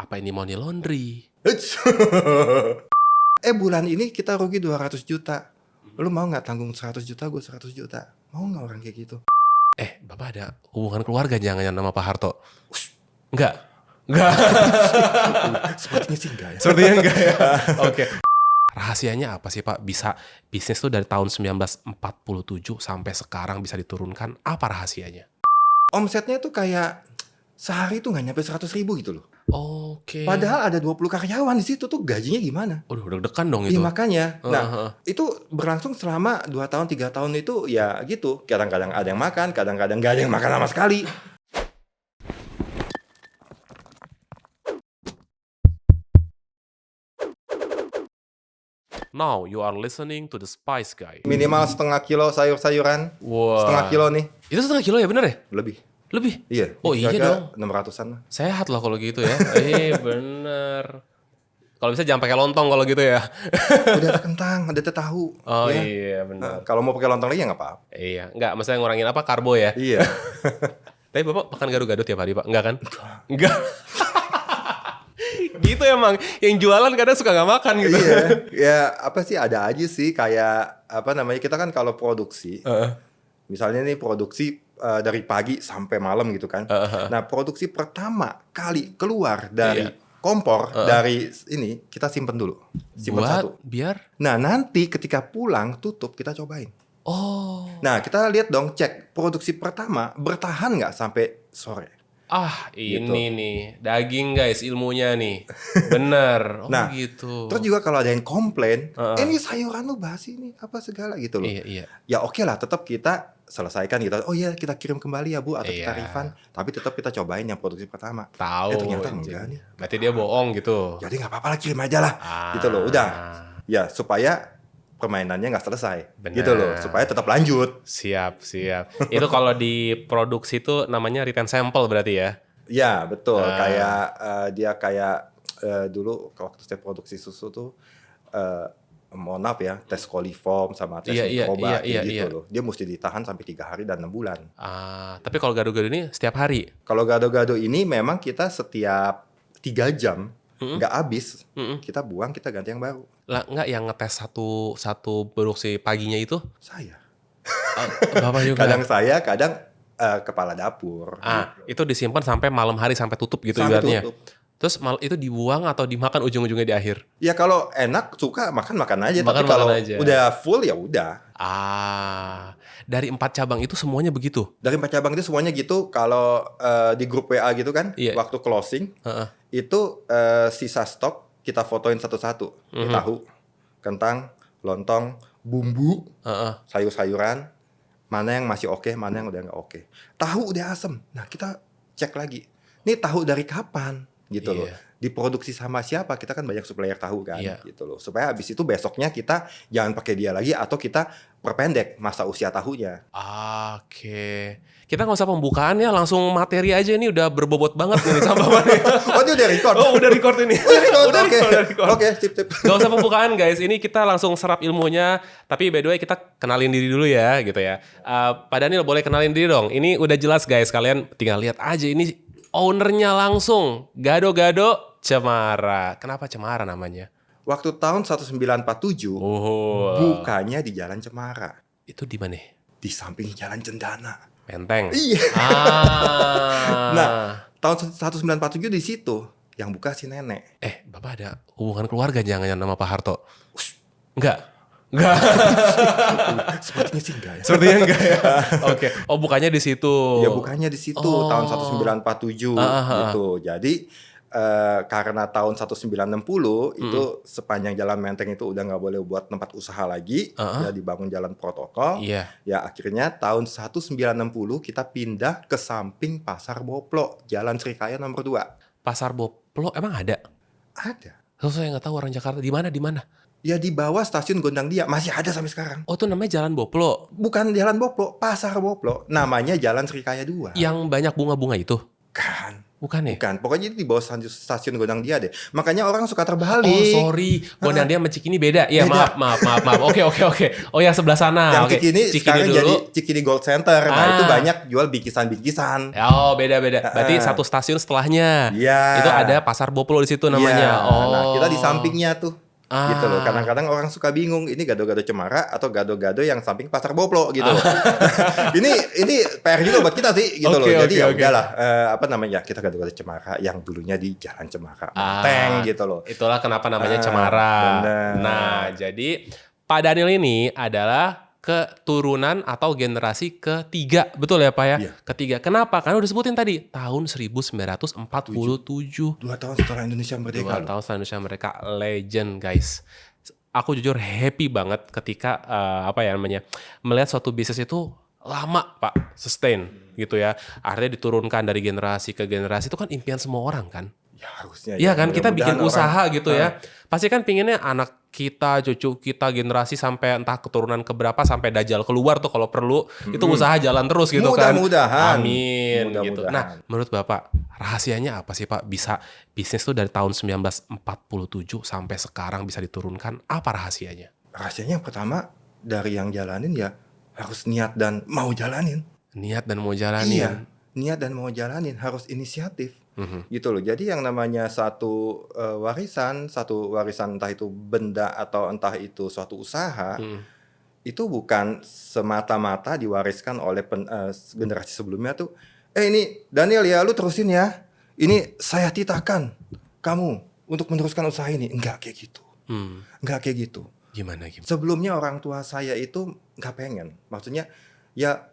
Apa ini money laundry? Bulan ini kita rugi 200 juta. Lu mau nggak tanggung 100 juta, gue 100 juta? Mau nggak orang kayak gitu? Bapak ada hubungan keluarga jangan-jangan sama Pak Harto? Enggak. Sepertinya sih enggak ya. Sepertinya enggak ya. Oke. Rahasianya apa sih Pak? Bisa bisnis tuh dari tahun 1947 sampai sekarang bisa diturunkan. Apa rahasianya? Omsetnya tuh kayak sehari tuh nggak nyampe 100 ribu gitu loh. Oke. Padahal ada 20 karyawan di situ tuh gajinya gimana? Udah deg-degan dong Iya itu. makanya. Nah, itu berlangsung selama 2 tahun, 3 tahun itu ya gitu. Kadang-kadang ada yang makan, kadang-kadang nggak ada yang makan sama sekali. Now you are listening to the Spice Guy. Minimal setengah kilo sayur-sayuran. Wah. Setengah kilo nih. Itu setengah kilo ya bener ya? Lebih. Lebih? Iya. Oh iya dong. 600-an lah. Sehat lah kalau gitu ya. Bener. Kalau bisa jangan pakai lontong kalau gitu ya. Udah ada kentang, ada tahu. Oh ya. iya benar. Nah, kalau mau pakai lontong lagi ya nggak apa-apa. Iya, enggak, maksudnya ngurangin apa? Karbo ya. Iya. Tapi Bapak makan gado-gado tiap hari, Pak? Enggak kan? Enggak. Gitu emang. Yang jualan kadang suka nggak makan gitu. Iya. Ya apa sih, ada aja sih kayak apa namanya, kita kan kalau produksi. Misalnya nih produksi dari pagi sampai malam gitu kan. Nah, produksi pertama kali keluar dari kompor dari ini kita simpen dulu. Simpen Buat satu. biar. Nah, nanti ketika pulang tutup kita cobain. Oh. Nah, kita lihat dong, cek produksi pertama bertahan nggak sampai sore. Ini nih daging guys ilmunya nih. Bener. Nah, gitu. Terus juga kalau ada yang komplain, ini sayuran lu basi nih, apa segala gitu loh. Iya. Ya oke lah, tetap kita selesaikan gitu. Oh iya, kita kirim kembali ya Bu, atau kita refund. Tapi tetap kita cobain yang produksi pertama. Tahu. Ternyata anjing. enggak nih. Berarti dia bohong gitu. Jadi nggak apa-apa lah, kirim aja lah. Gitu loh, udah. Ya supaya permainannya nggak selesai. Bener. Gitu loh, supaya tetap lanjut. Siap. Itu kalau di produksi itu namanya return sample berarti ya? Ya betul, kayak dia kayak dulu waktu saya produksi susu tuh, mohon maaf ya, tes coliform sama tes mikroba gitu loh. Dia mesti ditahan sampai 3 hari dan 6 bulan. Tapi kalau gado-gado ini setiap hari? Kalau gado-gado ini memang kita setiap 3 jam nggak habis, kita buang, kita ganti yang baru. Lah enggak yang ngetes satu produksi paginya itu? Saya. Bapak juga? Kadang saya, kadang kepala dapur. Itu disimpan sampai malam hari sampai tutup gitu Sampai ibaratnya. tutup. Terus itu dibuang atau dimakan ujung-ujungnya di akhir? Ya kalau enak suka makan aja, Makan tapi kalau aja. udah full ya udah. Dari 4 cabang itu semuanya begitu? Dari 4 cabang itu semuanya gitu. Kalau di grup WA gitu kan, waktu closing itu sisa stok kita fotoin satu-satu. Tahu, kentang, lontong, bumbu, sayur-sayuran, mana yang masih oke, mana yang udah nggak oke. Tahu udah asem, nah kita cek lagi. Ini tahu dari kapan? Gitu loh. Diproduksi sama siapa? Kita kan banyak supplier tahu kan, gitu loh. Supaya habis itu besoknya kita jangan pakai dia lagi atau kita perpendek masa usia tahunya. Oke. Kita nggak usah pembukaan ya, langsung materi aja, ini udah berbobot banget nih sama Bapak nih. Oh, dia udah record. Oh, udah record ini. Udah record. Oke, sip. Gak usah pembukaan guys, ini kita langsung serap ilmunya. Tapi by the way kita kenalin diri dulu ya gitu ya. Pak Daniel boleh kenalin diri dong. Ini udah jelas guys, kalian tinggal lihat aja ini ownernya langsung. Gado-gado Cemara. Kenapa Cemara namanya? Waktu tahun 1947 bukanya di Jalan Cemara. Itu di mana? Di samping Jalan Cendana. Menteng. Iya. Nah, tahun 1947 di situ yang buka si nenek. Bapak ada hubungan keluarga jangan sama Pak Harto? Enggak. Sepertinya sih enggak ya. Sepertinya enggak ya. Oke. Oh, bukannya di situ. Ya bukannya di situ tahun 1947 gitu. Jadi karena tahun 1960 itu sepanjang Jalan Menteng itu udah nggak boleh buat tempat usaha lagi, ya dibangun jalan protokol. Ya akhirnya tahun 1960 kita pindah ke samping Pasar Boplo, Jalan Srikaya nomor 2. Pasar Boplo emang ada? Ada. Terus saya nggak tahu orang Jakarta di mana? Ya di bawah stasiun Gondang Dia, masih ada sampai sekarang. Oh, itu namanya Jalan Boplo. Bukan Jalan Boplo, Pasar Boplo. Namanya Jalan Srikaya 2. Yang banyak bunga-bunga itu? Kan. Bukan ya? Bukan, pokoknya di bawah stasiun Gondang Dia deh. Makanya orang suka terbalik. Oh sorry, Gondang Dia sama Cikini beda. Iya maaf. Oke. Oh yang sebelah sana. Yang Cikini sekarang dulu. Jadi Cikini Gold Center. Nah itu banyak jual bingkisan-bingkisan. Oh beda. Berarti satu stasiun setelahnya. Iya. Itu ada Pasar Boplo di situ namanya. Nah kita di sampingnya tuh. Gitu loh. Kadang-kadang orang suka bingung ini gado-gado Cemara atau gado-gado yang samping Pasar Boplo gitu loh. ini PR juga buat kita sih gitu loh. Jadi ya udahlah kita gado-gado Cemara yang dulunya di Jalan Cemara Menteng gitu loh. Itulah kenapa namanya Cemara. Bener. Nah, jadi Pak Daniel ini adalah keturunan atau generasi ketiga, betul ya Pak ya? Iya. Ketiga. Kenapa? Karena udah sebutin tadi tahun 1947. 2 tahun setelah Indonesia merdeka. 2 tahun setelah Indonesia merdeka, legend guys. Aku jujur happy banget ketika melihat suatu bisnis itu lama Pak, sustain gitu ya. Akhirnya diturunkan dari generasi ke generasi, itu kan impian semua orang kan? Ya harusnya. Iya kan, kita bikin usaha gitu ya. Pasti kan pinginnya anak kita, cucu kita, generasi sampai entah keturunan keberapa sampai dajjal keluar tuh kalau perlu itu usaha jalan terus gitu kan. Mudah-mudahan. Amin gitu. Nah, menurut Bapak rahasianya apa sih Pak bisa bisnis tuh dari tahun 1947 sampai sekarang bisa diturunkan? Apa rahasianya? Rahasianya yang pertama dari yang jalanin ya harus niat dan mau jalanin. Niat dan mau jalanin. Iya, niat dan mau jalanin, harus inisiatif. Gitu loh. Jadi yang namanya satu warisan entah itu benda atau entah itu suatu usaha, itu bukan semata-mata diwariskan oleh generasi sebelumnya tuh. Ini Daniel ya, lu terusin ya. Ini saya titahkan kamu untuk meneruskan usaha ini. Enggak kayak gitu. Enggak kayak gitu. Gimana? Sebelumnya orang tua saya itu nggak pengen. Maksudnya ya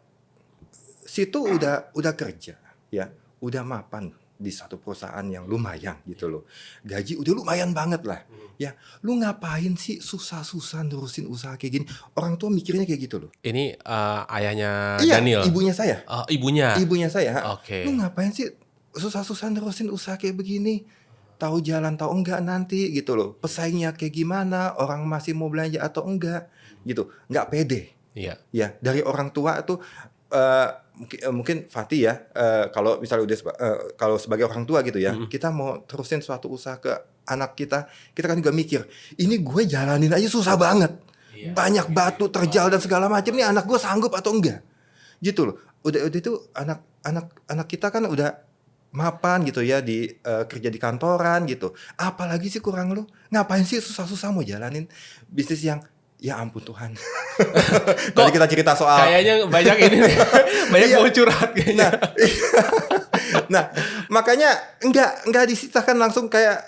situ udah kerja ya, udah mapan di satu perusahaan yang lumayan gitu loh. Gaji udah lumayan banget lah. Ya, lu ngapain sih susah-susah nerusin usaha kayak gini? Orang tua mikirnya kayak gitu loh. Ini ayahnya Iya, Daniel. ibunya saya. Ibunya. Ibunya saya. Oke. Lu ngapain sih susah-susah nerusin usaha kayak begini? Tahu jalan tahu enggak nanti gitu loh. Pesaingnya kayak gimana? Orang masih mau belanja atau enggak? Gitu. Enggak pede. Iya. Ya, dari orang tua tuh mungkin Fatih ya, kalau misalnya udah kalau sebagai orang tua gitu ya, kita mau terusin suatu usaha ke anak kita kan juga mikir, ini gue jalanin aja susah banget, banyak batu terjal dan segala macam, nih anak gue sanggup atau enggak, gitu loh. Udah itu anak kita kan udah mapan gitu ya di kerja di kantoran gitu, apalagi sih kurang lu, ngapain sih susah-susah mau jalanin bisnis yang ya ampun Tuhan. Tadi kita cerita soal kayaknya banyak ini nih. Banyak mau curhat kayaknya. Nah, makanya enggak disisahkan langsung kayak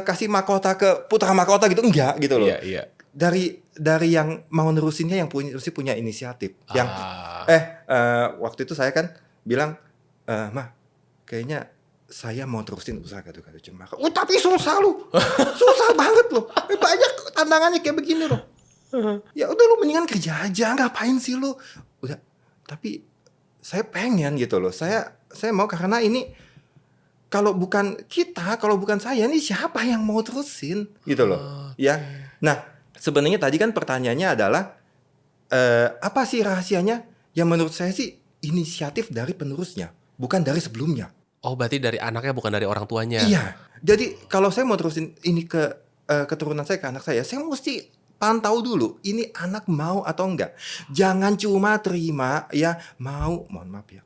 kasih mahkota ke putra mahkota gitu, enggak gitu loh. Iya. Dari yang mau nerusinnya yang punya inisiatif. Yang waktu itu saya kan bilang, "Mah, kayaknya saya mau terusin usaha gado-gado Cemara." Tapi susah lu. Susah banget loh. Banyak tantangannya kayak begini loh. Ya udah lu mendingan kerja aja, ngapain sih lu? Udah, tapi saya pengen gitu loh. Saya mau karena ini kalau bukan saya, ini siapa yang mau terusin gitu loh. Ya. Nah, sebenarnya tadi kan pertanyaannya adalah apa sih rahasianya? Yang menurut saya sih inisiatif dari penerusnya, bukan dari sebelumnya. Oh, berarti dari anaknya bukan dari orang tuanya. Iya. Jadi kalau saya mau terusin ini ke keturunan saya, ke anak saya mesti pantau dulu, ini anak mau atau enggak. Jangan cuma terima ya mohon maaf ya,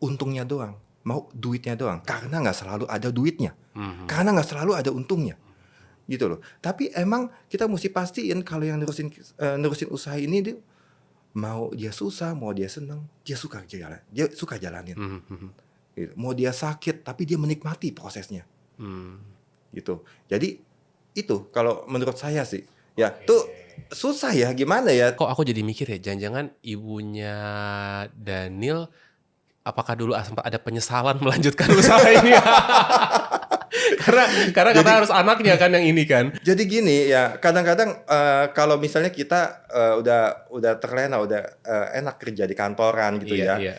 untungnya doang, mau duitnya doang. Karena nggak selalu ada duitnya, karena nggak selalu ada untungnya, gitu loh. Tapi emang kita mesti pastiin kalau yang nerusin usaha ini dia mau dia susah, mau dia seneng, dia suka jalanin. Gitu. Mau dia sakit, tapi dia menikmati prosesnya, gitu. Jadi itu kalau menurut saya sih. Ya, tuh susah ya, gimana ya? Kok aku jadi mikir ya, jangan-jangan ibunya Daniel apakah dulu sempat ada penyesalan melanjutkan usaha ini? karena kata harus anaknya kan yang ini kan. Jadi gini ya, kadang-kadang kalau misalnya kita udah terlena, udah enak kerja di kantoran gitu ya. Iya.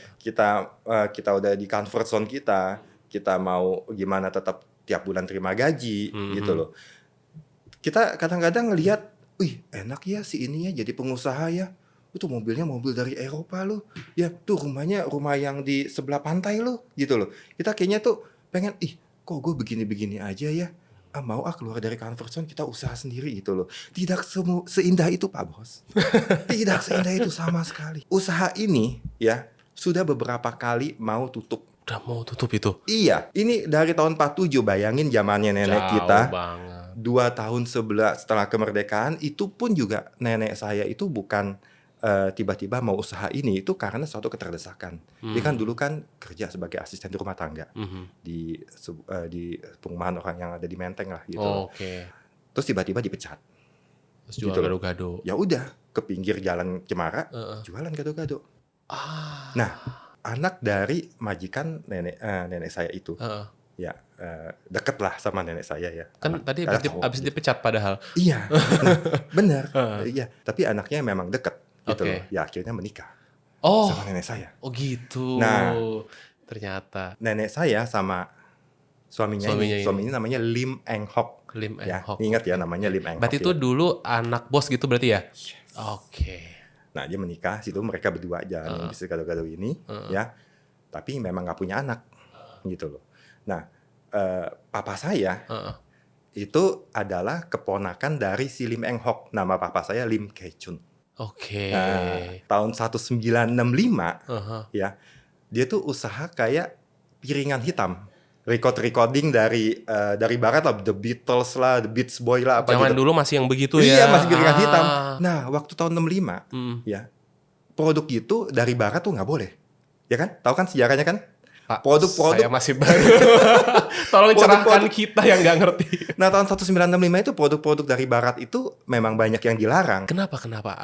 Kita udah di comfort zone kita mau gimana tetap tiap bulan terima gaji gitu loh. Kita kadang-kadang ngelihat, wih enak ya si ini ya jadi pengusaha ya. itu mobilnya mobil dari Eropa loh. Ya tuh rumahnya rumah yang di sebelah pantai loh gitu loh. Kita kayaknya tuh pengen, kok gue begini-begini aja ya. Mau keluar dari comfort zone, kita usaha sendiri gitu loh. Tidak seindah itu Pak Bos. Tidak seindah itu sama sekali. Usaha ini ya sudah beberapa kali mau tutup. Udah mau tutup itu? Iya, ini dari tahun 47, bayangin zamannya nenek kita. Jauh banget. 2 tahun setelah kemerdekaan, itu pun juga nenek saya itu bukan tiba-tiba mau usaha ini, itu karena suatu keterdesakan. Dia kan dulu kan kerja sebagai asisten di rumah tangga di perumahan orang yang ada di Menteng lah gitu. Terus tiba-tiba dipecat. Terus jual gitu gado-gado. Ya udah ke pinggir jalan Cemara, jualan gado-gado. Nah, anak dari majikan nenek saya itu, ya deket lah sama nenek saya ya. Kan tadi habis dipecat padahal. Iya, nah, benar. Iya, tapi anaknya memang deket. Gitu loh. Ya akhirnya menikah sama nenek saya. Oh gitu. Nah, ternyata nenek saya sama suaminya ini namanya Lim Eng Hock. Lim Eng Hock. Ingat ya namanya Lim Eng Hock. Berarti itu dulu anak bos gitu berarti ya? Yes. Nah dia menikah, situ mereka berdua jalan bisnis gado-gado ini, ya. Tapi memang nggak punya anak, gitu loh. Nah, papa saya itu adalah keponakan dari si Lim Eng Hock. Nama papa saya Lim Kechun. Nah, tahun 1965 ya, dia tuh usaha kayak piringan hitam, recording dari barat lah, The Beatles lah, The Beach Boy lah, apa Zaman gitu. dulu masih yang begitu ya? Iya, masih piringan hitam. Nah, waktu tahun 65 ya, produk itu dari barat tuh nggak boleh, ya kan? Tahu kan sejarahnya kan? Pak, produk-produk saya masih baru. Tolong cerahkan kita yang nggak ngerti. Nah, tahun 1965 itu produk-produk dari barat itu memang banyak yang dilarang. Kenapa?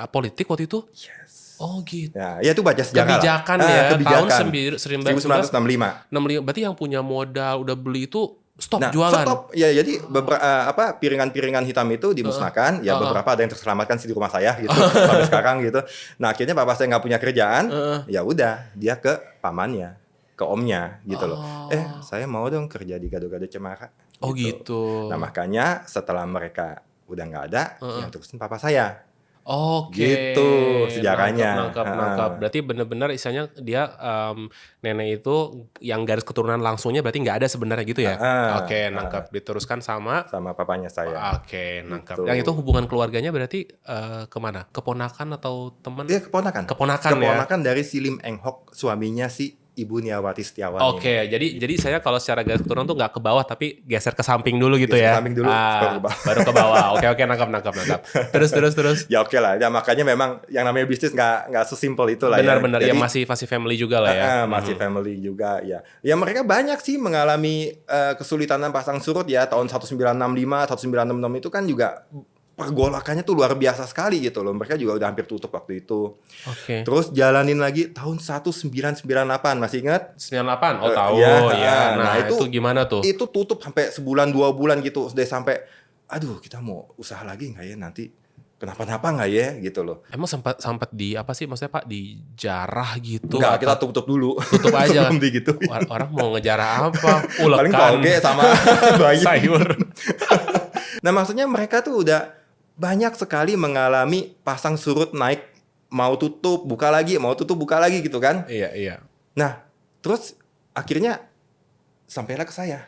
Politik waktu itu? Yes. Oh gitu. Ya itu baca sejarah. Kebijakan lah. ya. Kebijakan. Tahun 1965. Berarti yang punya modal udah beli itu stop Nah, jualan. Stop. Ya, jadi piringan-piringan hitam itu dimusnahkan. Ya beberapa ada yang terselamatkan sih di rumah saya gitu sampai sekarang gitu. Nah, akhirnya papa saya nggak punya kerjaan. Ya udah, dia ke pamannya, ke omnya gitu loh. Saya mau dong kerja di gado-gado Cemara. Oh gitu. Nah, makanya setelah mereka udah nggak ada, yang terusin papa saya. Gitu sejarahnya. Nangkap. Berarti benar-benar istilahnya dia nenek itu yang garis keturunan langsungnya berarti nggak ada sebenarnya gitu ya? Nangkap. Diteruskan sama papanya saya. Nangkap. Gitu. Yang itu hubungan keluarganya berarti kemana? Keponakan atau teman? Iya, keponakan. Keponakan dari si Lim Eng Hock, suaminya si Ibu Niawati Setiawan. Jadi saya kalau secara garis keturunan tuh nggak ke bawah tapi geser ke samping dulu gitu ya. Ke samping dulu, baru ke bawah. Oke, nangkap. Terus. Ya oke lah. Ya makanya memang yang namanya bisnis nggak sesimpel itu lah. Benar. Ya masih family juga lah ya. Masih family juga ya. Ya mereka banyak sih mengalami kesulitan pasang surut ya. Tahun 1965, 1966 itu kan juga pergolakannya tuh luar biasa sekali gitu loh. Mereka juga udah hampir tutup waktu itu. Terus jalanin lagi tahun 1998, masih ingat? 98? Oh tahu ya. Nah itu gimana tuh? Itu tutup sampai sebulan 2 bulan gitu. Sudah sampai, aduh kita mau usaha lagi nggak ya nanti? Kenapa-napa nggak ya gitu loh. Emang sempat di apa sih maksudnya Pak, dijarah gitu? Enggak, kita tutup dulu. Tutup aja. Sebelum gitu. Orang mau ngejarah apa? Ulekan. Paling toge sama bayi. Sayur. Nah maksudnya mereka tuh udah banyak sekali mengalami pasang surut naik, mau tutup buka lagi, mau tutup buka lagi gitu kan. Iya. Nah terus akhirnya sampailah ke saya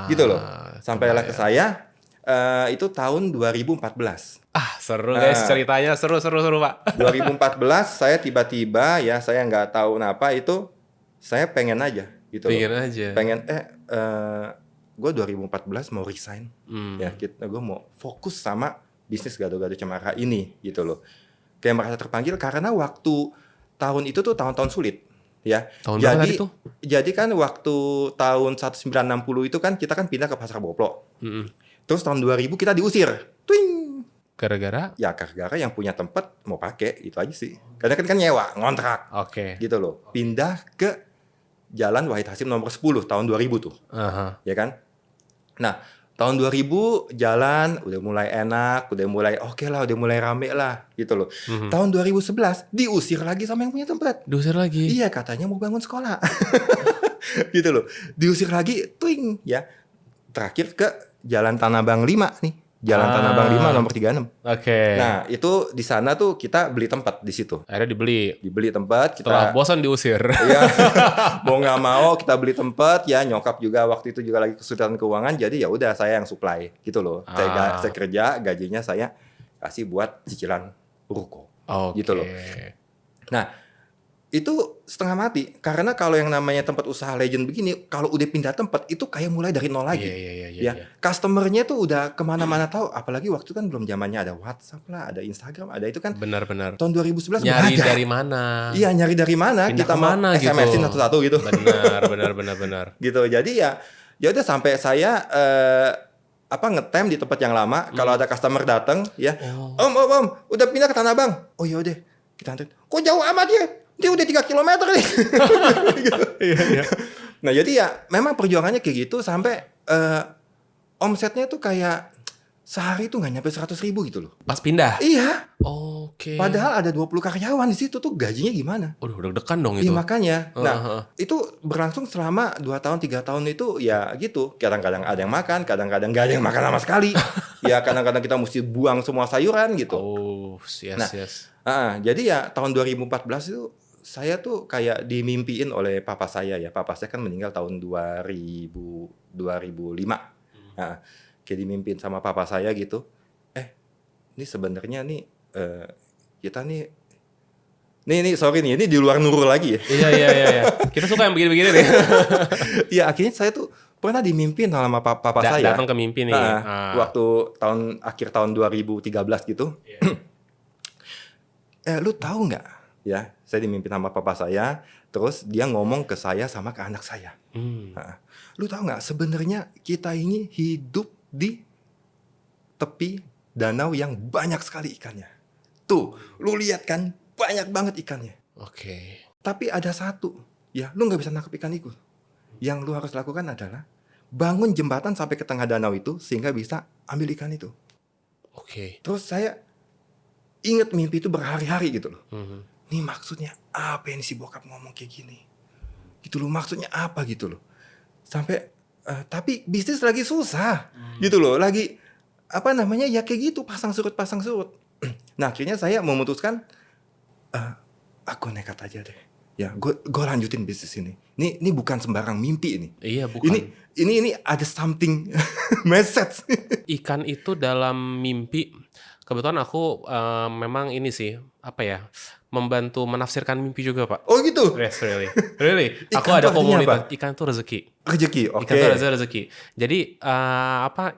gitu loh. Sampailah ke saya itu tahun 2014. Seru guys, ceritanya seru Pak. 2014 saya tiba-tiba ya, saya nggak tahu kenapa itu, saya pengen aja gitu loh. Gue 2014 mau resign ya, gue mau fokus sama bisnis gado-gado Cemara ini gitu loh. Kayak merasa terpanggil karena waktu tahun itu tuh tahun-tahun sulit ya. Jadi kan waktu tahun 1960 itu kan kita kan pindah ke Pasar Boplo. Terus tahun 2000 kita diusir. Twing. Gara-gara yang punya tempat mau pakai, itu aja sih. Karena kan nyewa, ngontrak. Gitu loh. Pindah ke Jalan Wahid Hasim nomor 10 tahun 2000 tuh. Ya kan? Nah, tahun 2000 jalan udah mulai enak, udah mulai oke lah, udah mulai rame lah gitu loh. Tahun 2011 diusir lagi sama yang punya tempat. Diusir lagi? Iya, katanya mau bangun sekolah. Gitu loh. Diusir lagi, twing ya. Terakhir ke Jalan Tanah Abang 5 nih. Jalan Tanah Abang 5 nomor 36. Oke. Nah, itu di sana tuh kita beli tempat di situ. Akhirnya dibeli tempat, kita setelah bosan diusir. Iya. Mau nggak mau kita beli tempat, ya nyokap juga waktu itu juga lagi kesulitan keuangan, jadi ya udah saya yang supply gitu loh. Saya kerja, gajinya saya kasih buat cicilan ruko. Gitu loh. Nah, itu setengah mati karena kalau yang namanya tempat usaha legend begini, kalau udah pindah tempat itu kayak mulai dari nol lagi. Ya, customernya tuh udah kemana-mana tahu, apalagi waktu kan belum zamannya ada WhatsApp lah, ada Instagram, ada itu kan. Benar-benar. Tahun 2011 nyari dari mana? Iya, nyari dari mana? Pindah kita mau SMS-in satu-satu gitu. Benar. Gitu. Jadi ya udah sampai saya ngetem di tempat yang lama. Kalau ada customer datang, ya, Om, udah pindah ke Tanah Abang. Oh ya udah, kita anterin. Kok jauh amat ya? Dia udah 3 kilometer nih. Iya. Nah, jadi ya memang perjuangannya kayak gitu sampai omsetnya tuh kayak sehari tuh nggak nyampe 100.000 gitu loh. Pas pindah? Iya. Oke. Padahal ada 20 karyawan di situ tuh gajinya gimana? Udah deg-degan dong itu. Iya makanya. Nah, itu berlangsung selama 2 tahun 3 tahun itu ya gitu. Kadang-kadang ada yang makan, kadang-kadang nggak ada yang makan sama sekali. Ya kadang-kadang kita mesti buang semua sayuran gitu. Yes. Jadi ya tahun 2014 itu saya tuh kayak dimimpiin oleh papa saya ya. Papa saya kan meninggal tahun 2005. Nah, kayak dimimpiin sama papa saya gitu. Ini sebenarnya nih kita nih sorry nih, ini di luar Nurul lagi ya. Iya. Kita suka yang begini-begini nih. Iya, akhirnya saya tuh pernah dimimpin sama papa saya. Datang ke mimpi nih. Waktu akhir tahun 2013 gitu. Lu tahu nggak? Ya, saya dimimpin sama papa saya. Terus dia ngomong ke saya sama ke anak saya. Lu tahu nggak? Sebenarnya kita ini hidup di tepi danau yang banyak sekali ikannya. Tuh, lu lihat kan, banyak banget ikannya. Oke. Tapi ada satu, ya, lu nggak bisa nangkep ikan itu. Yang lu harus lakukan adalah bangun jembatan sampai ke tengah danau itu sehingga bisa ambil ikan itu. Oke. Terus saya ingat mimpi itu berhari-hari gitu loh. Ini maksudnya apa ini si bokap ngomong kayak gini? Gitu loh, maksudnya apa gitu loh. Sampai tapi bisnis lagi susah. Gitu loh, lagi ya kayak gitu, pasang surut. Nah, akhirnya saya memutuskan aku nekat aja deh. Ya, gue lanjutin bisnis ini. Ini bukan sembarang mimpi ini. Iya, bukan. Ini ada something message. Ikan itu dalam mimpi. Kebetulan aku memang ini sih, membantu menafsirkan mimpi juga, Pak. Oh gitu? Yes, really. Aku ada komunitas. Ikan itu rezeki. Oke. Ikan itu rezeki. Jadi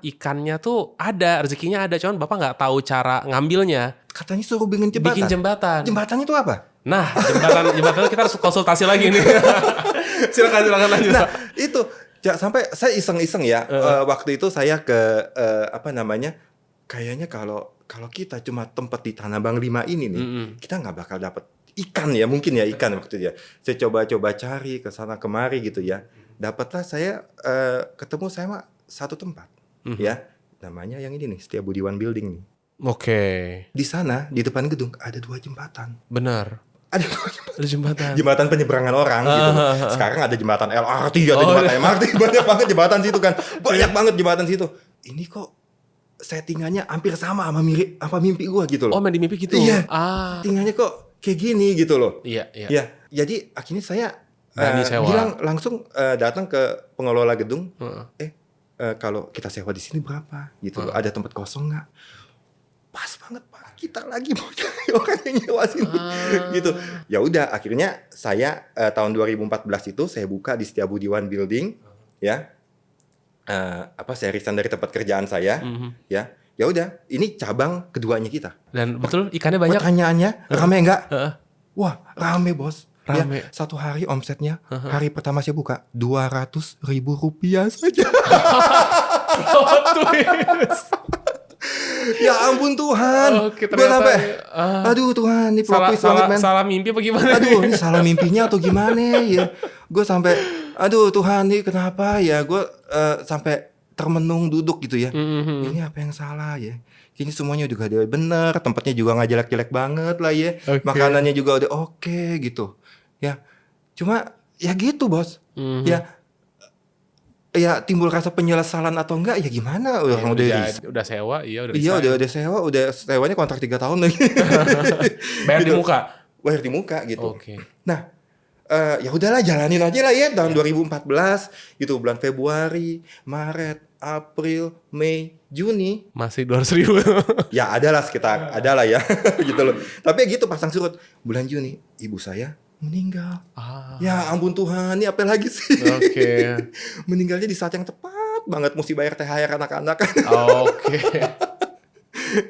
ikannya tuh ada, rezekinya ada, cuman Bapak nggak tahu cara ngambilnya. Katanya suruh bikin jembatan. Jembatannya itu apa? Nah, jembatan kita harus konsultasi lagi nih. Silakan lanjut. Nah, itu sampai saya iseng-iseng ya. Waktu itu saya ke kayaknya kalau kita cuma tempat di Tanah Abang 5 ini nih, kita nggak bakal dapet ikan ya, mungkin ya ikan waktu itu ya. Saya coba cari ke sana kemari gitu ya. Dapatlah saya ketemu sama satu tempat ya, namanya yang ini nih, Setiabudiwan Building nih. Oke. Di sana di depan gedung ada 2 jembatan. Benar. Ada jembatan. Jembatan penyeberangan orang gitu. Sekarang ada jembatan LRT, ada jembatan MRT, banyak banget jembatan situ kan. Banyak banget jembatan situ. Ini kok settingannya hampir sama mirip apa mimpi gua gitu loh. Oh, main di mimpi gitu. Iya. Settingannya kok kayak gini gitu loh. Iya. Ya, jadi akhirnya saya bilang langsung datang ke pengelola gedung. Kalau kita sewa di sini berapa gitu loh. Ada tempat kosong nggak? Pas banget, Pak. Kita lagi mau cari orang yang nyewa sini. Gitu. Ya udah, akhirnya saya tahun 2014 itu saya buka di Setiabudiwan Building ya. Saya resign dari tempat kerjaan saya, ya udah, ini cabang keduanya kita. Dan betul ikannya banyak. Pertanyaannya rame nggak? Wah, rame bos. Rame. Ya, satu hari omsetnya hari pertama saya buka 200.000 rupiah saja. Ya ampun Tuhan, gue sampai, aduh Tuhan, ini plot twist banget men. Salah mimpi apa gimana? Aduh, ini salah mimpinya atau gimana ya? Gue sampai, aduh Tuhan, ini kenapa ya? Gue sampai termenung duduk gitu ya. Ini apa yang salah ya? Ini semuanya juga udah bener, tempatnya juga nggak jelek-jelek banget lah ya. Makanannya juga udah oke gitu. Ya, cuma ya gitu bos. Ya, ya timbul rasa penyesalan atau enggak ya gimana, orang udah sewa, udah iya udah sewa, sewanya kontrak 3 tahun lagi. Bayar gitu. di muka? Bayar di muka gitu. Oke. Nah, ya udahlah jalanin aja lah ya tahun 2014 gitu, bulan Februari, Maret, April, Mei, Juni. Masih 200.000. Ya adalah sekitar, adalah ya gitu loh. Tapi gitu pasang surut, bulan Juni ibu saya meninggal. Ya ampun Tuhan, ini apa lagi sih? Oke. Meninggalnya di saat yang tepat banget, mesti bayar THR anak-anak. Oke.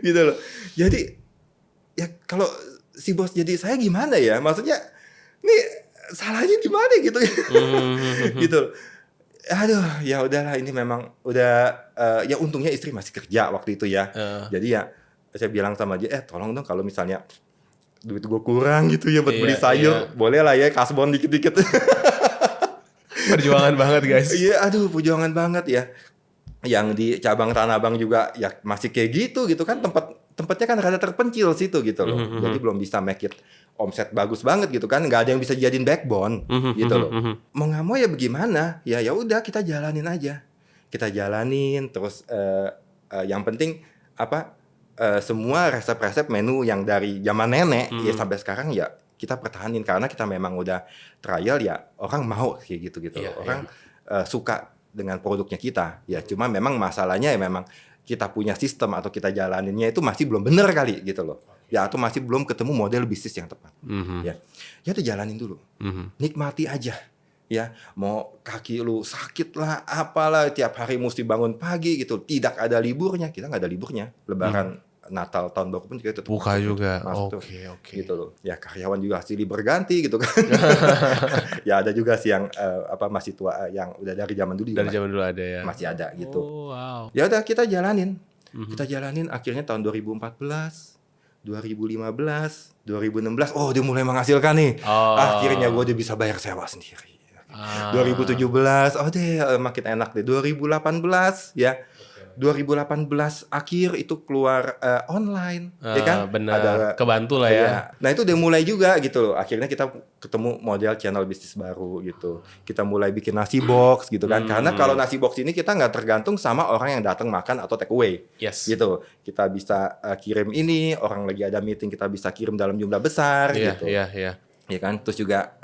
Gitu loh. Jadi ya kalau si bos jadi saya gimana ya? Maksudnya ini salahnya di mana gitu. Gitu loh. Aduh, ya udahlah ini memang udah ya untungnya istri masih kerja waktu itu ya. Jadi ya saya bilang sama dia, tolong dong kalau misalnya duit gue kurang gitu ya buat beli sayur, boleh lah ya kasbon dikit-dikit. Perjuangan banget guys. Iya, aduh perjuangan banget ya. Yang di cabang Tanah Abang juga ya masih kayak gitu kan, tempatnya kan rada terpencil situ gitu loh. Jadi belum bisa make it omset bagus banget gitu kan, nggak ada yang bisa jadiin backbone gitu loh. Mau nggak mau ya bagaimana? Ya udah kita jalanin aja. Kita jalanin terus yang penting semua resep-resep menu yang dari zaman nenek ya sampai sekarang ya kita pertahanin karena kita memang udah trial ya, orang mau kayak gitu orang suka dengan produknya kita ya. Cuma memang masalahnya ya memang kita punya sistem atau kita jalaninnya itu masih belum bener kali gitu loh ya, atau masih belum ketemu model bisnis yang tepat. Ya tuh jalanin dulu, nikmati aja ya. Mau kaki lu sakit lah apalah, tiap hari mesti bangun pagi gitu, tidak ada liburnya. Kita nggak ada liburnya, Lebaran Natal tahun baru pun kita tetap buka juga. Oke. Gitu loh ya. Karyawan juga silih berganti gitu kan. Ya ada juga sih yang masih tua, yang udah dari zaman dulu dari zaman dulu ada ya, masih ada gitu. Wow. Ya udah kita jalanin. Kita jalanin akhirnya tahun 2014, 2015, 2016 dia mulai menghasilkan nih. Akhirnya gue udah bisa bayar sewa sendiri. 2017 makin enak deh. 2018 ya. 2018 akhir itu keluar online, ya kan? Benar, kebantu lah ya. Nah itu udah mulai juga gitu loh. Akhirnya kita ketemu model channel bisnis baru gitu. Kita mulai bikin nasi box gitu kan. Karena kalau nasi box ini kita nggak tergantung sama orang yang datang makan atau take away. Gitu. Kita bisa kirim ini, orang lagi ada meeting kita bisa kirim dalam jumlah besar gitu. Iya kan? Terus juga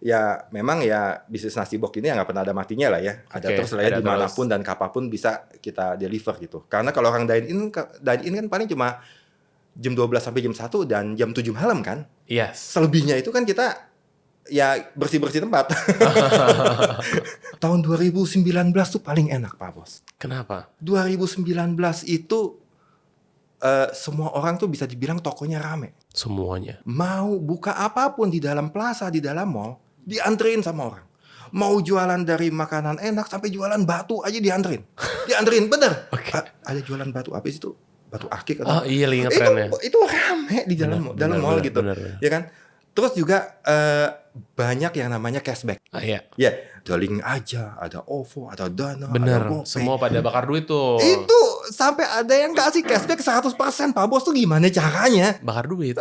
ya memang ya bisnis nasi box ini nggak pernah ada matinya lah ya. Ada terus lah ya, dimanapun dan kapanpun bisa kita deliver gitu. Karena kalau orang dine in kan paling cuma jam 12 sampai jam 1 dan jam 7 malam kan. Selebihnya itu kan kita ya bersih-bersih tempat. Tahun 2019 tuh paling enak Pak Bos. Kenapa? 2019 itu semua orang tuh bisa dibilang tokonya rame. Semuanya. Mau buka apapun di dalam plaza, di dalam mall, dianterin sama orang. Mau jualan dari makanan enak sampai jualan batu aja dianterin. Dianterin bener. Ada jualan batu apa sih itu? Batu akik atau? Iya, ingat trennya. Itu rame di dalam mall gitu. Bener. Ya kan? Terus juga banyak yang namanya cashback. Iya. Ya, ada Link aja, ada OVO, ada Dana, bener. ada GoPay. Semua pada bakar duit tuh. Itu sampai ada yang kasih cashback 100%. Pak Bos tuh gimana caranya? Bakar duit.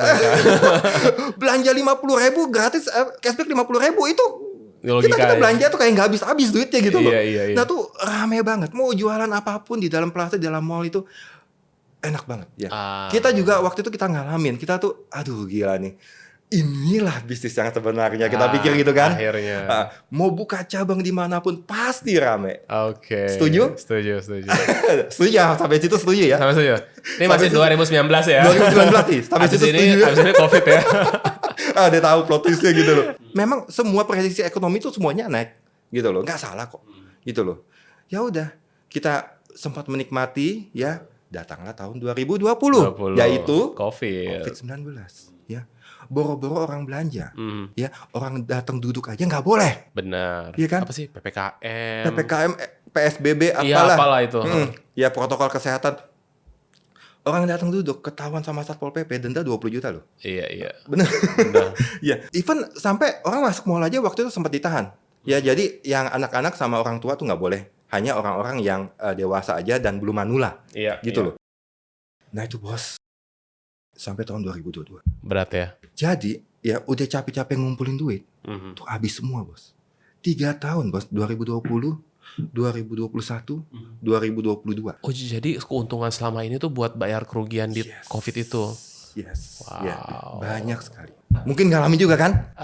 Belanja 50.000 gratis, cashback 50.000 itu kita belanja tuh kayak nggak habis duitnya gitu loh. Iya. Nah tuh rame banget. Mau jualan apapun di dalam plaza, di dalam mall itu enak banget ya. Kita juga waktu itu kita ngalamin. Kita tuh aduh gila nih. Inilah bisnis yang sebenarnya kita pikir gitu kan. Akhirnya. Mau buka cabang dimanapun pasti rame. Setuju? Setuju. Setuju ya, sampai situ setuju ya. Sampai setuju. Ini masih 2019 ya. 2019 nih, sampai situ setuju. Habis ini COVID ya. Dia tahu plot twistnya gitu loh. Memang semua prediksi ekonomi itu semuanya naik gitu loh, nggak salah kok. Gitu loh. Ya udah, kita sempat menikmati ya. Datanglah tahun 2020. Yaitu COVID-19 ya. Boro-boro orang belanja, ya orang datang duduk aja nggak boleh. Benar. Iya kan? Apa sih PPKM, PSBB apalah. Iya apalah itu. Ya protokol kesehatan. Orang datang duduk ketahuan sama Satpol PP denda 20 juta loh. Iya. Bener. Ya, even sampai orang masuk mall aja waktu itu sempat ditahan. Ya jadi yang anak-anak sama orang tua tuh nggak boleh. Hanya orang-orang yang dewasa aja dan belum manula. Gitu loh. Nah itu bos. Sampai tahun 2022. Berat ya. Jadi ya udah capek-capek ngumpulin duit, tuh habis semua bos. 3 tahun bos, 2020, 2021, 2022. Oh jadi keuntungan selama ini tuh buat bayar kerugian di COVID itu? Yes. Wow. Ya, banyak sekali. Mungkin ngalamin juga kan?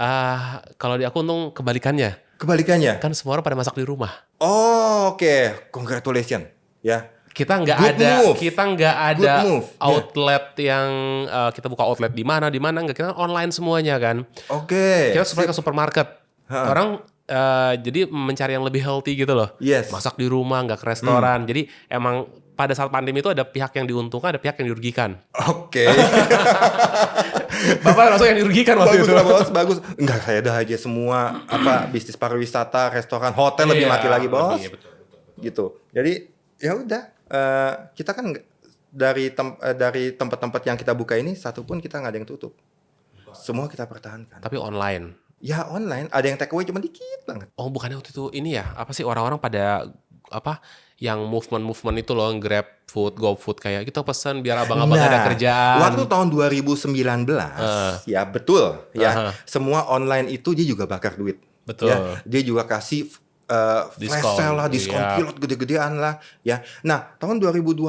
Kalau di aku untung kebalikannya. Kebalikannya? Kan semua orang pada masak di rumah. Oh, oke. Congratulations. Ya. Kita nggak ada outlet yang kita buka outlet di mana nggak, kita online semuanya kan. Oke. Kita supply ke supermarket. Orang jadi mencari yang lebih healthy gitu loh. Yes. Masak di rumah, nggak ke restoran. Jadi emang pada saat pandemi itu ada pihak yang diuntungkan, ada pihak yang dirugikan. Oke. Bapak langsung yang dirugikan waktu itu. Bagus. Enggak, saya dah aja semua bisnis pariwisata, restoran, hotel lebih mati lagi, bos. Iya, betul. Gitu. Jadi ya udah, kita kan dari tempat-tempat yang kita buka ini satu pun kita nggak ada yang tutup. Semua kita pertahankan. Tapi online. Ya online, ada yang take away cuma dikit banget. Oh, bukannya waktu itu ini ya, apa sih orang-orang pada yang movement itu loh, Grab Food, GoFood, kayak kita pesan biar abang-abang ada kerjaan. Waktu tahun 2019, ya betul, ya semua online itu dia juga bakar duit. Betul. Ya, dia juga kasih flash sale lah, diskon pilot gede-gedean lah, ya. Nah, tahun 2020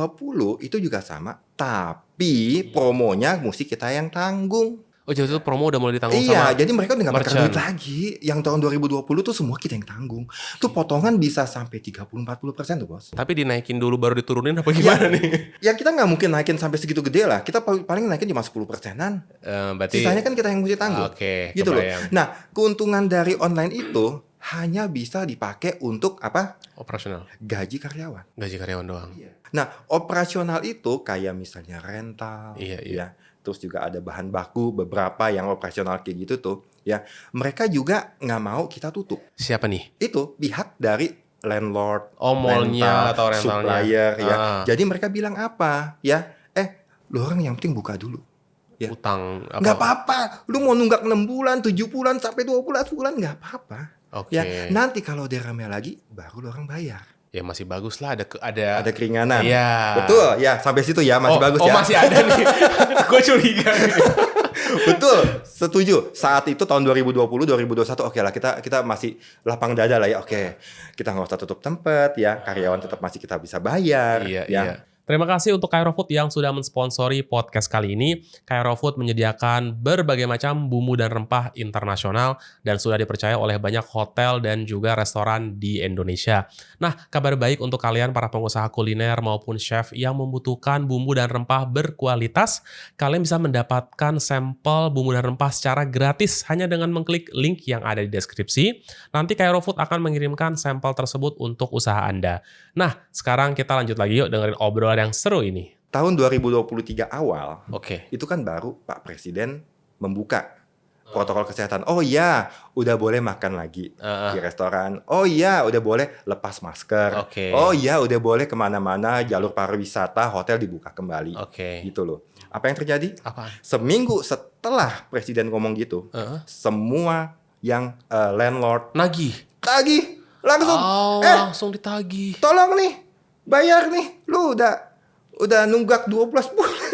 itu juga sama, tapi promonya mesti kita yang tanggung. Oh, jadi itu promo udah mulai ditanggung sama. Iya, jadi mereka udah gak bakar duit lagi. Yang tahun 2020 tuh semua kita yang tanggung. Tuh potongan bisa sampai 30-40% tuh, bos. Tapi dinaikin dulu baru diturunin apa gimana nih? Ya kita gak mungkin naikin sampai segitu gede lah. Kita paling naikin cuma 10%-an. Berarti sisanya kan kita yang mesti tanggung. Oke, gitu loh. Nah, keuntungan dari online itu hanya bisa dipakai untuk apa? Operasional. Gaji karyawan. Gaji karyawan doang. Nah, operasional itu kayak misalnya rental. Iya. Ya. Terus juga ada bahan baku beberapa yang operasional kayak gitu tuh, ya. Mereka juga nggak mau kita tutup. Siapa nih? Itu pihak dari landlord, mallnya atau rentalnya, supplier, ya. Jadi mereka bilang apa, ya? Lu orang yang penting buka dulu. Ya. Utang apa? Nggak apa-apa. Lu mau nunggak 6 bulan, 7 bulan sampai 12 bulan nggak apa-apa. Oke. Ya. Nanti kalau udah rame lagi, baru lu orang bayar. Ya masih bagus lah, ada keringanan. Iya. Betul, ya sampai situ ya masih bagus ya. Oh masih ada nih. Gue curiga nih. Betul, setuju. Saat itu tahun 2020, 2021 oke lah kita masih lapang dada lah ya. Oke. Kita nggak usah tutup tempat ya, karyawan tetap masih kita bisa bayar. Iya. Terima kasih untuk Kairo Food yang sudah mensponsori podcast kali ini. Kairo Food menyediakan berbagai macam bumbu dan rempah internasional dan sudah dipercaya oleh banyak hotel dan juga restoran di Indonesia. Nah, kabar baik untuk kalian para pengusaha kuliner maupun chef yang membutuhkan bumbu dan rempah berkualitas. Kalian bisa mendapatkan sampel bumbu dan rempah secara gratis hanya dengan mengklik link yang ada di deskripsi. Nanti Kairo Food akan mengirimkan sampel tersebut untuk usaha Anda. Nah, sekarang kita lanjut lagi yuk dengerin obrolan yang seru ini. Tahun 2023 awal, itu kan baru Pak Presiden membuka protokol kesehatan. Oh iya, udah boleh makan lagi di restoran. Oh iya, udah boleh lepas masker. Oh iya, udah boleh kemana-mana, jalur pariwisata, hotel dibuka kembali. Gitu loh. Apa yang terjadi? Seminggu setelah Presiden ngomong gitu, semua yang landlord nagih langsung. Langsung ditagih. Tolong nih, bayar nih. Lu udah nunggak 12 bulan.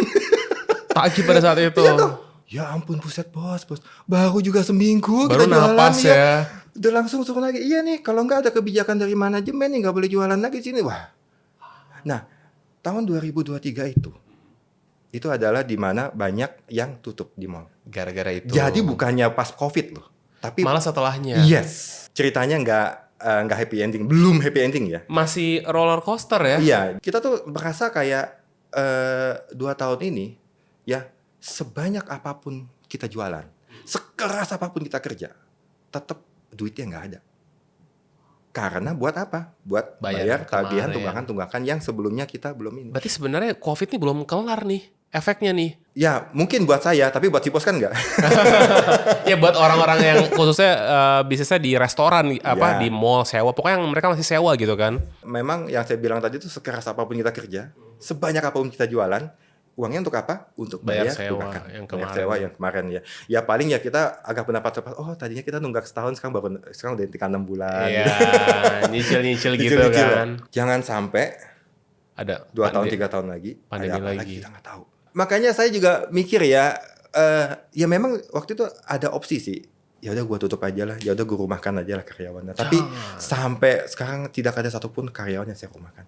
Tagih pada saat itu. Iya dong. Ya ampun, buset bos. Baru juga seminggu baru kita jualan napas ya. Udah langsung suruh lagi. Iya nih, kalau nggak ada kebijakan dari manajemen nih nggak boleh jualan lagi sini. Wah. Nah, tahun 2023 itu adalah di mana banyak yang tutup di mall. Gara-gara itu. Jadi bukannya pas COVID loh, tapi malah setelahnya. Yes. Ceritanya nggak happy ending, belum happy ending ya. Masih roller coaster ya. Iya, kita tuh merasa kayak 2 tahun ini ya, sebanyak apapun kita jualan, sekeras apapun kita kerja, tetap duitnya nggak ada. Karena buat apa? Buat bayar tagihan tunggakan yang sebelumnya kita belum ini. Berarti sebenarnya COVID ini belum kelar nih efeknya nih. Ya mungkin buat saya, tapi buat si bos kan nggak. Ya buat orang-orang yang khususnya bisnisnya di restoran, di mall sewa, pokoknya yang mereka masih sewa gitu kan. Memang yang saya bilang tadi itu sekeras apapun kita kerja, sebanyak apapun kita jualan, uangnya untuk apa? Untuk bayar sewa yang kemarin ya. Ya paling ya kita agak pendapat tadinya kita nunggak setahun, sekarang udah tinggal 6 bulan. Iya, nyicil gitu kan. Jangan sampai ada 2 tahun 3 tahun lagi pandemi lagi kita nggak tahu. Makanya saya juga mikir ya memang waktu itu ada opsi sih ya udah gue tutup aja lah, ya udah gue rumahkan aja lah karyawannya. Tapi sampai sekarang tidak ada satupun karyawan yang saya rumahkan.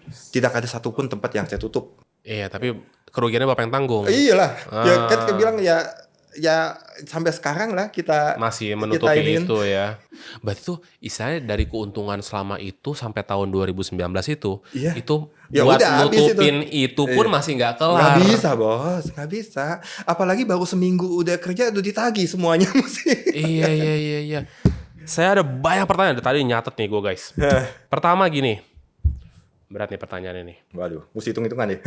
Tidak ada satupun tempat yang saya tutup. Iya, tapi kerugiannya Bapak yang tanggung. Iyalah, ya kan kita bilang ya sampai sekarang lah kita masih menutupi itu ya. Berarti tuh istilahnya dari keuntungan selama itu sampai tahun 2019 itu, itu ya buat udah, nutupin itu pun masih nggak kelar. Nggak bisa bos, nggak bisa. Apalagi baru seminggu udah kerja udah ditagih semuanya mesti. Iya. Saya ada banyak pertanyaan tadi nyatet nih gue guys. Pertama gini. Berat nih pertanyaannya nih. Waduh, mesti hitung-hitungan nih.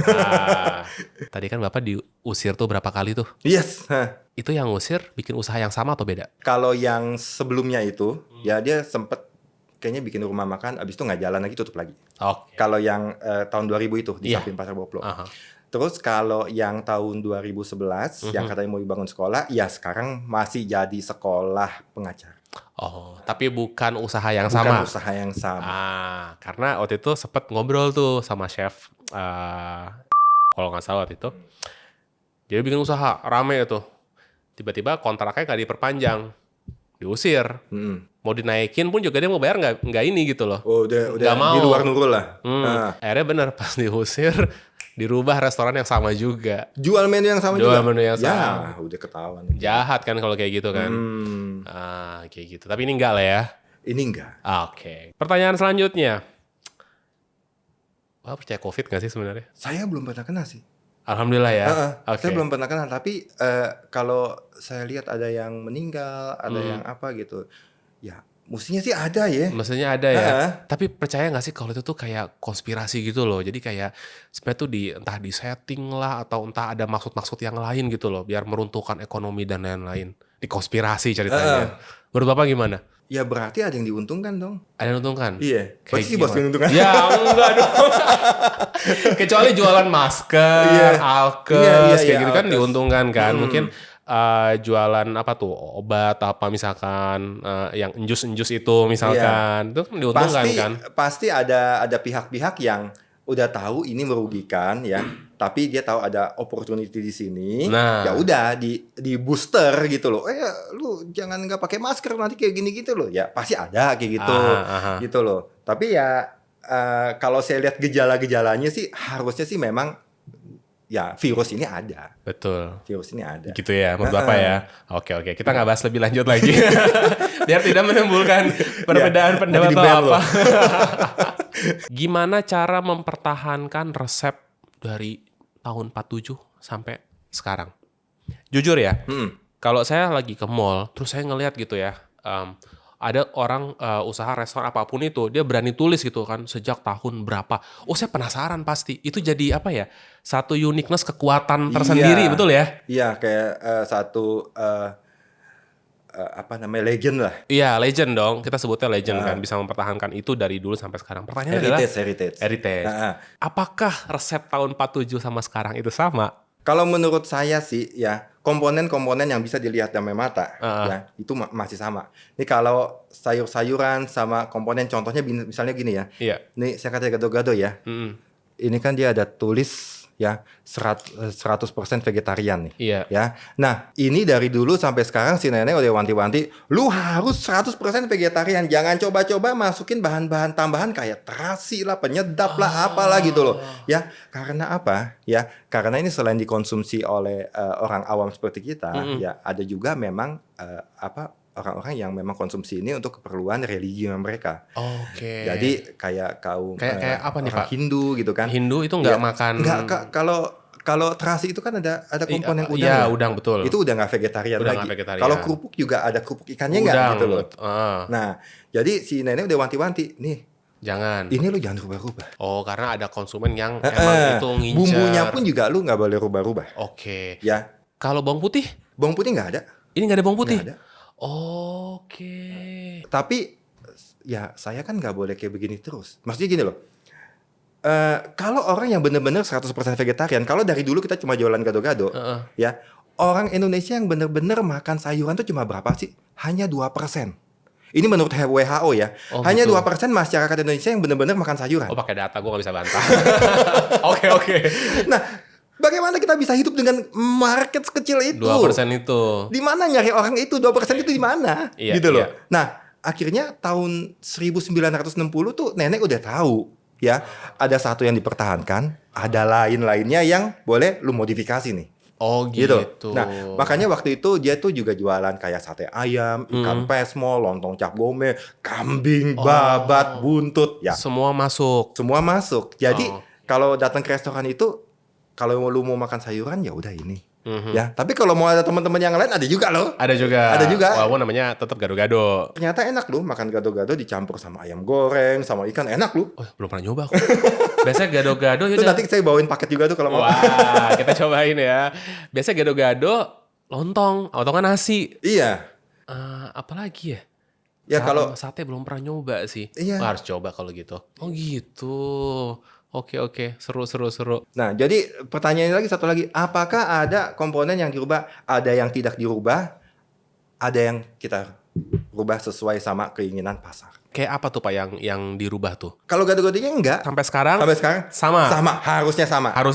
Tadi kan Bapak diusir tuh berapa kali tuh? Yes. Itu yang ngusir bikin usaha yang sama atau beda? Kalau yang sebelumnya itu, ya dia sempet kayaknya bikin rumah makan, abis itu nggak jalan lagi, tutup lagi. Kalau yang tahun 2000 itu, di samping Pasar Boplo. Terus kalau yang tahun 2011, yang katanya mau dibangun sekolah, ya sekarang masih jadi sekolah pengajar. Oh, tapi bukan usaha yang sama. Bukan usaha yang sama. Karena waktu itu sempet ngobrol tuh sama chef, kalau nggak salah waktu itu. Dia bikin usaha, rame tuh. Tiba-tiba kontraknya nggak diperpanjang, diusir. Mau dinaikin pun juga dia mau bayar nggak ini gitu loh. Oh, udah mau. Di luar nurul lah. Akhirnya bener pas diusir, dirubah restoran yang sama juga. Jual menu yang sama juga? Jual menu yang sama. Ya, udah ketahuan. Jahat kan kalau kayak gitu kan. Kayak gitu. Tapi ini enggak lah ya? Ini enggak. Oke. Pertanyaan selanjutnya. Wah, percaya COVID gak sih sebenarnya? Saya belum pernah kena sih. Alhamdulillah ya. Saya belum pernah kena. Tapi kalau saya lihat ada yang meninggal, ada yang apa gitu. Ya, mestinya sih ada ya. Mestinya ada ya. Tapi percaya gak sih kalau itu tuh kayak konspirasi gitu loh. Jadi kayak sebenarnya tuh entah di setting lah atau entah ada maksud-maksud yang lain gitu loh. Biar meruntuhkan ekonomi dan lain-lain. Dikonspirasi ceritanya. Menurut Bapak gimana? Ya berarti ada yang diuntungkan dong. Ada yang diuntungkan? Iya. Pasti sih bos yang diuntungkan. Ya enggak dong. Kecuali jualan masker, alkes, kayak gitu kan diuntungkan kan. Mungkin jualan apa tuh obat apa misalkan yang enjus itu misalkan itu kan diuntungkan kan. Pasti ada pihak-pihak yang udah tahu ini merugikan ya, tapi dia tahu ada opportunity di sini, ya udah di booster gitu loh. Lu jangan nggak pakai masker nanti kayak gini gitu loh. Ya pasti ada kayak gitu, gitu loh. Tapi ya kalau saya lihat gejala-gejalanya sih harusnya sih memang ya virus ini ada. Betul. Virus ini ada. Gitu ya menurut Bapak ya. Oke. Kita nggak bahas lebih lanjut lagi. Biar tidak menimbulkan perbedaan pendapat atau apa. Gimana cara mempertahankan resep dari tahun 47 sampai sekarang? Jujur ya, kalau saya lagi ke mall, terus saya ngelihat gitu ya, ada orang usaha restoran apapun itu, dia berani tulis gitu kan, sejak tahun berapa. Oh, saya penasaran pasti. Itu jadi apa ya? Satu uniqueness, kekuatan tersendiri, betul ya? Iya, kayak satu apa namanya, legend lah. Iya, legend dong. Kita sebutnya legend kan, bisa mempertahankan itu dari dulu sampai sekarang. Pertanyaannya adalah heritage. Apakah resep tahun 47 sama sekarang itu sama? Kalau menurut saya sih ya, komponen-komponen yang bisa dilihat dengan mata ya, itu masih sama. Ini kalau sayur-sayuran sama komponen, contohnya misalnya gini ya. Iya. Ini saya kata gado-gado ya. Ini kan dia ada tulis ya 100% vegetarian nih. Iya. Ya. Nah, ini dari dulu sampai sekarang si nenek udah wanti-wanti, lu harus 100% vegetarian. Jangan coba-coba masukin bahan-bahan tambahan kayak terasi lah, penyedap lah, apalah gitu loh. Ya, karena apa? Ya, karena ini selain dikonsumsi oleh orang awam seperti kita, ya ada juga memang orang-orang yang memang konsumsi ini untuk keperluan religi mereka. Oke. Jadi kayak kaum kayak apa nih, Pak? Hindu gitu kan. Hindu itu nggak makan. Nggak, kalau terasi itu kan ada komponen udang. Iya, udang betul. Itu udah nggak vegetarian udah lagi. Gak vegetarian. Kalau kerupuk juga ada kerupuk ikannya nggak gitu loh. Nah, jadi si nenek udah wanti-wanti nih. Jangan. Ini lu jangan rubah-rubah. Oh, karena ada konsumen yang emang itu ngincer. Bumbunya pun juga lu nggak boleh rubah-rubah. Oke. Ya. Kalau bawang putih? Bawang putih nggak ada. Ini nggak ada bawang putih? Nggak ada. Oke. Tapi ya saya kan nggak boleh kayak begini terus. Maksudnya gini loh. Kalau orang yang benar-benar 100% vegetarian, kalau dari dulu kita cuma jualan gado-gado, ya orang Indonesia yang benar-benar makan sayuran tuh cuma berapa sih? Hanya 2%. Ini menurut WHO ya. Hanya gitu. 2% masyarakat Indonesia yang benar-benar makan sayuran. Oh, pakai data, gue nggak bisa bantah. Oke. Nah, Bagaimana kita bisa hidup dengan market sekecil itu? 2% itu. Di mana nyari orang itu? 2% itu di mana? Iya, gitu loh. iya. Nah, akhirnya tahun 1960 tuh nenek udah tahu ya, ada satu yang dipertahankan, ada lainnya yang boleh lu modifikasi nih. Oh gitu. Nah, makanya waktu itu dia tuh juga jualan kayak sate ayam, ikan pesmol, lontong cap gome, kambing, babat, buntut, ya. Semua masuk. Semua masuk. Jadi kalau datang ke restoran itu, kalau lu mau makan sayuran ya udah ini. Ya, tapi kalau mau ada teman-teman yang lain ada juga loh. Ada juga. Ada juga. Walaupun namanya tetap gado-gado. Ternyata enak loh makan gado-gado dicampur sama ayam goreng, sama ikan, enak loh. Oh, belum pernah nyoba aku. Biasanya gado-gado Itu nanti saya bawain paket juga tuh kalau mau. Wah, kita cobain ya. Biasanya gado-gado lontong kan nasi. Iya. Apalagi ya? Ya kalau sate belum pernah nyoba sih. Iya. Harus coba kalau gitu. Oh gitu. Oke. Seru. Nah, jadi pertanyaannya lagi satu lagi, apakah ada komponen yang dirubah, ada yang tidak dirubah, ada yang kita rubah sesuai sama keinginan pasar? Kayak apa tuh Pak yang dirubah tuh? Kalau gado-gadonya enggak. Sampai sekarang Sama, harusnya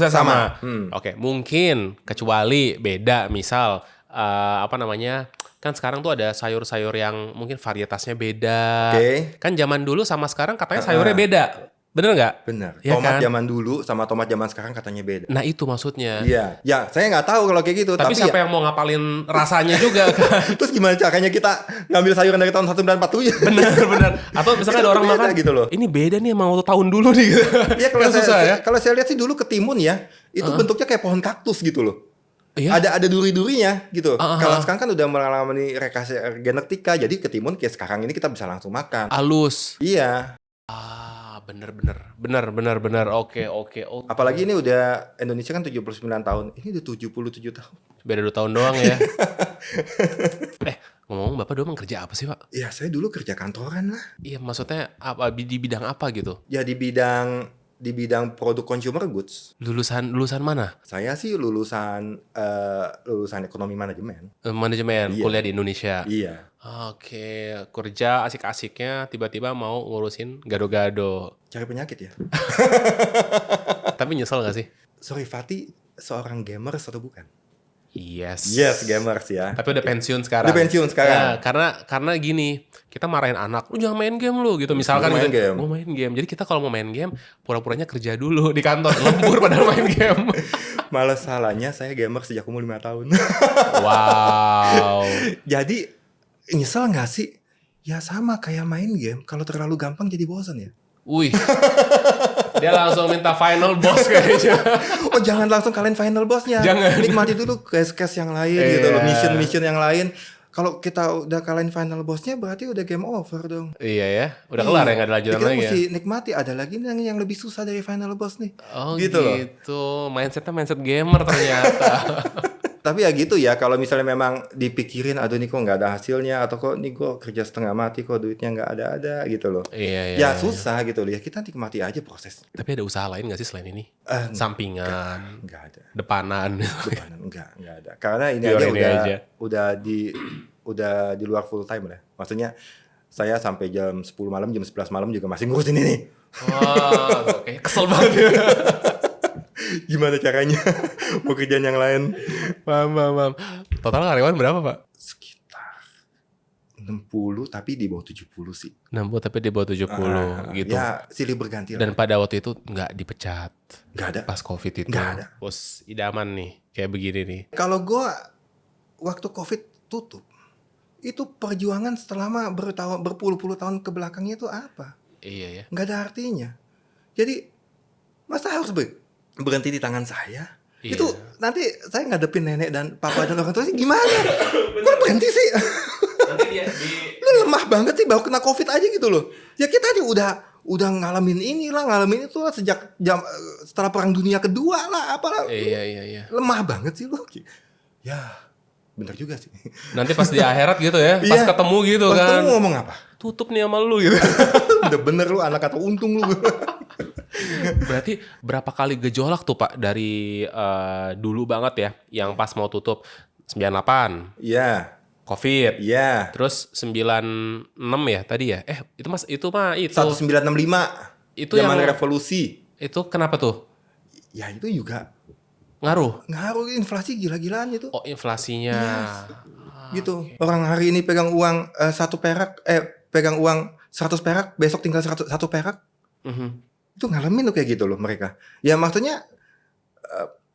sama. Oke, mungkin kecuali beda misal kan sekarang tuh ada sayur-sayur yang mungkin varietasnya beda. Kan zaman dulu sama sekarang katanya sayurnya beda. Bener nggak? Bener. Ya Tomat kan? zaman dulu sama tomat zaman sekarang katanya beda. Nah itu maksudnya. Iya. Ya saya nggak tahu kalau kayak gitu. Tapi siapa yang mau ngapalin rasanya juga kan? Terus gimana caranya kita ngambil sayuran dari tahun 1947? Bener. Atau misalkan ada orang makan gitu loh. Ini beda nih sama waktu tahun dulu nih. Iya kalau saya lihat sih dulu ketimun ya, itu bentuknya kayak pohon kaktus gitu loh. Iya? Ada duri-durinya gitu. Kalau sekarang kan udah mengalami rekayasa genetika, jadi ketimun kayak sekarang ini kita bisa langsung makan. Halus. Iya. Bener. Oke. Apalagi ini udah Indonesia kan 79 tahun. Ini udah 77 tahun. Beda 2 tahun doang ya. Ngomong Bapak dulu kerja apa sih Pak? Ya saya dulu kerja kantoran lah. Iya maksudnya apa di bidang apa gitu? Ya di bidang produk consumer goods. Lulusan mana? Saya sih lulusan ekonomi manajemen. Manajemen, Iya. kuliah di Indonesia. Iya. Oke, kerja asik-asiknya tiba-tiba mau ngurusin gado-gado. Cari penyakit ya. Tapi nyesel gak sih? Sorry, Fatih seorang gamer atau bukan? Yes, gamers ya. Tapi udah pensiun sekarang. Ya, karena gini, kita marahin anak, lu jangan main game lu gitu. Misalkan mau main game. Jadi kita kalau mau main game, pura-puranya kerja dulu di kantor, lembur padahal main game. Malah salahnya saya gamer sejak umur 5 tahun. Wow. Jadi nyesel gak sih? Ya sama kayak main game, kalau terlalu gampang jadi bosan ya. Wih. Dia langsung minta final boss kayaknya. Oh jangan langsung kalian final bossnya. Jangan. Nikmati dulu case yang lain gitu loh. Mission yang lain. Kalau kita udah kalahin final bossnya berarti udah game over dong. Iya ya. Udah kelar ya, gak ada lanjutan lagi ya. Kita mesti nikmati. Ada lagi yang lebih susah dari final boss nih. Oh gitu. Mindsetnya mindset gamer ternyata. Tapi ya gitu ya, kalau misalnya memang dipikirin, aduh nih kok nggak ada hasilnya, atau kok nih gue kerja setengah mati, kok duitnya nggak ada gitu loh. Iya. Ya susah gitu loh, ya kita nikmati aja proses. Tapi ada usaha lain nggak sih selain ini? Sampingan, nggak ada. Depanan, nggak ada. Karena ini udah di luar full time lah. Maksudnya saya sampai jam 10 malam, jam 11 malam juga masih ngurusin ini. Wah, oke. Kesel banget. Gimana caranya mau kerjaan yang lain? Paham. Total karyawan berapa Pak? Sekitar 60 tapi di bawah 70 sih. 60 tapi di bawah 70 gitu. Ya silih berganti lah. Dan pada waktu itu nggak dipecat. Nggak ada. Pas COVID itu. Nggak ada. Bos idaman nih kayak begini nih. Kalau gue waktu COVID tutup, itu perjuangan selama berpuluh-puluh tahun ke belakangnya itu apa? Iya ya. Nggak ada artinya. Jadi masa harus berhenti di tangan saya? Iya. Itu nanti saya ngadepin nenek dan papa dan orang tua sih gimana? Kok berhenti sih? Nanti dia Lu lemah banget sih baru kena COVID aja gitu loh. Ya kita aja udah ngalamin ngalamin itu lah sejak setelah Perang Dunia Kedua lah, apalah. Iya. Lemah banget sih lu. Ya, bener juga sih. Nanti pas di akhirat gitu ya, pas ketemu gitu pas kan. ketemu ngomong apa? Tutup nih sama lu gitu. Udah bener lu anak atau untung lu. Berarti berapa kali gejolak tuh Pak dari dulu banget ya, yang pas mau tutup 98. Iya. COVID. Iya. Terus 96 ya tadi ya? Itu 1965. Itu zaman yang revolusi. Itu kenapa tuh? Ya itu juga Ngaruh inflasi gila-gilaan itu. Oh, inflasinya. Gitu. Orang hari ini pegang uang 1 perak, pegang uang 100 perak, besok tinggal 1 perak. Itu ngalamin tuh kayak gitu loh mereka. Ya maksudnya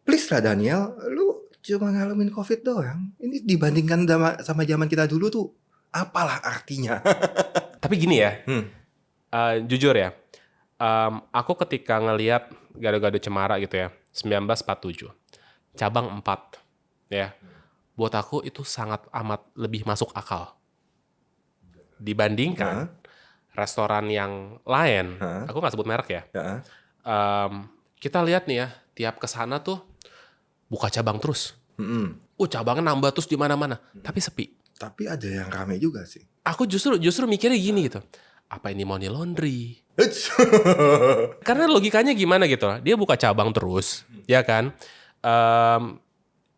please lah Daniel, lu cuma ngalamin COVID doang. Ini dibandingkan sama zaman kita dulu tuh apalah artinya. Tapi gini ya, jujur ya, aku ketika ngelihat Gado-Gado Cemara gitu ya, 1947, cabang 4, ya, buat aku itu sangat amat lebih masuk akal dibandingkan restoran yang lain. Aku nggak sebut merek ya. Kita lihat nih ya, tiap kesana tuh buka cabang terus. Cabangnya nambah terus di mana-mana, tapi sepi. Tapi ada yang rame juga sih. Aku justru mikirnya gini gitu. Apa ini money laundry? Karena logikanya gimana gitu. Dia buka cabang terus, ya kan?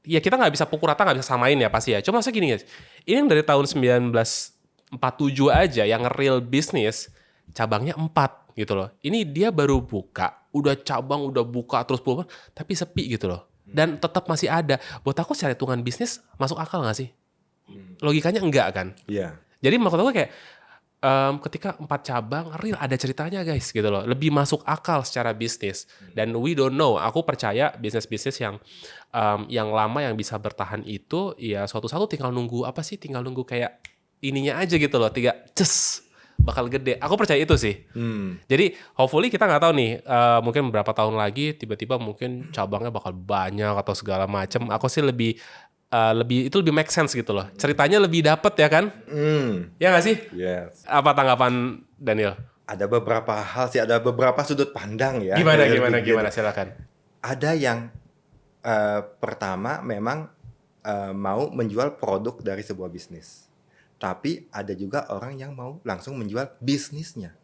Ya kita nggak bisa pukul rata, nggak bisa samain ya pasti ya. Cuma saya gini guys, ini yang dari tahun 1947 aja yang real bisnis cabangnya 4 gitu loh. Ini dia baru buka, udah cabang udah buka terus puluhan, tapi sepi gitu loh. Dan tetap masih ada. Buat aku secara hitungan bisnis masuk akal nggak sih? Logikanya enggak kan? Iya. Jadi maksud aku kayak ketika 4 cabang real ada ceritanya guys gitu loh, lebih masuk akal secara bisnis. Dan we don't know, aku percaya bisnis yang lama yang bisa bertahan itu ya suatu tinggal nunggu tinggal nunggu kayak ininya aja gitu loh, bakal gede. Aku percaya itu sih. Jadi hopefully kita nggak tahu nih, mungkin beberapa tahun lagi tiba-tiba mungkin cabangnya bakal banyak atau segala macam. Aku sih lebih make sense gitu loh. Ceritanya lebih dapet ya kan? Ya nggak sih? Yes. Apa tanggapan Daniel? Ada beberapa hal sih, ada beberapa sudut pandang ya. Gimana silakan. Ada yang pertama memang mau menjual produk dari sebuah bisnis. Tapi ada juga orang yang mau langsung menjual bisnisnya.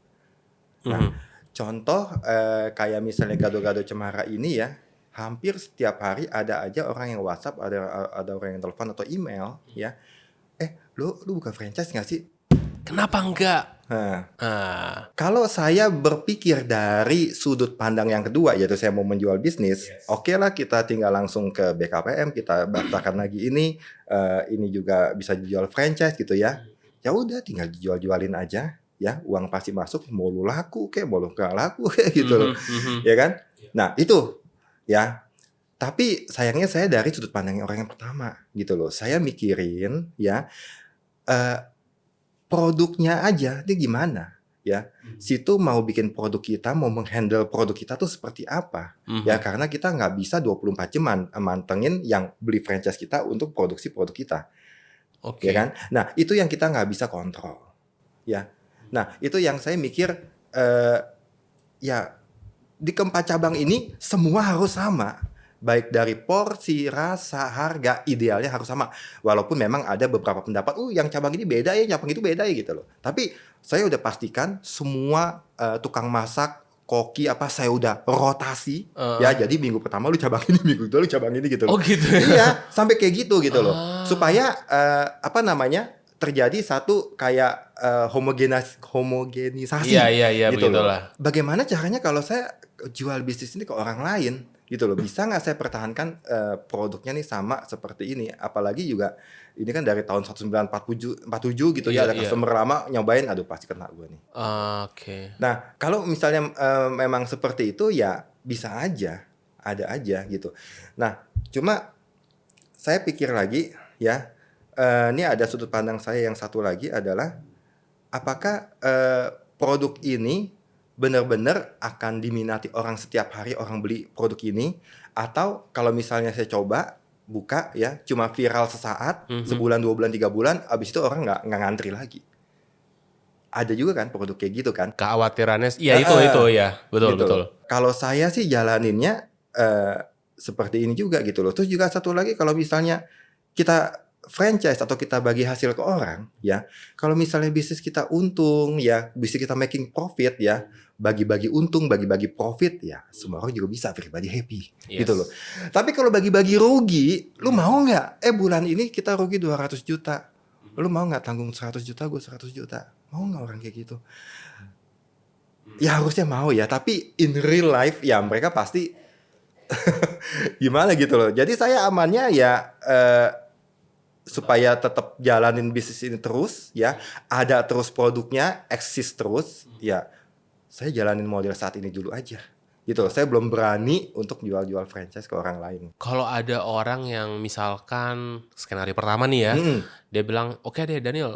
Nah, contoh kayak misalnya Gado-Gado Cemara ini ya, hampir setiap hari ada aja orang yang WhatsApp, ada orang yang telepon atau email ya. Lu buka franchise nggak sih? Kenapa enggak? Kalau saya berpikir dari sudut pandang yang kedua, yaitu saya mau menjual bisnis, oke lah kita tinggal langsung ke BKPM, kita daftarkan lagi ini juga bisa dijual franchise gitu ya. Ya udah tinggal dijual-jualin aja ya, uang pasti masuk, mau lu laku kayak mau lu nggak laku kayak gitu loh. Ya kan? Nah, itu ya. Tapi sayangnya saya dari sudut pandang orang yang pertama gitu loh. Saya mikirin ya produknya aja dia gimana ya. Situ mau bikin produk kita, mau menghandle produk kita tuh seperti apa ya, karena kita nggak bisa 24 jam mantengin yang beli franchise kita untuk produksi produk kita. Ya kan. Nah itu yang kita nggak bisa kontrol ya. Nah itu yang saya mikir ya di keempat cabang ini semua harus sama. Baik dari porsi, rasa, harga, idealnya harus sama. Walaupun memang ada beberapa pendapat, yang cabang ini beda ya, cabang itu beda ya gitu loh. Tapi saya udah pastikan semua tukang masak, koki saya udah rotasi ya. Jadi minggu pertama lu cabang ini, minggu kedua lu cabang ini gitu loh. Oh gitu. Iya, sampai kayak gitu loh. Supaya terjadi satu kayak homogenisasi. Iya gitu begitulah. Bagaimana caranya kalau saya jual bisnis ini ke orang lain? Gitu loh, bisa nggak saya pertahankan produknya nih sama seperti ini, apalagi juga ini kan dari tahun 1947 gitu ya, ada customer lama nyobain, aduh pasti kena gue nih. Nah kalau misalnya memang seperti itu ya bisa aja, ada aja gitu. Nah cuma saya pikir lagi ya, ini ada sudut pandang saya yang satu lagi adalah apakah produk ini benar-benar akan diminati orang setiap hari orang beli produk ini, atau kalau misalnya saya coba buka ya cuma viral sesaat, sebulan 2 bulan 3 bulan, abis itu orang nggak ngantri lagi. Ada juga kan produk kayak gitu kan? Kekhawatirannya itu ya betul. Kalau saya sih jalaninnya seperti ini juga gitu loh. Terus juga satu lagi, kalau misalnya kita franchise atau kita bagi hasil ke orang ya, kalau misalnya bisnis kita untung ya, bisnis kita making profit ya, bagi-bagi untung, bagi-bagi profit ya, semua orang juga bisa, everybody happy gitu loh. Tapi kalau bagi-bagi rugi, lu mau nggak? Bulan ini kita rugi 200 juta, lu mau nggak tanggung 100 juta, gue 100 juta, mau nggak orang kayak gitu? Ya harusnya mau ya, tapi in real life ya mereka pasti Gimana gitu loh. Jadi saya amannya ya supaya tetap jalanin bisnis ini terus ya, ada terus produknya, eksis terus ya. Saya jalanin model saat ini dulu aja. Gitu loh. Saya belum berani untuk jual-jual franchise ke orang lain. Kalau ada orang yang misalkan skenario pertama nih ya, dia bilang, "Oke deh Daniel,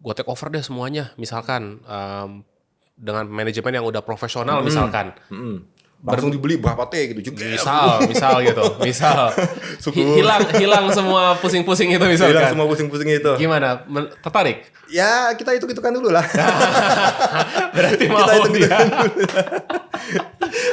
gue take over deh semuanya." Misalkan dengan manajemen yang udah profesional misalkan. Langsung dibeli berapa T gitu juga. Misal gitu. Hilang semua pusing-pusing itu misalkan. Hilang semua pusing-pusing itu. Gimana? Tertarik? Ya kita hitung-hitungan dulu lah. Berarti mau kita hitung-hitungan dulu.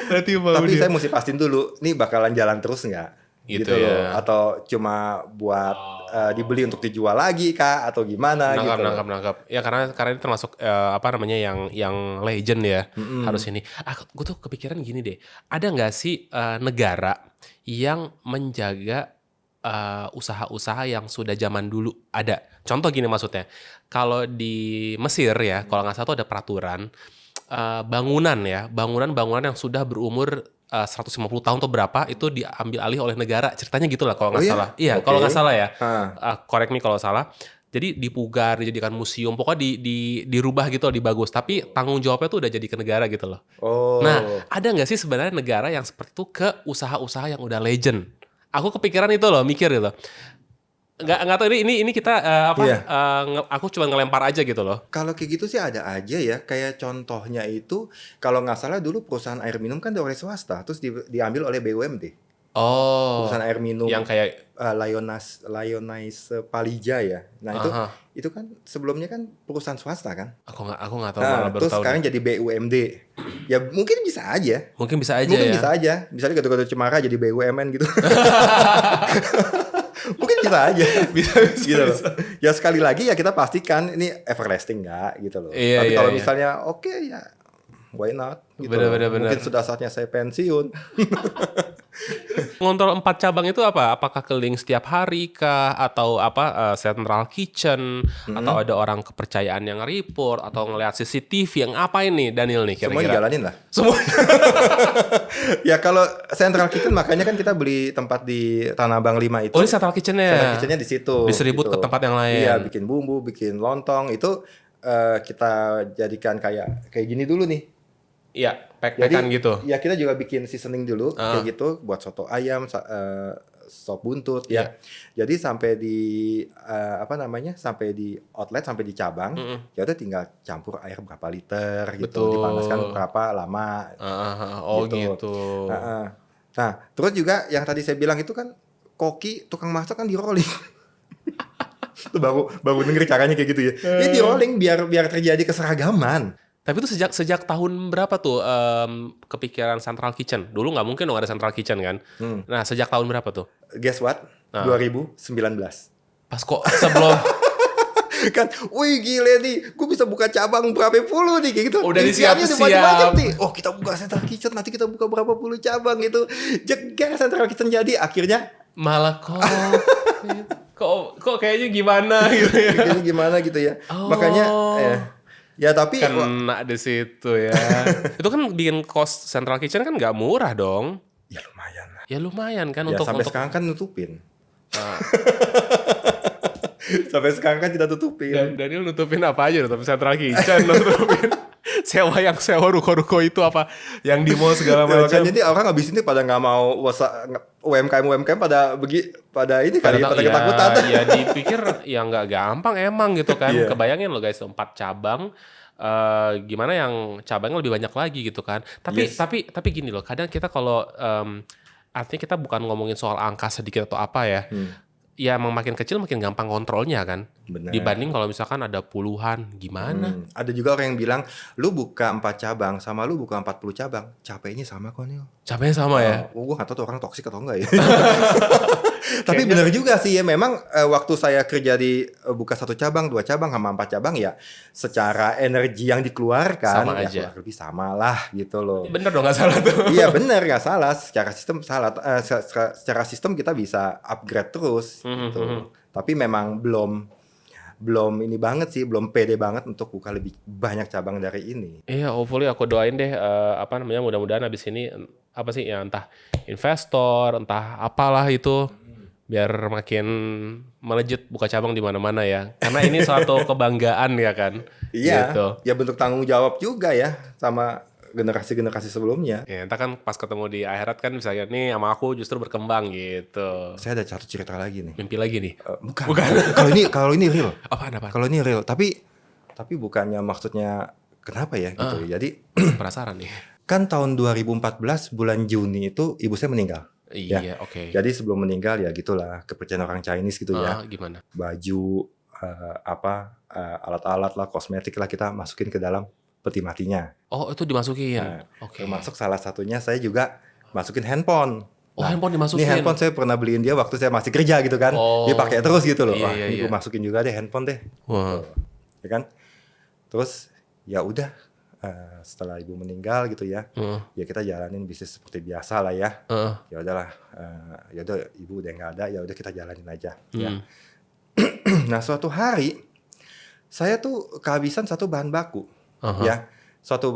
Berarti mau Tapi dia. saya mesti pastiin dulu, nih bakalan jalan terus nggak? Gitu loh. ya. Atau cuma buat dibeli untuk dijual lagi kah? Atau gimana gitu. Nangkap. Ya karena ini termasuk yang legend ya. Harus ini. Gue tuh kepikiran gini deh. Ada nggak sih negara yang menjaga usaha-usaha yang sudah zaman dulu ada? Contoh gini maksudnya. Kalau di Mesir ya, kalau nggak salah tuh ada peraturan bangunan yang sudah berumur 150 tahun atau berapa itu diambil alih oleh negara. Ceritanya gitulah kalau nggak salah. Iya, kalau nggak salah ya. Correct me kalau salah. Jadi dipugar, dijadikan museum, pokoknya dirubah gitu loh, dibagus. Tapi tanggung jawabnya tuh udah jadi ke negara gitu loh. Nah, ada nggak sih sebenarnya negara yang seperti itu ke usaha-usaha yang udah legend? Aku kepikiran itu loh, mikir gitu. Nggak tahu ini kita aku cuma ngelempar aja gitu loh. Kalau kayak gitu sih ada aja ya. Kayak contohnya itu kalau nggak salah dulu perusahaan air minum kan oleh swasta, terus diambil oleh BUMD. Perusahaan air minum yang kayak Lyonnaise Palija ya. Nah itu kan sebelumnya kan perusahaan swasta kan. Aku nggak tahu malah baru terus tahu. Sekarang jadi BUMD. Ya mungkin bisa aja. Bisa aja. Misalnya Gatot Cemara jadi BUMN gitu. Mungkin bisa aja. bisa gitu loh. Ya sekali lagi ya kita pastikan ini everlasting nggak gitu loh. Tapi kalau misalnya oke ya why not gitu. Bener. Mungkin sudah saatnya saya pensiun. Ngontrol 4 cabang itu apa? Apakah keliling setiap hari kah? Atau central kitchen? Atau ada orang kepercayaan yang report? Atau ngelihat CCTV yang apa ini Daniel nih kira-kira? Semua dijalanin lah. Semua. Ya kalau central kitchen makanya kan kita beli tempat di Tanah Abang 5 itu. Oh ini central kitchen-nya? Central kitchen-nya di situ. Diseribut gitu. ke tempat yang lain? Iya, bikin bumbu, bikin lontong. Itu kita jadikan kayak gini dulu nih. Iya, pack-packan gitu. Ya kita juga bikin seasoning dulu kayak gitu buat soto ayam, sop buntut ya. Jadi sampai di sampai di outlet, sampai di cabang, ya udah tinggal campur air berapa liter gitu, dipanaskan berapa lama. Gitu. Nah, terus juga yang tadi saya bilang itu kan koki tukang masak kan di rolling. Itu baru denger caranya kayak gitu ya. Ini di rolling biar terjadi keseragaman. Tapi itu sejak tahun berapa tuh kepikiran central kitchen? Dulu nggak mungkin dong ada central kitchen kan? Nah sejak tahun berapa tuh? Guess what? 2019. Pas kok sebelum kan, wih gile nih, gue bisa buka cabang berapa puluh nih kayak gitu. Udah disiap-siap nih. Oh kita buka central kitchen, nanti kita buka berapa puluh cabang gitu. Jeger central kitchen jadi akhirnya malah kok kayaknya gimana gitu ya? Kayaknya gimana gitu ya. Makanya ya tapi kena di situ ya. Itu kan bikin cost central kitchen kan nggak murah dong. Ya lumayan lah. Ya lumayan kan ya, untuk sampai sekarang kan nutupin. Sampai sekarang kan kita tutupin. Daniel nutupin apa aja nutupin central kitchen, nutupin sewa ruko-ruko itu apa yang di mall segala macam. Kan jadi orang abis ini pada nggak mau UMKM pada ini kali pada ketakutan. Ya dipikir ya nggak gampang emang gitu kan. Kebayangin lo guys 4 cabang. Gimana yang cabangnya lebih banyak lagi gitu kan. Tapi gini loh, kadang kita kalau artinya kita bukan ngomongin soal angka sedikit atau apa ya. Ya emang makin kecil makin gampang kontrolnya kan. Bener. Dibanding kalau misalkan ada puluhan gimana. Ada juga orang yang bilang lu buka 4 cabang sama lu buka 40 cabang capeknya sama kok nih. Capeknya sama ya. Gue gak tahu tuh orang toksik atau enggak ya. Tapi benar juga sih ya, memang waktu saya kerja di buka 1 cabang, 2 cabang sama 4 cabang ya secara energi yang dikeluarkan sama ya aja. lebih sama lah gitu loh. Bener dong, gak salah tuh. Iya bener, gak salah. Secara sistem secara sistem kita bisa upgrade terus gitu. Tapi memang belum belum ini banget sih, belum pede banget untuk buka lebih banyak cabang dari ini. Iya, hopefully aku doain deh mudah-mudahan habis ini apa sih ya, entah investor, entah apalah itu biar makin melejit buka cabang di mana-mana ya. Karena ini suatu kebanggaan ya kan. Iya, Gitu. ya bentuk tanggung jawab juga ya sama generasi-generasi sebelumnya. Ya, entah kan pas ketemu di akhirat kan misalnya nih sama aku justru berkembang gitu. Saya ada satu cerita lagi nih. Mimpi lagi nih. Bukan. Kalau ini real. Apaan? Kalau ini real, tapi bukannya maksudnya kenapa ya gitu. Jadi Penasaran nih. kan tahun 2014 bulan Juni itu ibu saya meninggal. Iya, oke. Jadi sebelum meninggal ya gitulah kepercayaan orang Chinese gitu ya. Gimana? Baju alat-alat lah, kosmetik lah kita masukin ke dalam peti matinya. Oh, itu dimasukin. Oke. Termasuk salah satunya saya juga masukin handphone. Oh, handphone dimasukin. Ini handphone saya pernah beliin dia waktu saya masih kerja gitu kan. Oh. Dia pakai terus gitu loh. Iya, Wah, iya, ini gue masukin juga deh handphone deh. Wah. Ya kan? Terus ya udah setelah ibu meninggal gitu ya. Ya kita jalanin bisnis seperti biasa lah ya. Ya udahlah, ya udah ibu udah nggak ada, ya udah kita jalanin aja ya. Nah, suatu hari saya tuh kehabisan satu bahan baku. Ya. Satu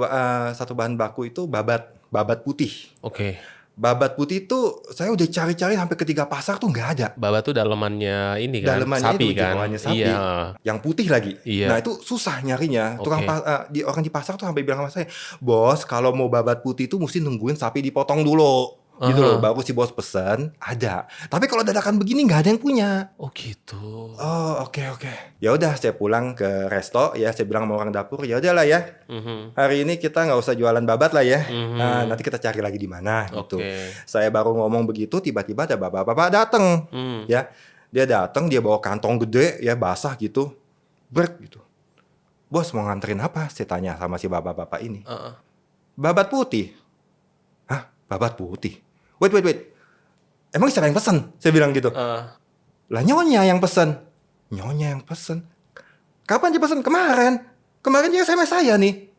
bahan baku itu babat putih. Oke. Babat putih itu saya udah cari-cari sampai ke 3 pasar tuh nggak ada. Babat tuh dalemannya ini kan, Dalemannya sapi itu kan. jeroannya sapi. Iya. Yang putih lagi. Iya. Nah, itu susah nyarinya. Oke. Orang di pasar tuh sampai bilang sama saya, "Bos, kalau mau babat putih itu mesti nungguin sapi dipotong dulu." Gitu loh, baru si bos pesen ada. Tapi kalau dadakan begini nggak ada yang punya. Oh gitu. Oh, oke. Ya udah, saya pulang ke resto ya, saya bilang sama orang dapur, ya udahlah ya. Hari ini kita nggak usah jualan babat lah ya. Nah, nanti kita cari lagi di mana gitu. Saya baru ngomong begitu, tiba-tiba ada bapak-bapak datang. Ya, dia datang, dia bawa kantong gede ya, basah gitu, brek gitu. Bos mau nganterin apa? Saya tanya sama si bapak-bapak ini. Babat putih. Hah, babat putih? Wait. Emang siapa yang pesen? Saya bilang gitu. Lah nyonya yang pesen. Nyonya yang pesen. Kapan dia pesen? Kemarin. Kemarin dia SMS saya nih.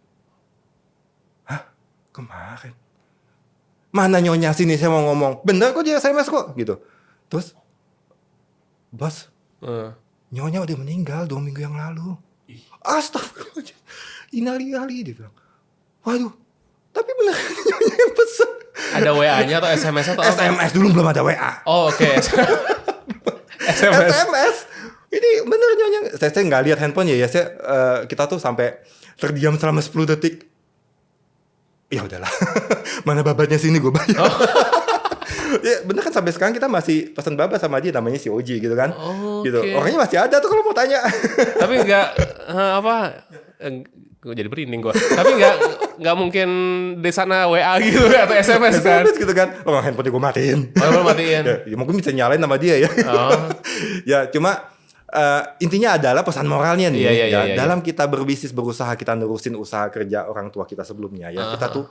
Hah? Kemarin? Mana nyonya sini saya mau ngomong. Bener kok dia SMS kok gitu. Terus, bos, nyonya udah meninggal 2 minggu yang lalu. Astagfirullahaladzim. Innalillahi, dia bilang. Waduh, tapi bener nyonya yang pesen. Ada WA-nya atau SMS atau SMS dulu, belum ada WA. Oh, oke. SMS. Ini bener nyonya. Saya nggak lihat handphone ya. Kita tuh sampai terdiam selama 10 detik. Ya udahlah. Mana babatnya sini gue bayar. Ya bener kan, sampai sekarang kita masih pesan babat sama dia, namanya si Oji gitu kan. Gitu. Orangnya masih ada tuh kalau mau tanya. Tapi nggak gue jadi berinding gue. Tapi nggak mungkin di sana WA gitu atau SMS kan? SMS gitu kan. Oh, handphone gue matiin. Oh, matiin. Ya, mungkin bisa nyalain sama dia ya. Ya cuma intinya adalah pesan moralnya nih. Iya. Dalam kita berbisnis, berusaha, kita nerusin usaha kerja orang tua kita sebelumnya ya. Kita tuh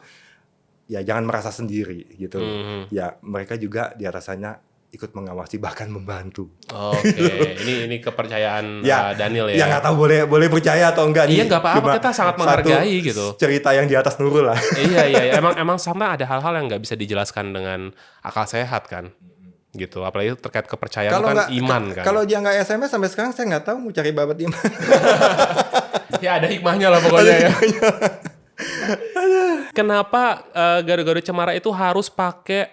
ya jangan merasa sendiri gitu. Ya mereka juga di atas sana ikut mengawasi, bahkan membantu. Oke. Ini kepercayaan Daniel ya. Ya nggak tahu boleh percaya atau enggak nih. Iya, nggak apa-apa, kita sangat menghargai gitu. Cerita yang di atas Nurul lah. Iya. Emang sama ada hal-hal yang nggak bisa dijelaskan dengan akal sehat kan. Gitu. Apalagi terkait kepercayaan kan iman kan. Kalau dia nggak SMS sampai sekarang saya nggak tahu mau cari babat di mana. Ya ada hikmahnya lah pokoknya ya. Kenapa Garu-Garu Cemara itu harus pakai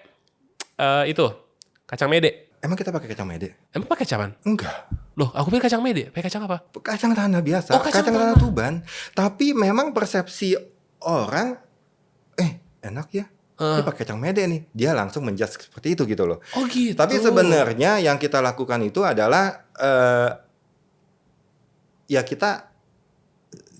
itu kacang mede? Emang kita pakai kacang mede? Emang pakai caban? Enggak. Loh, aku pikir kacang mede. Pakai kacang apa? Kacang tanah biasa. Oh, kacang tanah Tuban. Tapi memang persepsi orang, enak ya. Dia pakai kacang mede nih. Dia langsung menjudge seperti itu gitu loh. Oh gitu. Tapi sebenarnya yang kita lakukan itu adalah ya kita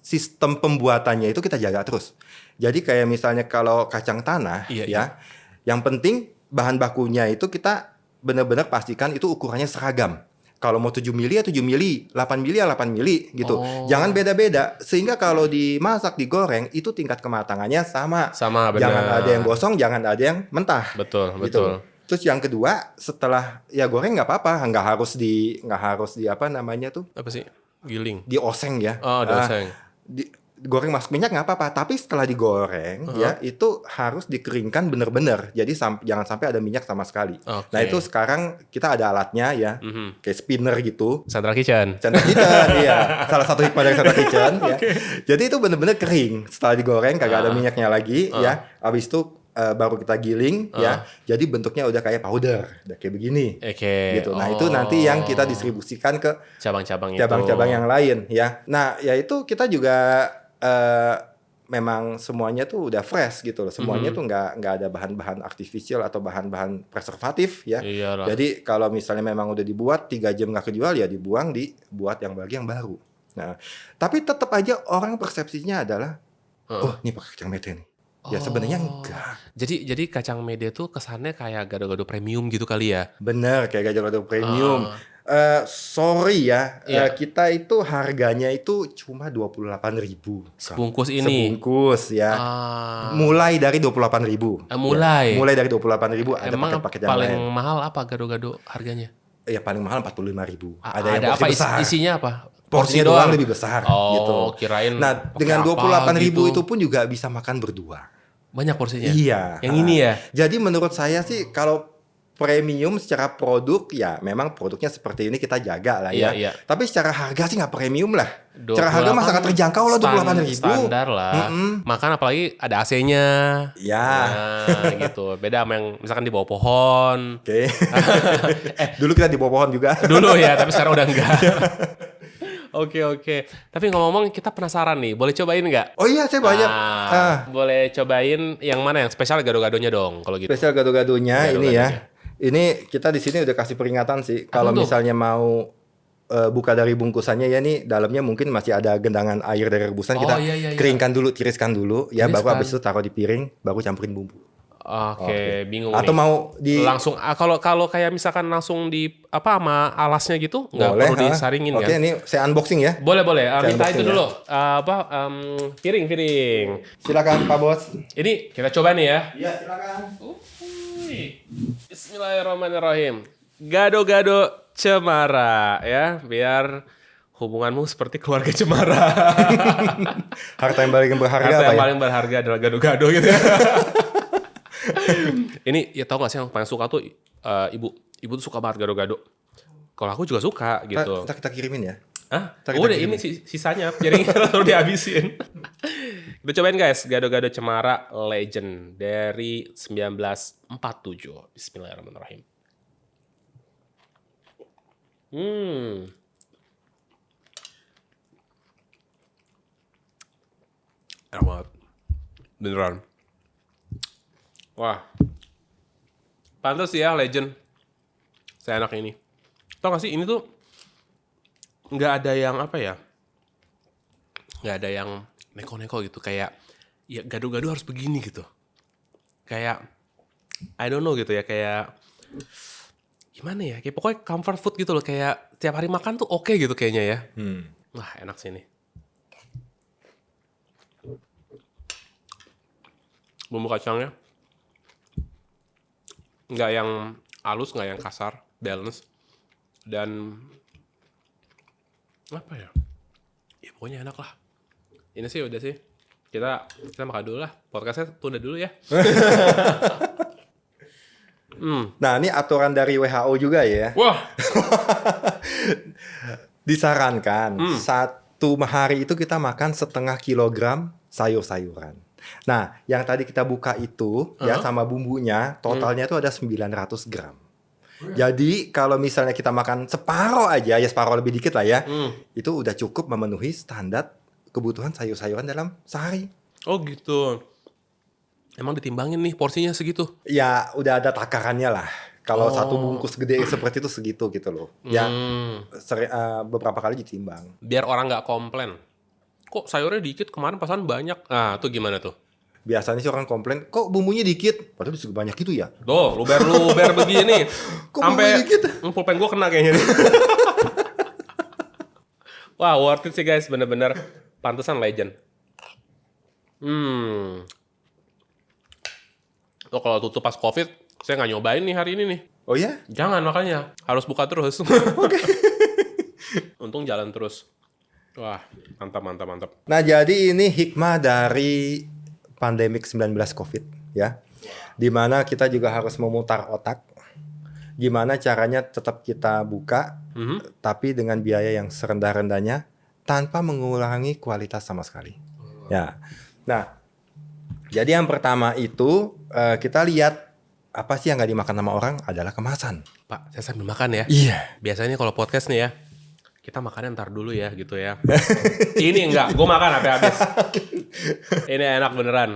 sistem pembuatannya itu kita jaga terus. Jadi kayak misalnya kalau kacang tanah ya, yang penting bahan bakunya itu kita benar-benar pastikan itu ukurannya seragam. Kalau mau 7 mili ya 7 mili, 8 mili ya 8 mili gitu. Jangan beda-beda sehingga kalau dimasak, digoreng itu tingkat kematangannya sama. Sama, benar. Jangan ada yang gosong, jangan ada yang mentah. Betul. Terus yang kedua, setelah ya goreng nggak apa-apa, nggak harus di apa namanya tuh? Apa sih? Giling. Dioseng ya. Oh, dioseng. goreng masuk minyak nggak apa-apa, tapi setelah digoreng ya itu harus dikeringkan bener-bener. Jadi jangan sampai ada minyak sama sekali. Okay. Nah itu sekarang kita ada alatnya ya, kayak spinner gitu. Central Kitchen. Central Kitchen, iya. Salah satu hikmah dari Central Kitchen. Ya. Jadi itu bener-bener kering. Setelah digoreng kagak ada minyaknya lagi ya. Habis itu baru kita giling ya. Jadi bentuknya udah kayak powder, udah kayak begini. Gitu. Nah, itu nanti yang kita distribusikan ke cabang-cabang yang lain ya. Nah, ya itu kita juga memang semuanya tuh udah fresh gitu loh. Semuanya tuh nggak ada bahan-bahan artifisial atau bahan-bahan preservatif ya. Iyalah. Jadi kalau misalnya memang udah dibuat 3 jam nggak kejual ya dibuang, dibuat yang baru. Nah, tapi tetap aja orang persepsinya adalah oh, ini pakai kacang mede nih. Ya sebenarnya enggak. Jadi kacang mede tuh kesannya kayak gado-gado premium gitu kali ya? Bener, kayak gado-gado premium. Sorry ya, kita itu harganya itu cuma 28.000. Sebungkus ini? Sebungkus ya. Mulai dari 28.000. Mulai? Ya, mulai dari 28.000 ada paket-paket yang lain. Paling mahal apa gado-gado harganya? Ya paling mahal 45.000. Ada yang porsi besar. Isinya apa? Porsinya doang lebih besar gitu. Kirain. Nah, dengan 28.000 gitu. Itu pun juga bisa makan berdua. Banyak porsinya? Iya. Yang ini ya? Jadi menurut saya sih kalau premium secara produk ya memang produknya seperti ini kita jaga lah ya. Iya. Tapi secara harga sih nggak premium lah. Secara harga mah sangat terjangkau lah 28.000. Standar lah. Makan apalagi ada AC-nya. Ya. Nah, gitu. Beda sama yang misalkan di bawah pohon. Oke. Dulu kita di bawah pohon juga. Dulu ya, tapi sekarang udah enggak. Oke. Tapi ngomong-ngomong kita penasaran nih, boleh cobain nggak? Oh iya, saya banyak. Boleh cobain yang mana yang spesial gado-gadonya dong kalau gitu. Spesial gado-gadonya ini ya. Ini kita di sini udah kasih peringatan sih. Kalau misalnya mau buka dari bungkusannya ya nih dalamnya mungkin masih ada gendangan air dari rebusan. Kita keringkan dulu, tiriskan dulu ya, baru habis itu taruh di piring, baru campurin bumbu. Oke, bingung atau nih. Mau di langsung kalau kayak misalkan langsung di apa sama alasnya gitu nggak perlu disaringin kan? Oke, ini saya unboxing ya. Boleh. Minta itu dulu. Piring. Silakan Pak Bos. Ini kita coba nih ya. Iya, silakan. Bismillahirrahmanirrahim. Gado-gado Cemara ya, biar hubunganmu seperti keluarga Cemara. Harta yang paling berharga apa ya? Paling berharga adalah gado-gado gitu ya. Ini ya tau gak sih yang paling suka tuh ibu tuh suka banget gado-gado. Kalau aku juga suka gitu. Kita kirimin ya. Udah ini sisanya piringnya lalu dihabisin. Kita cobain guys, gado-gado Cemara Legend dari 1947. Bismillahirrahmanirrahim. Enak banget. Beneran. Wah. Pantes ya Legend. Seenak ini. Tau gak sih ini tuh nggak ada yang apa ya? Nggak ada yang neko-neko gitu. Kayak ya gado-gado harus begini gitu. Kayak I don't know gitu ya. Kayak gimana ya? Kayak pokoknya comfort food gitu loh. Kayak tiap hari makan tuh oke gitu kayaknya ya. Wah enak sih ini. Bumbu kacangnya nggak yang halus, nggak yang kasar, balance. Dan apa ya? Ya pokoknya enak lah. Ini sih udah sih. Kita makan dulu lah. Podcastnya tunda dulu ya. Nah ini aturan dari WHO juga ya. Wah. Disarankan 1 hari itu kita makan 0,5 kilogram sayur-sayuran. Nah, yang tadi kita buka itu ya sama bumbunya totalnya itu ada 900 gram. Jadi kalau misalnya kita makan separuh aja, ya separuh lebih dikit lah ya, itu udah cukup memenuhi standar kebutuhan sayur-sayuran dalam sehari. Oh gitu. Emang ditimbangin nih porsinya segitu? Ya udah ada takarannya lah. Kalau satu bungkus gede seperti itu segitu gitu loh. Ya beberapa kali ditimbang. Biar orang nggak komplain. Kok sayurnya dikit, kemarin pasan banyak. Nah, tuh gimana tuh? Biasanya sih orang komplain, kok bumbunya dikit? Padahal bisa banyak gitu ya. Tuh, luber begini. Kok bumbunya dikit? Pulpen gue kena kayaknya nih. Wah, worth it sih guys. Bener-bener pantesan Legend. Tuh kalau tutup pas COVID, saya nggak nyobain nih hari ini nih. Oh ya? Jangan makanya. Harus buka terus. Untung jalan terus. Wah, mantap. Nah, jadi ini hikmah dari pandemik 19 COVID ya. Dimana kita juga harus memutar otak. Gimana caranya tetap kita buka, tapi dengan biaya yang serendah-rendahnya, tanpa mengurangi kualitas sama sekali. Ya. Nah, jadi yang pertama itu kita lihat apa sih yang nggak dimakan sama orang adalah kemasan. Pak, saya sambil makan ya. Iya. Biasanya kalau podcast nih ya, kita makannya ntar dulu ya gitu ya. Ini enggak, gue makan sampai habis. Ini enak beneran.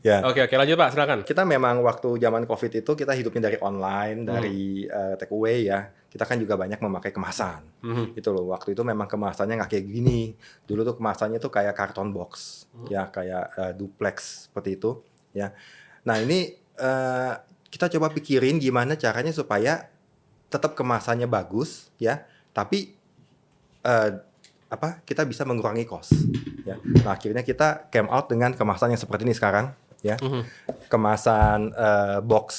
Ya. Oke, lanjut Pak, silakan. Kita memang waktu zaman COVID itu kita hidupnya dari online, dari take away ya. Kita kan juga banyak memakai kemasan. Gitu loh. Waktu itu memang kemasannya nggak kayak gini. Dulu tuh kemasannya tuh kayak karton box, ya kayak duplex seperti itu. Ya. Nah ini kita coba pikirin gimana caranya supaya tetap kemasannya bagus, ya. Tapi kita bisa mengurangi cost. Ya. Nah akhirnya kita came out dengan kemasan yang seperti ini sekarang. Ya, kemasan box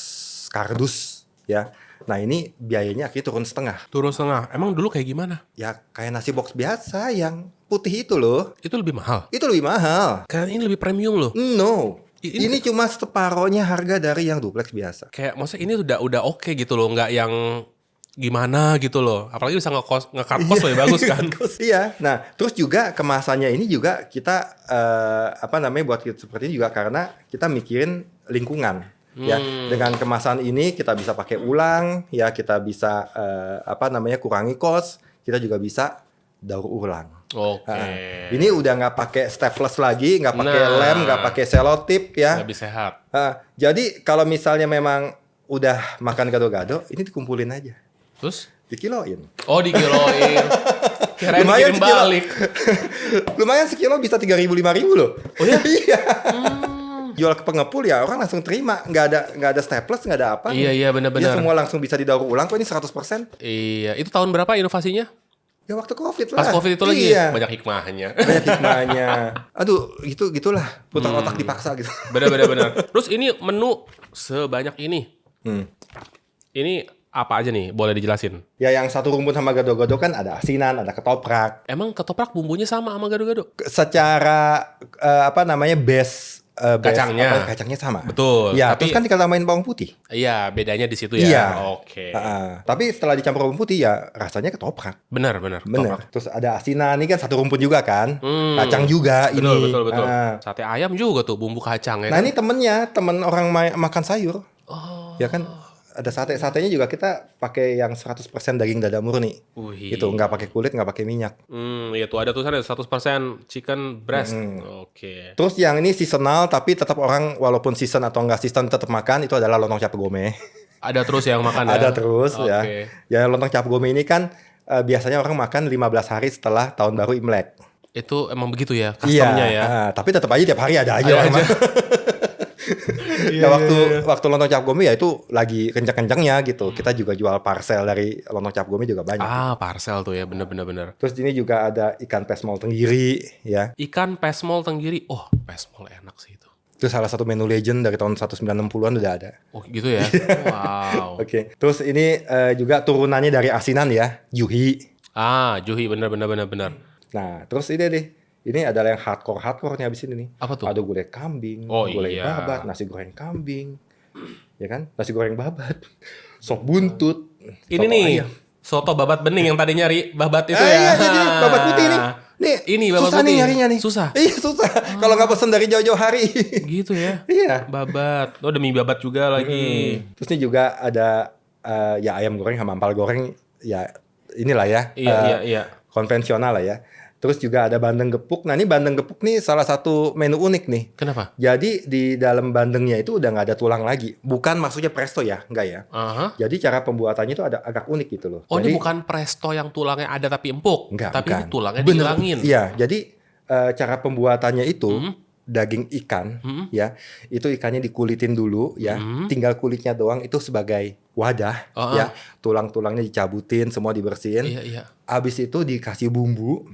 kardus ya. Nah ini biayanya akhirnya turun setengah. Emang dulu kayak gimana? Ya kayak nasi box biasa yang putih itu loh. Itu lebih mahal? Itu lebih mahal. Karena ini lebih premium loh. No, ini cuma separohnya harga dari yang duplex biasa. Kayak maksudnya ini udah oke gitu loh, nggak yang gimana gitu loh. Apalagi bisa nge-cut cost lebih bagus kan. Iya. Nah, terus juga kemasannya ini juga kita buat kita seperti ini juga karena kita mikirin lingkungan. Ya, dengan kemasan ini kita bisa pakai ulang, ya kita bisa kurangi cost, kita juga bisa daur ulang. Oke. Ini udah nggak pakai staples lagi, nggak pakai lem, nggak pakai selotip ya. Lebih sehat. Jadi kalau misalnya memang udah makan gado-gado, ini dikumpulin aja. Terus? Dikiloin. Oh, dikiloin. Kirain Lumayan dikirim balik. Lumayan sekilo bisa 3.000 5.000 loh. Oh ya? Iya. Jual ke pengepul ya orang langsung terima, nggak ada staples, nggak ada apa. Iya benar-benar. Ya semua langsung bisa didaur ulang kok ini 100%. Iya, itu tahun berapa inovasinya? Ya waktu COVID lah. Pas COVID itu lagi. Iya. Banyak hikmahnya. Aduh, gitulah putar otak dipaksa gitu. Benar. Terus ini menu sebanyak ini. Ini apa aja nih? Boleh dijelasin? Ya yang satu rumpun sama gado-gado kan ada asinan, ada ketoprak. Emang ketoprak bumbunya sama gado-gado? Secara base kacangnya sama. Betul. Ya, terus kan tinggal tambahin bawang putih. Iya, bedanya di situ ya. Iya. Oke. Tapi setelah dicampur bawang putih ya rasanya ketoprak. Benar. Terus ada asinan, ini kan satu rumpun juga kan. Kacang juga ini. Betul. Sate ayam juga tuh bumbu kacang ya. Nah, kan? ini temen orang makan sayur. Oh. Ya kan ada satenya juga kita pakai yang 100% daging dada murni. Itu nggak pakai kulit, nggak pakai minyak. Iya tuh ada tulisannya 100% chicken breast. Oke. Terus yang ini seasonal tapi tetap orang walaupun season atau nggak season tetap makan, itu adalah lontong cap gome. Ada terus yang makan ya? Ada terus ya. Ya lontong cap gome ini kan biasanya orang makan 15 hari setelah tahun baru Imlek. Itu emang begitu ya customnya ya? Tapi tetap aja tiap hari ada aja orang makan. Ya waktu lontong cap gome ya itu lagi kencang-kencangnya gitu. Kita juga jual parcel dari lontong cap gome juga banyak. Parcel tuh ya, bener. Terus ini juga ada ikan pesmol tenggiri ya. Ikan pesmol tenggiri. Oh, pesmol enak sih itu. Itu salah satu menu legend dari tahun 1960-an udah ada. Oh gitu ya. Wow. Oke. Terus ini juga turunannya dari asinan ya, juhi. Juhi bener. Nah, terus ini deh. Ini adalah yang hardcore-nya abis ini nih. Apa tuh? Ada gulai kambing, gulai babat, nasi goreng kambing. Ya kan? Nasi goreng babat. Sop buntut. Ini nih, ayam. Soto babat bening yang tadi nyari babat itu ya. Iya, jadi babat putih nih. Ini babat susah putih. Nih nyarinya nih. Susah? Iya, susah. Kalau nggak pesen dari jauh-jauh hari. Gitu ya? Iya. Babat. Demi babat juga lagi. Terus ini juga ada ayam goreng sama ampal goreng. Ya inilah ya. Iya. Konvensional lah ya. Terus juga ada bandeng gepuk. Nah ini bandeng gepuk nih salah satu menu unik nih. Kenapa? Jadi di dalam bandengnya itu udah nggak ada tulang lagi. Bukan maksudnya presto ya, enggak ya. Jadi cara pembuatannya itu ada agak unik gitu loh. Oh, jadi, ini bukan presto yang tulangnya ada tapi empuk. Enggak, tapi bukan. Ini tulangnya dihilangin. Iya, jadi cara pembuatannya itu daging ikan ya. Itu ikannya dikulitin dulu ya. Tinggal kulitnya doang itu sebagai wadah ya. Tulang-tulangnya dicabutin, semua dibersihin. Iya. Abis itu dikasih bumbu,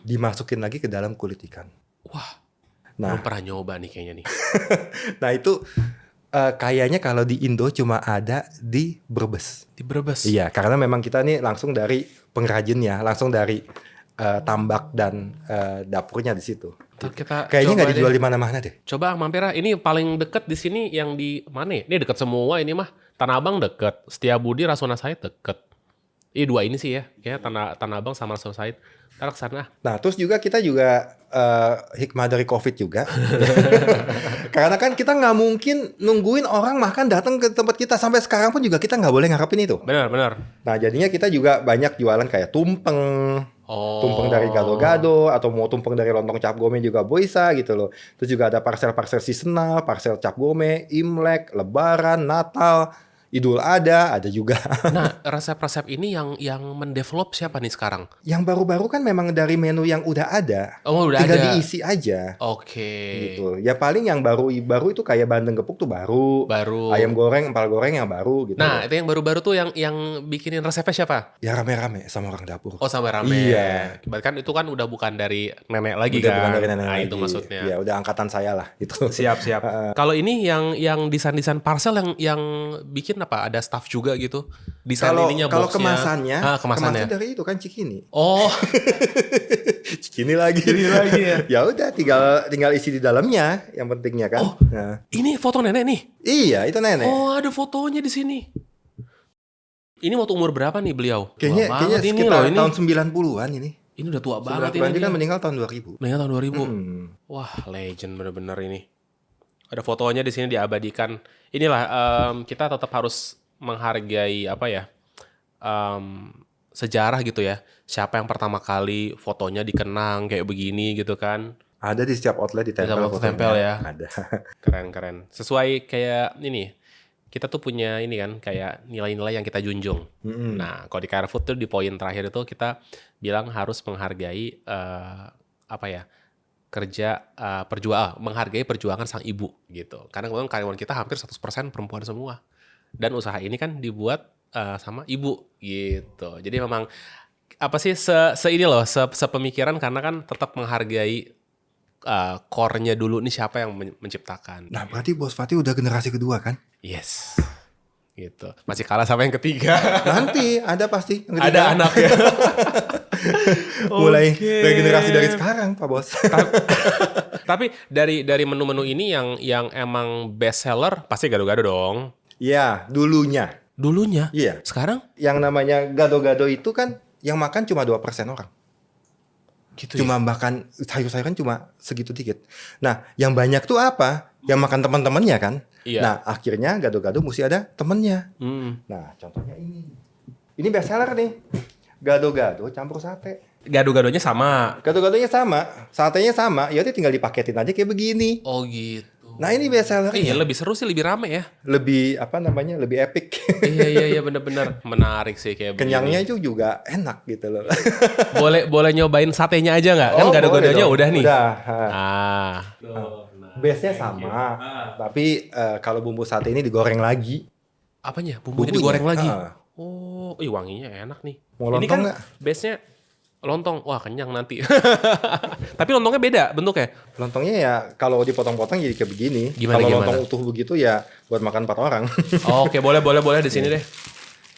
dimasukin lagi ke dalam kulit ikan. Wah, belum pernah nyoba nih kayaknya nih. Nah itu kayaknya kalau di Indo cuma ada di Brebes. Di Brebes? Iya, karena memang kita nih langsung dari pengrajinnya, langsung dari tambak dan dapurnya di situ. Kita Kayaknya nggak coba dijual deh. di mana-mana deh. Coba mampir ah. Ini paling deket di sini yang di mana ya? Ini deket semua ini mah. Tanah Abang deket. Setiabudi, Rasuna Said deket. Dua ini sih ya. Kayaknya Tanah Abang sama Rasuna Said. Ntar kesana. Nah, terus juga kita juga hikmah dari COVID juga. Karena kan kita nggak mungkin nungguin orang makan datang ke tempat kita. Sampai sekarang pun juga kita nggak boleh ngarepin itu. Benar. Nah, jadinya kita juga banyak jualan kayak tumpeng. Tumpeng dari gado-gado atau mau tumpeng dari lontong cap gome juga bisa gitu loh. Terus juga ada parcel-parcel seasonal, parcel cap gome, Imlek, Lebaran, Natal, Idul Adha ada juga. Nah, resep-resep ini yang mendevelop siapa nih sekarang? Yang baru-baru kan memang dari menu yang udah ada. Oh, udah tinggal ada. diisi aja. Oke. Gitu. Ya paling yang baru itu kayak bandeng gepuk tuh baru. Ayam goreng, empal goreng yang baru gitu. Nah, itu yang baru-baru tuh yang bikinin resepnya siapa? Ya rame-rame sama orang dapur. Oh, sama rame. Iya. Kan itu kan udah bukan dari nenek lagi Udah kan. bukan dari nenek lagi. Itu maksudnya. Ya udah angkatan saya lah itu. Siap. Kalau ini yang desain parcel yang bikin apa? Ada staff juga gitu. Desain ininya Kalau boxnya. kemasannya dari itu kan Cikini. Oh. Cikini lagi ya. Ya udah tinggal isi di dalamnya yang pentingnya kan. Oh. Nah. Ini foto nenek nih. Iya, itu nenek. Oh, ada fotonya di sini. Ini waktu umur berapa nih beliau? Kayaknya sekitar tahun 90-an ini. Ini udah tua banget ini. Dia kan meninggal tahun 2000. Meninggal tahun 2000. Wah, legend bener-bener ini. Ada fotonya di sini diabadikan. Inilah kita tetap harus menghargai apa ya? Sejarah gitu ya. Siapa yang pertama kali fotonya dikenang kayak begini gitu kan. Ada di setiap outlet ditempel ya. Ada. Keren. Sesuai kayak ini. Kita tuh punya ini kan kayak nilai-nilai yang kita junjung. Nah, kalau di Carrefood tuh di poin terakhir itu kita bilang harus menghargai apa ya? Menghargai perjuangan sang ibu gitu. Karena memang karyawan kita hampir 100% perempuan semua. Dan usaha ini kan dibuat sama ibu gitu. Jadi memang apa sih sepemikiran karena kan tetap menghargai core-nya dulu nih siapa yang menciptakan. Nah, berarti Bos Fatih udah generasi kedua kan? Yes. Gitu. Masih kalah sama yang ketiga. Nanti ada pasti yang ketiga. Ada anaknya. Mulai dari generasi dari sekarang, Pak Bos. Tapi dari menu-menu ini yang emang best seller pasti gado-gado dong. Iya, dulunya. Iya. Sekarang? Yang namanya gado-gado itu kan yang makan cuma 2% orang. Gitu cuma makan sayur-sayuran cuma segitu dikit. Nah, yang banyak tuh apa? Yang makan teman-temannya kan. Iya. Nah, akhirnya gado-gado mesti ada temennya. Nah, contohnya ini. Ini best seller nih. Gado-gado campur sate. Gado-gadonya sama. Gado-gadonya sama, satenya sama. Ya udah tinggal dipaketin aja kayak begini. Oh gitu. Nah, ini best seller. Iya, lebih seru sih, lebih rame ya. Lebih lebih epic. Iya benar-benar menarik sih kayak kenyangnya begini. Itu juga enak gitu loh. boleh nyobain satenya aja nggak? Kan gado-gadonya udah nih. Udah. Nah, base-nya sama. Tapi kalau bumbu sate ini digoreng lagi. Apanya? Bumbunya digoreng lagi? Oh, wanginya enak nih. Mau lontong ini kan nggak? Base-nya lontong. Wah, kenyang nanti. Tapi lontongnya beda bentuknya. Lontongnya ya kalau dipotong-potong jadi kayak begini. Kalau lontong utuh begitu ya buat makan 4 orang. Oke, boleh di sini deh.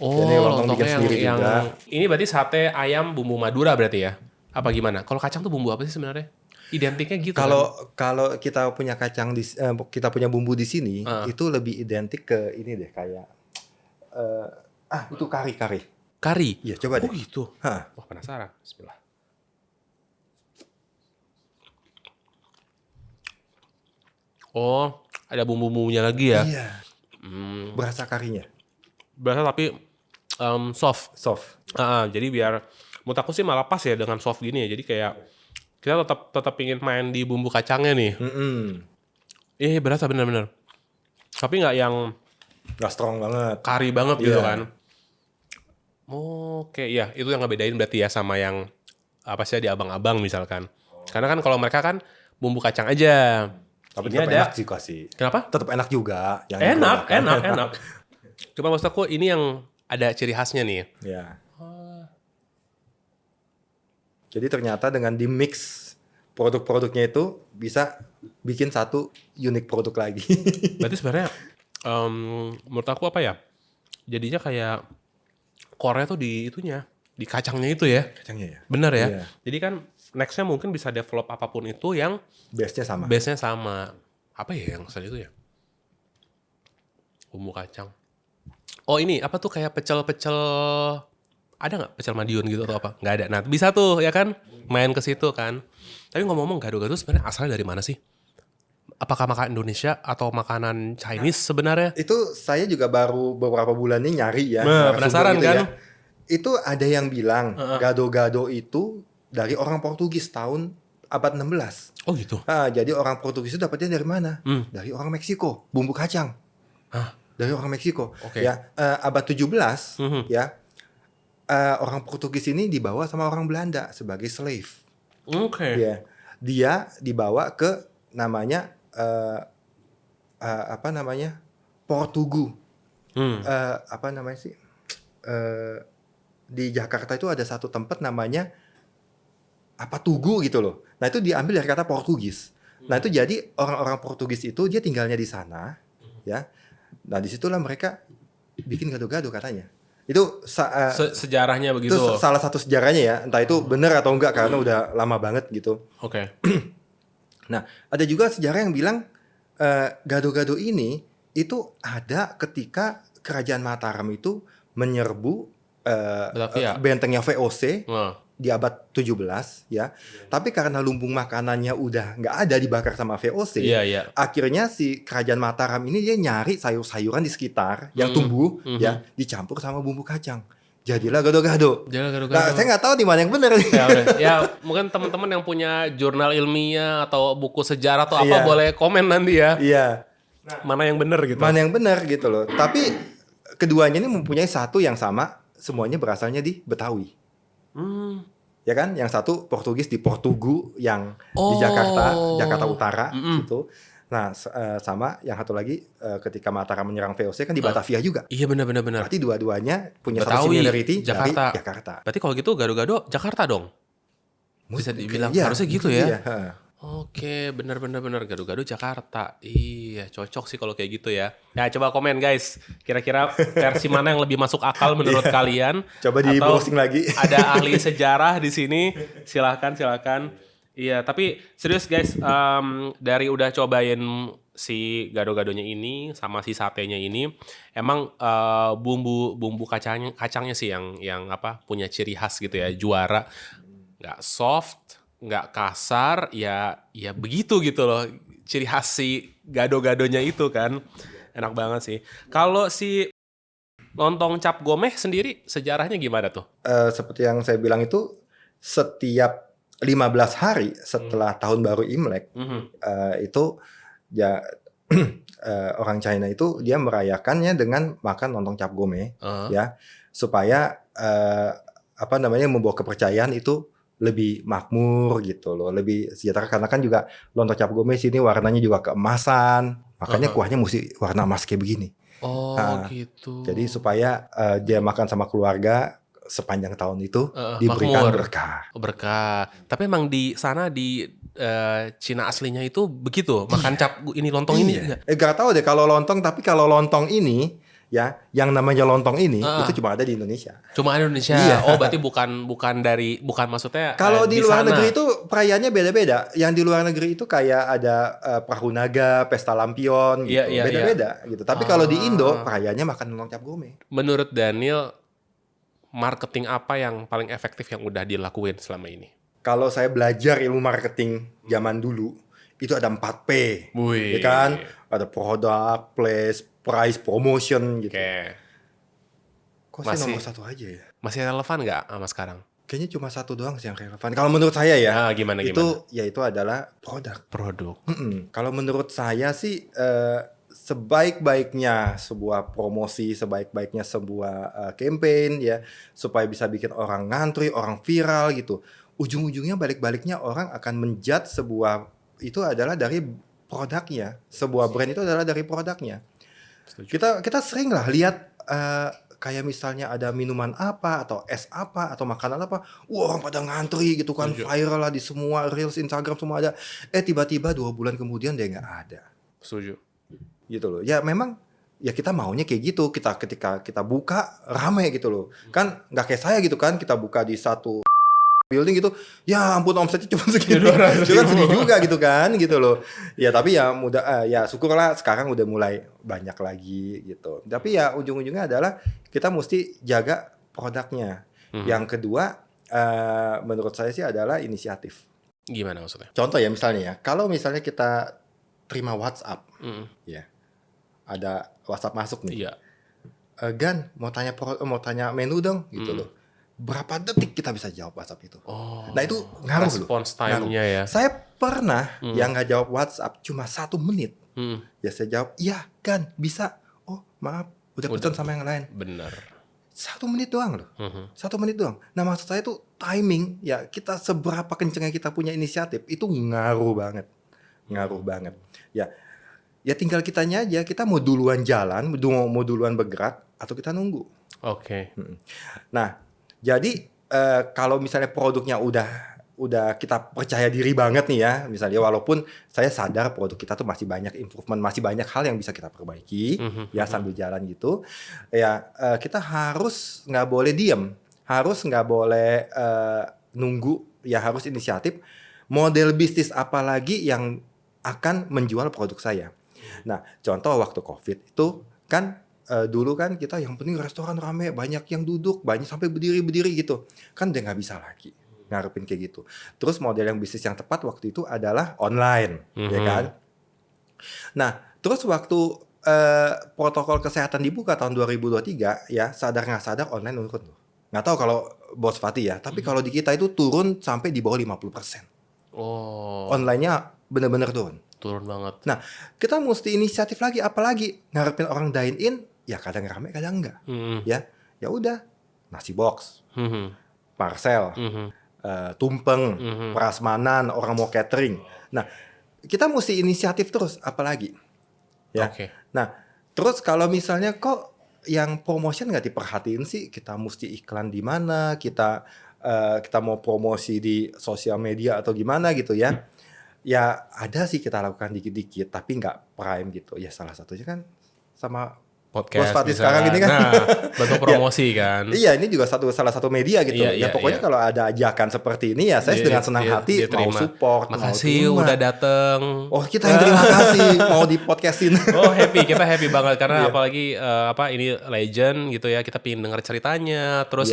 Oh, ini lontongnya yang ini berarti sate ayam bumbu Madura berarti ya? Apa gimana? Kalau kacang tuh bumbu apa sih sebenarnya? Identiknya gitu. Kalau kita punya kacang kita punya bumbu di sini, itu lebih identik ke ini deh kayak itu kari. Kari? Iya, coba deh. Oh gitu. Wah, penasaran. Bismillah. Oh, ada bumbu-bumbunya lagi ya? Iya. Berasa karinya. Berasa tapi soft. Jadi biar menurut aku sih malah pas ya dengan soft gini ya. Jadi kayak kita tetap ingin main di bumbu kacangnya nih. Berasa bener-bener. Tapi nggak yang nggak strong banget, kari banget gitu kan. Oke, ya itu yang ngebedain berarti ya sama yang apa sih di abang-abang misalkan. Karena kan kalau mereka kan bumbu kacang aja. Tapi tetap enak juga sih. Kenapa? Tetap enak juga. Enak. Cuma maksud aku ini yang ada ciri khasnya nih. Ya. Jadi ternyata dengan di mix produk-produknya itu bisa bikin satu unik produk lagi. Berarti sebenarnya menurut aku apa ya? Jadinya kayak core-nya tuh di itunya, di kacangnya itu ya. Kacangnya ya. Bener ya. Iya. Jadi kan nextnya mungkin bisa develop apapun itu yang base-nya sama. Apa ya yang selain itu ya? Bumbu kacang. Oh ini apa tuh kayak pecel-pecel, ada nggak pecel Madiun gitu atau apa? Nggak ada. Nah bisa tuh ya kan main ke situ kan. Tapi ngomong-ngomong gado-gado sebenarnya asalnya dari mana sih? Apakah makanan Indonesia atau makanan Chinese sebenarnya? Itu saya juga baru beberapa bulan ini nyari ya. Penasaran gitu kan? Ya. Itu ada yang bilang gado-gado itu dari orang Portugis tahun abad 16. Oh gitu? Jadi orang Portugis itu dapatnya dari mana? Dari orang Meksiko, bumbu kacang. Dari orang Meksiko. Okay. Ya, abad 17 ya. Orang Portugis ini dibawa sama orang Belanda sebagai slave. Oke. Ya. Dia dibawa ke namanya apa namanya? Portugu. Apa namanya sih? Di Jakarta itu ada satu tempat namanya apa Tugu gitu loh. Nah itu diambil dari kata Portugis. Nah itu jadi orang-orang Portugis itu dia tinggalnya di sana, ya. Nah disitulah mereka bikin gado-gado katanya. Itu sejarahnya begitu. Itu salah satu sejarahnya ya. Entah itu benar atau enggak karena udah lama banget gitu. Oke. Nah ada juga sejarah yang bilang gado-gado ini itu ada ketika kerajaan Mataram itu menyerbu bentengnya VOC di abad 17 ya. Tapi karena lumbung makanannya udah nggak ada dibakar sama VOC, akhirnya si kerajaan Mataram ini dia nyari sayur-sayuran di sekitar yang tumbuh ya, dicampur sama bumbu kacang. Jadilah gado-gado. Nah, saya nggak tahu di mana yang benar. Ya, mungkin teman-teman yang punya jurnal ilmiah atau buku sejarah atau apa boleh komen nanti ya. Iya. Nah, mana yang benar gitu. Mana yang benar gitu loh. Tapi keduanya ini mempunyai satu yang sama, semuanya berasalnya di Betawi. Ya kan, yang satu Portugis di Portugu yang di Jakarta Utara gitu. Nah, sama yang satu lagi ketika Mataram menyerang VOC kan di Batavia juga. Iya benar. Berarti dua-duanya punya Betawi, satu similarity Jakarta. dari Jakarta. Berarti kalau gitu gado-gado Jakarta dong. Bisa dibilang harusnya gitu ya. Iya. Oke, benar gado-gado Jakarta. Iya, cocok sih kalau kayak gitu ya. Ya, coba komen guys. Kira-kira versi mana yang lebih masuk akal menurut kalian? Coba di browsing lagi. Ada ahli sejarah di sini. Silakan. Iya, tapi serius guys, dari udah cobain si gado-gadonya ini sama si satenya ini, emang bumbu kacangnya sih yang apa punya ciri khas gitu ya, juara. Nggak soft, nggak kasar, ya begitu gitu loh, ciri khas si gado-gadonya itu kan. Enak banget sih. Kalau si lontong cap gomeh sendiri sejarahnya gimana tuh? Seperti yang saya bilang itu, setiap 15 hari setelah tahun baru Imlek, itu ya orang China itu dia merayakannya dengan makan lontong cap gomeh, ya, supaya apa namanya membawa kepercayaan itu lebih makmur gitu loh, lebih sejahtera, karena kan juga lontong cap gomeh sini warnanya juga keemasan, makanya kuahnya mesti warna emas kayak begini. Gitu. Jadi supaya dia makan sama keluarga sepanjang tahun itu diberikan berkah. Tapi emang di sana di Cina aslinya itu begitu makan cap ini lontong ini enggak? Gak tahu deh kalau lontong, tapi kalau lontong ini ya, yang namanya lontong ini itu cuma ada di Indonesia. Cuma Indonesia. Oh, berarti bukan maksudnya kalau di luar negeri itu perayaannya beda-beda. Yang di luar negeri itu kayak ada Perahu Naga, Pesta Lampion gitu. Beda-beda gitu. Tapi kalau di Indo perayaannya makan lontong cap gomeh. Menurut Daniel, marketing apa yang paling efektif yang udah dilakuin selama ini? Kalau saya belajar ilmu marketing zaman dulu, itu ada 4P. Ya kan? Ada product, place, price, promotion gitu. Kok sih nomor satu aja ya? Masih relevan nggak sama sekarang? Kayaknya cuma satu doang sih yang relevan. Kalau menurut saya ya, gimana? Itu adalah produk. Kalau menurut saya sih, sebaik-baiknya sebuah promosi, sebaik-baiknya sebuah campaign ya, supaya bisa bikin orang ngantri, orang viral gitu. Ujung-ujungnya balik-baliknya orang akan menjudge sebuah itu adalah dari produknya. Sebuah brand itu adalah dari produknya. Kita sering lah lihat kayak misalnya ada minuman apa atau es apa atau makanan apa, orang pada ngantri gitu kan, viral lah di semua reels Instagram semua ada. Tiba-tiba 2 bulan kemudian dia nggak ada. Setuju. Gitu loh. Ya memang ya kita maunya kayak gitu. Ketika kita buka rame gitu loh. Kan nggak kayak saya gitu kan, kita buka di satu building gitu, ya ampun omsetnya cuma segini, itu kan sedih juga gitu kan, gitu loh. Ya tapi ya ya syukurlah sekarang udah mulai banyak lagi gitu. Tapi ya ujung-ujungnya adalah kita mesti jaga produknya. Yang kedua, menurut saya sih adalah inisiatif. Gimana maksudnya? Contoh ya misalnya ya, kalau misalnya kita terima WhatsApp, ya ada WhatsApp masuk nih, Gan mau tanya menu dong, gitu loh. Berapa detik kita bisa jawab WhatsApp itu? Nah itu ngaruh loh. Response time-nya ya. Saya pernah yang nggak jawab WhatsApp cuma 1 menit. Ya saya jawab, iya kan bisa. Oh maaf, udah pesan sama yang lain. Bener. 1 menit doang loh. 1 menit doang. Nah maksud saya tuh timing, ya kita seberapa kencengnya kita punya inisiatif itu ngaruh banget. Ngaruh banget. Ya tinggal kitanya aja, kita mau duluan jalan, mau duluan bergerak atau kita nunggu. Oke. Nah, jadi kalau misalnya produknya udah kita percaya diri banget nih ya, misalnya walaupun saya sadar produk kita tuh masih banyak improvement, masih banyak hal yang bisa kita perbaiki, ya sambil jalan gitu, ya kita harus nggak boleh diem, harus nggak boleh nunggu, ya harus inisiatif. Model bisnis apa lagi yang akan menjual produk saya? Nah, contoh waktu COVID itu kan. Dulu kan kita yang penting restoran rame, banyak yang duduk, banyak sampai berdiri-berdiri gitu. Kan udah nggak bisa lagi ngarepin kayak gitu. Terus model yang bisnis yang tepat waktu itu adalah online, ya kan? Nah, terus waktu protokol kesehatan dibuka tahun 2023, ya sadar nggak sadar online turun. Nggak tahu kalau Bos Fatih ya, tapi kalau di kita itu turun sampai di bawah 50%. Online-nya bener-bener turun. Turun banget. Nah, kita mesti inisiatif lagi, apalagi ngarepin orang dine in, ya kadang rame, kadang enggak. Ya udah, nasi box, parcel, tumpeng, prasmanan, orang mau catering. Nah, kita mesti inisiatif terus, apalagi. Ya. Nah, terus kalau misalnya kok yang promotion nggak diperhatiin sih, kita mesti iklan di mana, kita mau promosi di sosial media atau gimana gitu ya. Ya ada sih kita lakukan dikit-dikit, tapi nggak prime gitu. Ya salah satunya kan sama podcast Bos Fatih sekarang ini kan. Nah, bentuk promosi kan. Iya, ini juga salah satu media gitu. Ya pokoknya kalau ada ajakan seperti ini ya saya dengan senang hati mau support. Makasih udah dateng. Oh kita yang terima kasih mau di podcastin. Oh kita happy banget karena apalagi ini legend gitu ya, kita pengen dengar ceritanya. Terus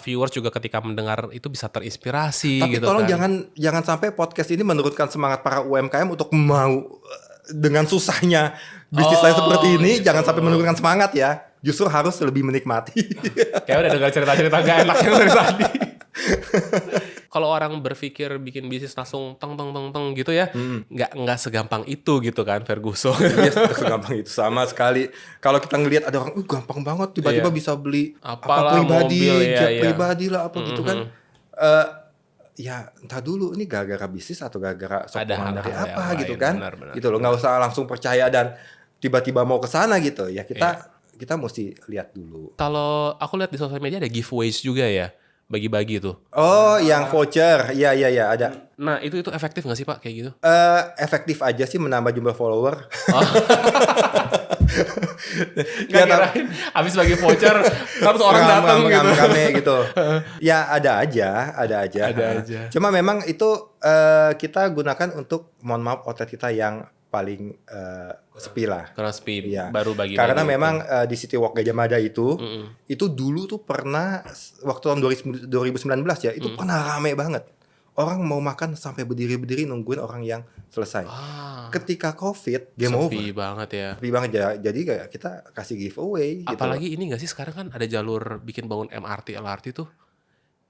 viewers juga ketika mendengar itu bisa terinspirasi. Tapi gitu tolong kan. jangan sampai podcast ini menurunkan semangat para UMKM untuk mau dengan susahnya bisnis saya seperti ini, jangan sampai menurunkan semangat ya. Justru harus lebih menikmati. Kayak udah dengar cerita-cerita gak enak yang dari tadi. Kalau orang berpikir bikin bisnis langsung teng gitu ya, nggak segampang itu gitu kan, Ferguson. Iya, segampang itu sama sekali. Kalau kita ngelihat ada orang, gampang banget tiba-tiba bisa beli apa pribadi, jet pribadi lah apa gitu kan. Ya entah dulu ini gara-gara bisnis atau gara-gara sokongan dari apa gitu kan. Benar. Gitu loh, nggak usah langsung percaya dan tiba-tiba mau ke sana gitu ya. Kita mesti lihat dulu. Kalau aku lihat di sosial media ada giveaways juga ya, bagi-bagi tuh. Oh, yang voucher. Iya ada. Nah, itu efektif nggak sih Pak kayak gitu? Efektif aja sih menambah jumlah follower. Gak kirain habis bagi voucher terus orang datang gitu. Rame gitu. Ya ada aja. Cuma memang itu kita gunakan untuk, mohon maaf, outlet kita yang paling sepi lah. Karena sepi baru bagi. Karena memang di City Walk Gajah Mada itu dulu tuh pernah waktu tahun 2019 ya, itu pernah rame banget. Orang mau makan sampai berdiri-berdiri nungguin orang yang selesai. Ketika COVID, game over. Sepi banget ya. Sepi banget ya. Jadi kayak kita kasih giveaway. Apalagi gitu. ini gak sih sekarang kan ada jalur bikin bangun MRT, LRT tuh.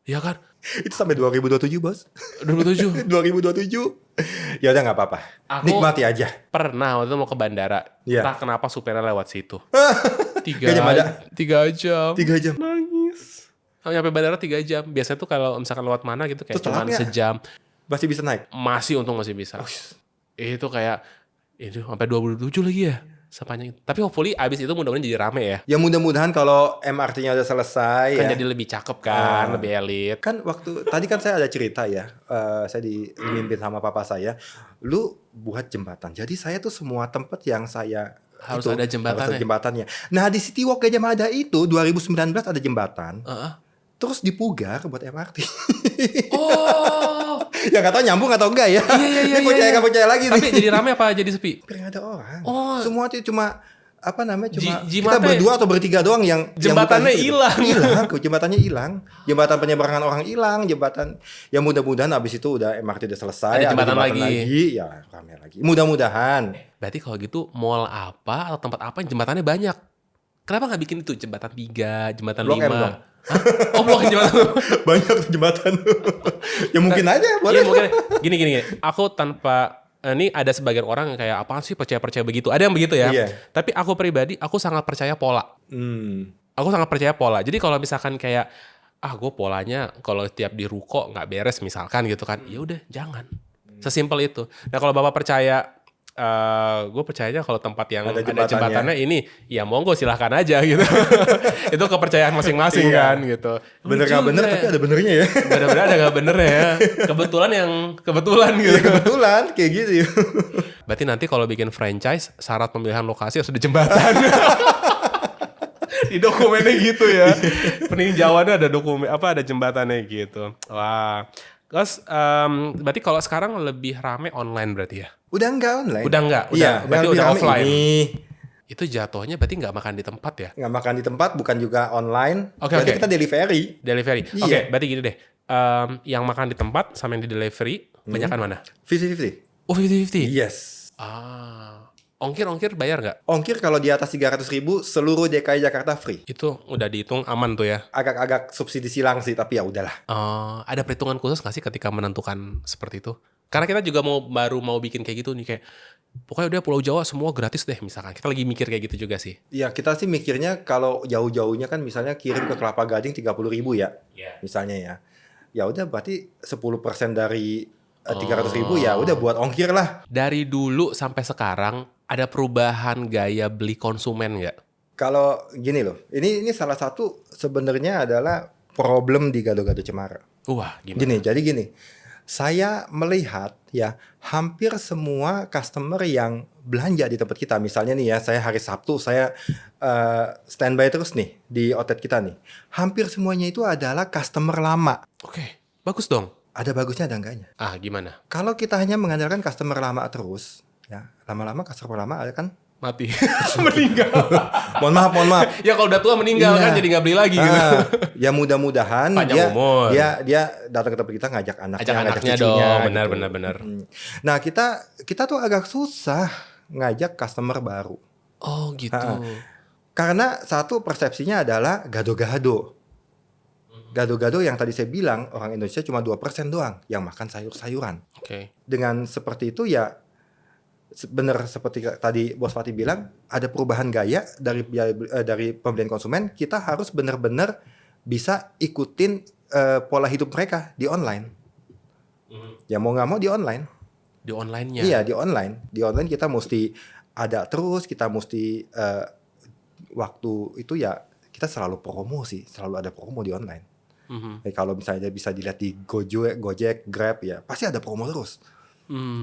Iya kan? Itu sampai 2027 bos. 2027? 2027. Ya udah gak apa-apa. Nikmati aja. Pernah waktu itu mau ke bandara. Entah kenapa supirnya lewat situ. 3 jam. 3 jam. Nangis. Sampai bandara 3 jam. Biasanya tuh kalau misalkan lewat mana gitu kayak cuma sejam. Masih bisa naik? Untung masih bisa. Itu kayak itu sampai 2027 lagi ya. Sepanjang itu. Tapi hopefully abis itu mudah-mudahan jadi rame ya. Ya mudah-mudahan kalau MRT-nya udah selesai kan ya. Jadi lebih cakep kan, lebih elit. Kan tadi kan saya ada cerita ya. Saya dimimpin sama papa saya. Lu buat jembatan. Jadi saya tuh semua tempat yang saya Harus ada jembatannya. Harus ada jembatannya. Nah di City Walk Gajah Mada itu 2019 ada jembatan. Terus dipugar buat MRT. Oh. Ya nggak tahu nyambung atau enggak ya. Iya. Nggak percaya lagi. Tapi jadi rame apa jadi sepi? Hampir nggak ada orang. Oh. Semua itu cuma cuma Jimate, kita berdua atau bertiga doang yang jembatannya hilang. Jembatannya hilang. Jembatan penyeberangan orang hilang. Jembatan yang mudah-mudahan abis itu udah MRT udah selesai. Ada jembatan lagi. Ya rame lagi. Mudah-mudahan. Berarti kalau gitu mall apa atau tempat apa yang jembatannya banyak? Kenapa nggak bikin itu jembatan 3, jembatan Blok 5? M dong. Oh blok jembatan. Banyak tuh jembatan. Ya mungkin aja boleh. Iya mungkin. Gini. Aku tanpa ini ada sebagian orang yang kayak apaan sih percaya begitu. Ada yang begitu ya. Iya. Tapi aku pribadi aku sangat percaya pola. Aku sangat percaya pola. Jadi kalau misalkan kayak gue polanya kalau tiap di ruko nggak beres misalkan gitu kan, ya udah jangan. Sesimpel itu. Nah kalau Bapak percaya, gue percayanya kalau tempat yang ada jembatannya ini, ya monggo silahkan aja gitu. Itu kepercayaan masing-masing kan gitu. Bener nggak bener tapi ada benernya ya. Bener-bener ada nggak benernya ya. Kebetulan gitu. Kebetulan kayak gitu. Berarti nanti kalau bikin franchise syarat pemilihan lokasi harus ada jembatan. Di dokumennya gitu ya. Peninjauannya ada ada jembatannya gitu. Wah. Terus berarti kalau sekarang lebih rame online berarti ya? Udah enggak online. Berarti udah offline. Ini. Itu jatuhnya berarti nggak makan di tempat ya? Nggak makan di tempat, bukan juga online. Oke. Kita delivery. Iya. Oke, berarti gini deh. Yang makan di tempat sama yang di delivery, banyakan mana? 50-50. Oh 50-50? Yes. Ongkir bayar nggak? Ongkir kalau di atas 300.000 seluruh DKI Jakarta free. Itu udah dihitung aman tuh ya? Agak subsidi silang sih, tapi ya udahlah. Ada perhitungan khusus nggak sih ketika menentukan seperti itu? Karena kita juga baru mau bikin kayak gitu nih, kayak pokoknya udah Pulau Jawa semua gratis deh misalkan. Kita lagi mikir kayak gitu juga sih. Iya, kita sih mikirnya kalau jauh-jauhnya kan misalnya kirim ke Kelapa Gading 30.000 ya. Misalnya ya. Ya udah berarti 10% dari 300.000 ya udah buat ongkir lah. Dari dulu sampai sekarang ada perubahan gaya beli konsumen nggak? Kalau gini loh, ini salah satu sebenarnya adalah problem di Gado-Gado Cemara. Wah, gimana? Jadi gini, saya melihat ya hampir semua customer yang belanja di tempat kita, misalnya nih ya, saya hari Sabtu saya standby terus nih di outlet kita nih. Hampir semuanya itu adalah customer lama. Oke, bagus dong. Ada bagusnya ada enggaknya. Gimana? Kalau kita hanya mengandalkan customer lama terus, ya lama-lama customer lama kan mati. Meninggal. mohon maaf ya kalau udah tua meninggal kan jadi nggak beli lagi gitu. Ya mudah-mudahan dia datang ke tempat kita ngajak anaknya cucunya dong. gitu. Benar. Nah kita tuh agak susah ngajak customer baru. Oh gitu. Karena satu persepsinya adalah gado-gado yang tadi saya bilang orang Indonesia cuma 2% doang yang makan sayur-sayuran. Oke. Dengan seperti itu ya benar seperti tadi Bos Fatih bilang, ada perubahan gaya dari pembelian konsumen. Kita harus benar-benar bisa ikutin pola hidup mereka di online. Ya mau nggak mau di online. Di online-nya. Iya di online. Di online kita mesti ada terus. Kita mesti waktu itu ya kita selalu promo sih, selalu ada promo di online. Kalau misalnya bisa dilihat di Gojek, Grab ya pasti ada promo terus.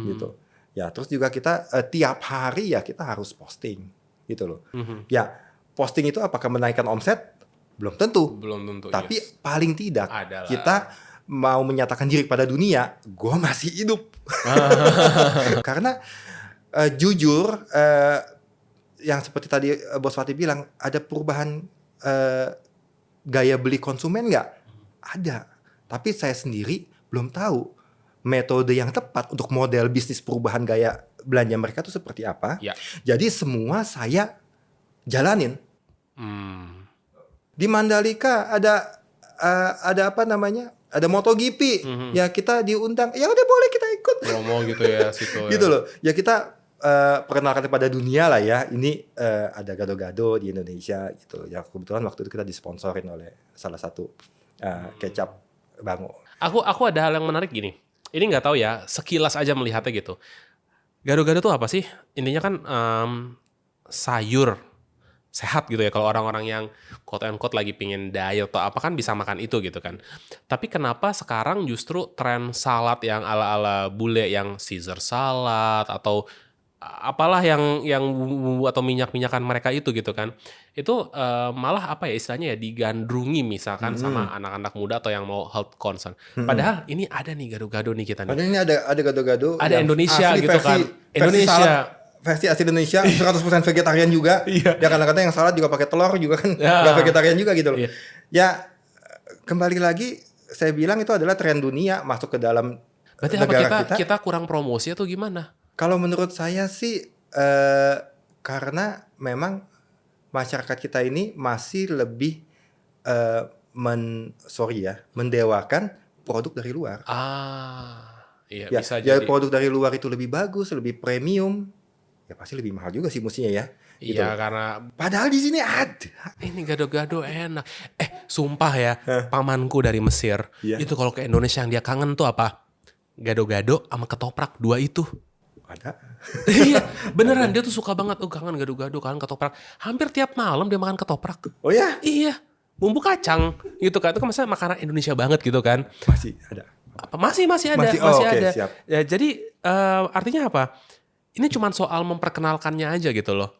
Gitu. Ya terus juga kita tiap hari ya kita harus posting gitu loh. Ya posting itu apakah menaikkan omset? Belum tentu. Tapi paling tidak kita mau menyatakan diri pada dunia, gue masih hidup. Karena jujur yang seperti tadi Bos Fatih bilang, ada perubahan gaya beli konsumen nggak? Ada. Tapi saya sendiri belum tahu metode yang tepat untuk model bisnis perubahan gaya belanja mereka itu seperti apa. Ya. Jadi semua saya jalanin. Di Mandalika ada apa namanya? Ada MotoGP. Ya kita diundang. Ya udah boleh kita ikut. Promo gitu ya situ. Gitu loh. Ya kita perkenalkan kepada dunia lah ya. Ini ada gado-gado di Indonesia gitu. Ya kebetulan waktu itu kita disponsorin oleh salah satu kecap Bango. Aku ada hal yang menarik gini. Ini nggak tahu ya, sekilas aja melihatnya gitu. Gado-gado tuh apa sih? Intinya kan sayur sehat gitu ya. Kalau orang-orang yang quote-unquote lagi pingin diet atau apa kan bisa makan itu gitu kan. Tapi kenapa sekarang justru tren salad yang ala-ala bule yang Caesar salad atau apalah yang bumbu atau minyak-minyakan mereka itu gitu kan. Itu malah apa ya istilahnya ya digandrungi misalkan sama anak-anak muda atau yang mau health concern. Padahal ini ada nih gado-gado nih kita nih. Padahal ini ada gado-gado Ada yang Indonesia asli gitu kan. Indonesia. Versi asli Indonesia 100% vegetarian juga. Iya. Ya kadang-kadang yang salad juga pakai telur juga kan. Nggak vegetarian juga gitu loh. Iya. Ya kembali lagi saya bilang itu adalah tren dunia masuk ke dalam Berarti negara apa kita kurang promosi atau gimana? Kalau menurut saya sih karena memang masyarakat kita ini masih lebih mendewakan produk dari luar. Iya Ya, bisa ya jadi. produk dari luar itu lebih bagus, lebih premium. Ya pasti lebih mahal juga sih mestinya ya. Gitu. Iya karena Padahal di sini ada. ini gado-gado enak. Sumpah ya, pamanku dari Mesir. Iya. Itu kalau ke Indonesia yang dia kangen tuh apa? Gado-gado sama ketoprak, dua itu. Ada. Iya, beneran dia tuh suka banget. Kangen gado-gado, kangen ketoprak. Hampir tiap malam dia makan ketoprak. Oh ya? Iya, bumbu kacang gitu kan. Itu kan maksudnya makanan Indonesia banget gitu kan. Masih ada. Masih ada, Masih masih oke, ada. siap. Ya, jadi artinya apa? Ini cuma soal memperkenalkannya aja gitu loh.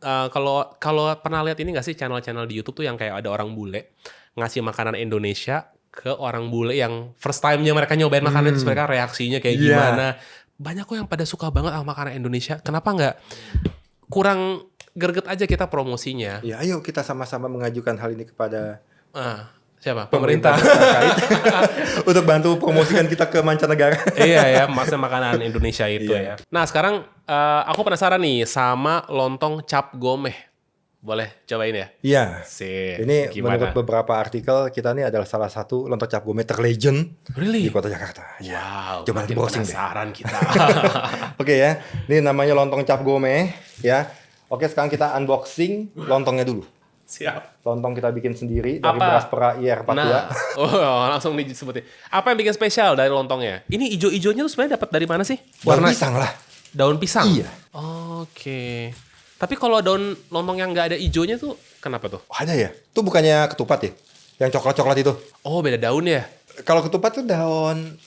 Kalau pernah lihat ini nggak sih channel-channel di YouTube tuh yang kayak ada orang bule ngasih makanan Indonesia ke orang bule yang first time-nya mereka nyobain makanan terus mereka reaksinya kayak gimana. Banyak kok yang pada suka banget sama makanan Indonesia. Kenapa nggak kurang greget aja kita promosinya? Ya, ayo kita sama-sama mengajukan hal ini kepada siapa? Pemerintah. Untuk bantu promosikan kita ke mancanegara. Iya ya, maksudnya makanan Indonesia itu ya. Nah sekarang aku penasaran nih sama lontong cap gomeh. Boleh cobain ya? Iya. Sip. Ini Gimana? menurut beberapa artikel kita nih adalah salah satu lontong cap gomeh terlegend Really? di kota Jakarta. Wow, Coba makin browsing deh. penasaran kita. Oke ya, ini namanya lontong cap gomeh ya. Oke, sekarang kita unboxing lontongnya dulu. Siap. Lontong kita bikin sendiri dari Apa? beras pera IR 42. Nah, langsung disebutin. Apa yang bikin spesial dari lontongnya? Ini ijo-ijonya tuh sebenarnya dapat dari mana sih? Daun pisang lah. Daun pisang? Iya. Oke. Tapi kalau daun lontong yang nggak ada ijonya tuh kenapa tuh? Oh, ada ya? Itu bukannya ketupat ya? Yang coklat-coklat itu. Oh, beda daun ya? Kalau ketupat tuh daun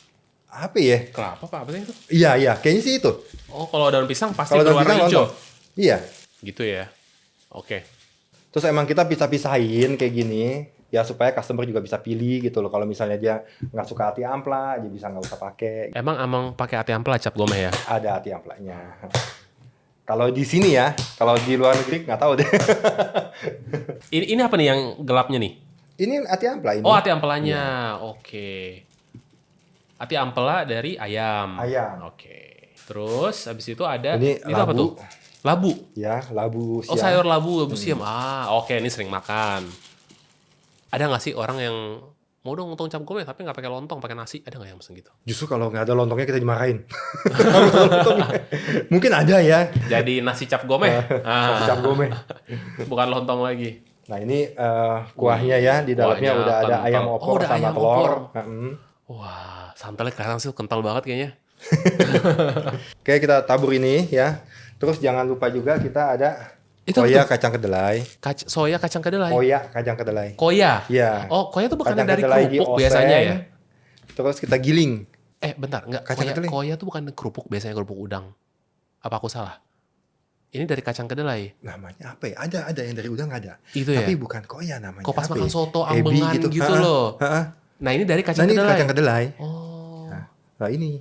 apa ya? Kelapa apa sih itu? Iya, kayaknya sih itu. Oh, kalau daun pisang pasti Kalau daun berwarna pisang hijau. lontong. Iya. Gitu ya. Oke. Terus emang kita pisah-pisahin kayak gini ya supaya customer juga bisa pilih gitu loh. Kalau misalnya dia nggak suka ati ampla, dia bisa nggak usah pakai. Emang pakai ati ampela cap gomeh ya? Ada ati amplanya. Kalau di sini ya, kalau di luar negeri nggak tahu deh. Ini apa nih yang gelapnya nih? Ini ati ampla ini. Oh, ati ampelanya. Oke. Ati ampela dari ayam. Ayam. Oke. Terus habis itu ada Ini itu apa labu. tuh? Labu. Ya, labu siam. Oh, sayur labu siam. Oke, ini sering makan. Ada nggak sih orang yang mau dong lontong cap gomeh tapi nggak pakai lontong, pakai nasi? Ada nggak yang pesen gitu? Justru kalau nggak ada lontongnya kita dimarahin. Mungkin ada ya. Jadi nasi cap gomeh. Cap gomeh. Bukan lontong lagi. Nah ini kuahnya ya, di dalamnya Kuahnya udah ada kental. ayam Oh, opor udah sama ayam telur. opor. Wah. Santalnya kelihatan sih kental banget kayaknya. Oke, kita tabur ini ya. Terus jangan lupa juga kita ada Itu soya kacang kedelai. Soya kacang kedelai. Koya kacang kedelai. Koya? Iya. Oh, koya tuh bukannya Kacang dari kedelai kerupuk dioseng, biasanya ya? Terus kita giling. Bentar, enggak. Kacang kedelai. Koya tuh bukan kerupuk, biasanya kerupuk udang. Apa aku salah? Ini dari kacang kedelai. Namanya apa ya? Ada yang dari udang ada. Itu Tapi ya? bukan koya namanya. Kok pas apa makan ya? soto Ebi ambengan gitu loh. Nah, ini dari kacang Nah, ini kedelai. kacang kedelai. Oh. Nah, ini.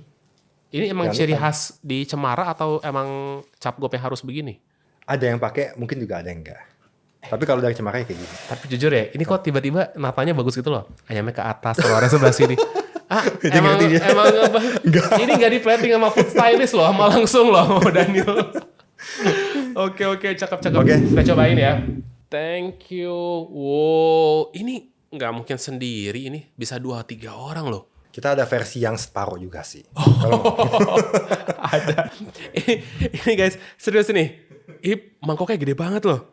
Ini emang Jangan ciri lupa. khas di Cemara atau emang cap gomeh harus begini? Ada yang pakai, mungkin juga ada yang enggak. Tapi kalau dari Cemara ya kayak gini. Tapi jujur ya, ini kok tiba-tiba natanya bagus gitu loh. Ayamnya ke atas, telurnya sebelah sini. Dia ngerti dia. emang ini nggak di plating sama food stylist loh, sama langsung loh sama Daniel. Oke, cakep. Oke. Kita cobain ya. Thank you. Wow, ini nggak mungkin sendiri, ini bisa 2-3 orang loh. Kita ada versi yang separuh juga sih. Ada. Ini guys, serius nih. Ini mangkoknya gede banget loh.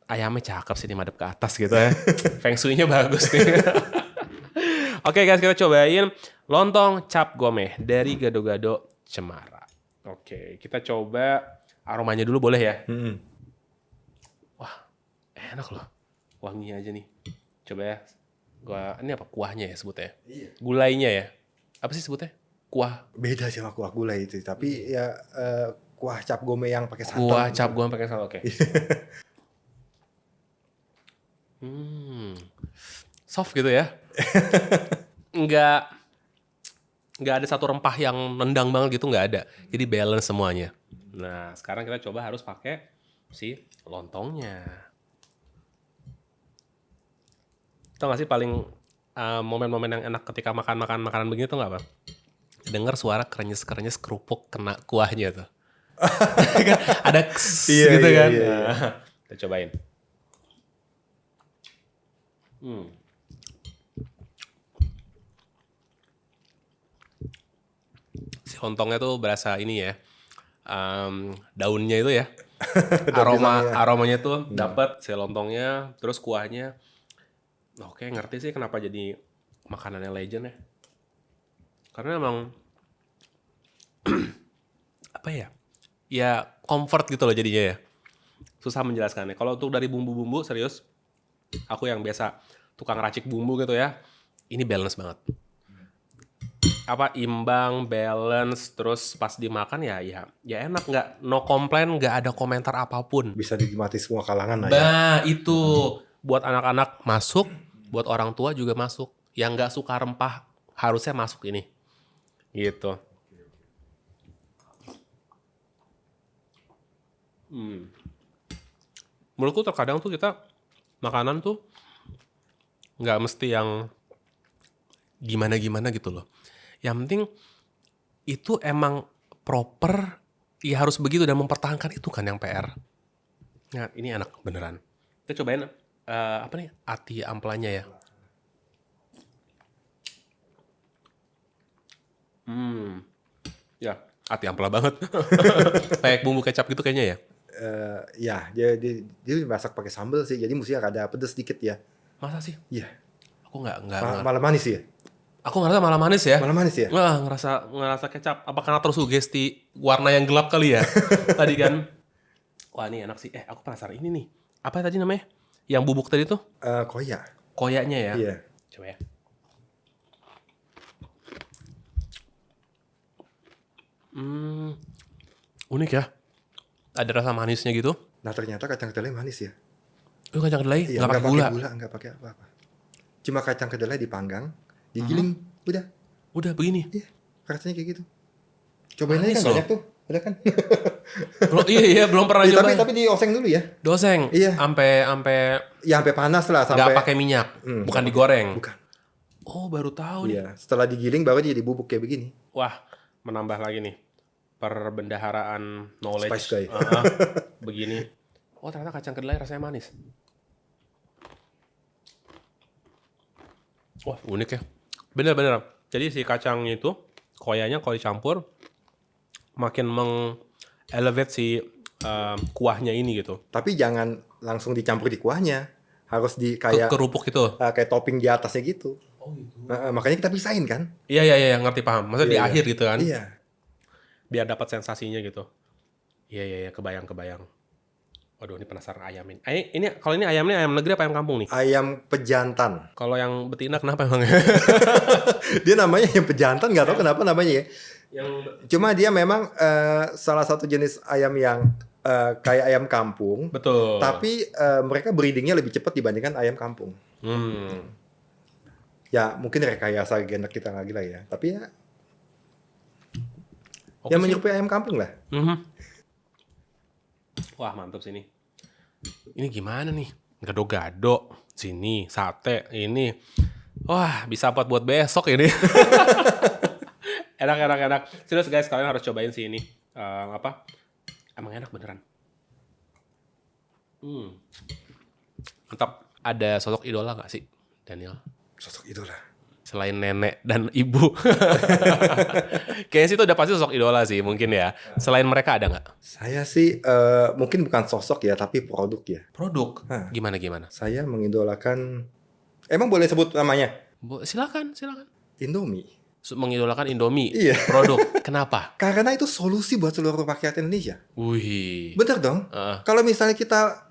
Ayamnya cakep sih, madep ke atas gitu ya. Feng shui-nya bagus nih. Oke guys, kita cobain lontong cap gomeh dari Gado-Gado Cemara. Oke, kita coba aromanya dulu boleh ya? Wah, enak loh. Wanginya aja nih. Coba ya. Ini apa? Kuahnya ya sebutnya? Iya. Gulainya ya? Apa sih sebutnya? kuah. Beda sih sama kuah gulai itu, tapi ya kuah cap gome yang pakai santan. Kuah cap gome pakai santan, oke. Soft gitu ya. Nggak ada satu rempah yang nendang banget gitu, nggak ada. Jadi balance semuanya. Nah, sekarang kita coba harus pakai si lontongnya. Tau gak sih paling momen-momen yang enak ketika makan makanan begini tuh nggak, Bang? Dengar suara kerenyes kerupuk kena kuahnya tuh. Ada gitu kan. Iya. Nah, kita cobain. Si lontongnya tuh berasa ini ya, daunnya itu ya. Aromanya tuh dapat si lontongnya, terus kuahnya. Oke, ngerti sih kenapa jadi makanannya legend ya. Karena emang apa ya? Ya comfort gitu loh jadinya ya. Susah menjelaskannya. Kalau untuk dari bumbu-bumbu serius, aku yang biasa tukang racik bumbu gitu ya, ini balance banget. Apa imbang, balance, terus pas dimakan ya enak, nggak no complain, nggak ada komentar apapun. Bisa dinikmati semua kalangan lah ya. Nah itu buat anak-anak masuk, buat orang tua juga masuk. Yang nggak suka rempah harusnya masuk ini, gitu. Menurutku terkadang tuh kita makanan tuh nggak mesti yang gimana-gimana gitu loh. Yang penting itu emang proper, ya harus begitu dan mempertahankan itu kan yang PR. Nah ini enak beneran. Kita cobain apa nih, ati amplanya ya. Ya ati ampla banget. Kayak bumbu kecap gitu kayaknya ya. Ya dia masak pakai sambal sih, jadi mestinya ada pedes sedikit ya. Masa sih? Iya. Aku nggak. Malah manis ya. Aku ngerasa malah manis ya. Malah manis ya. Wah, ngerasa kecap. Apa karena tersugesti warna yang gelap kali ya? Tadi kan. Wah, ini enak sih. Aku penasaran ini nih. Apa tadi namanya? Yang bubuk tadi tuh? Koya. Koyanya ya? Iya. Coba ya. Unik ya. Ada rasa manisnya gitu. Nah ternyata kacang kedelai manis ya. Kacang kedelai Iya, nggak pakai gula. Nggak pakai apa-apa. Cuma kacang kedelai dipanggang, digiling, udah. Udah begini. Iya, rasanya kayak gitu. Cobain aja kan banyak tuh, udah kan. Iya, belum pernah coba. Tapi dioseng dulu ya. Doseng. Iya. Sampai panas lah, sampai. Nggak pakai minyak, bukan digoreng. Bukan. Oh, baru tahu nih. Iya, setelah digiling baru jadi bubuk kayak begini. Wah, menambah lagi nih perbendaharaan knowledge. Spice guy. Begini. Oh, ternyata kacang kedelai rasanya manis. Wah, unik ya. Bener-bener. Jadi si kacangnya itu, koyanya kalau dicampur, makin elevate si kuahnya ini gitu. Tapi jangan langsung dicampur di kuahnya. Harus di kayak kerupuk itu. Kayak topping di atasnya gitu. Oh gitu. Makanya kita pisahin kan. Iya, ngerti, paham. Maksudnya di akhir gitu kan. Iya. Biar dapat sensasinya gitu. Iya, kebayang. Waduh, ini penasaran ayam ini. Kalau ini ayamnya ayam negeri apa ayam kampung nih? Ayam pejantan. Kalau yang betina kenapa emang? Dia namanya ayam pejantan, nggak tahu kenapa namanya ya. Cuma dia memang salah satu jenis ayam yang kayak ayam kampung. Betul. Tapi mereka breedingnya lebih cepat dibandingkan ayam kampung. Ya mungkin rekayasa genetik kita lagi lah ya. Tapi ya yang menyerupai ayam kampung lah. Wah, mantap sih ini. Ini gimana nih? Gado-gado, sini sate, ini. Wah, bisa buat besok ini. Enak. Serius guys, kalian harus cobain sih ini. Emang enak beneran. Mantap. Ada sosok idola gak sih, Daniel? Sosok idola. Selain nenek dan ibu. Kayaknya sih itu udah pasti sosok idola sih mungkin ya. Selain mereka ada nggak? Saya sih mungkin bukan sosok ya, tapi produk ya. Produk? Gimana? Saya mengidolakan, emang boleh sebut namanya? Silakan. Indomie. Mengidolakan Indomie? Iya. Produk, kenapa? Karena itu solusi buat seluruh rakyat Indonesia. Wih. Bener dong. Kalau misalnya kita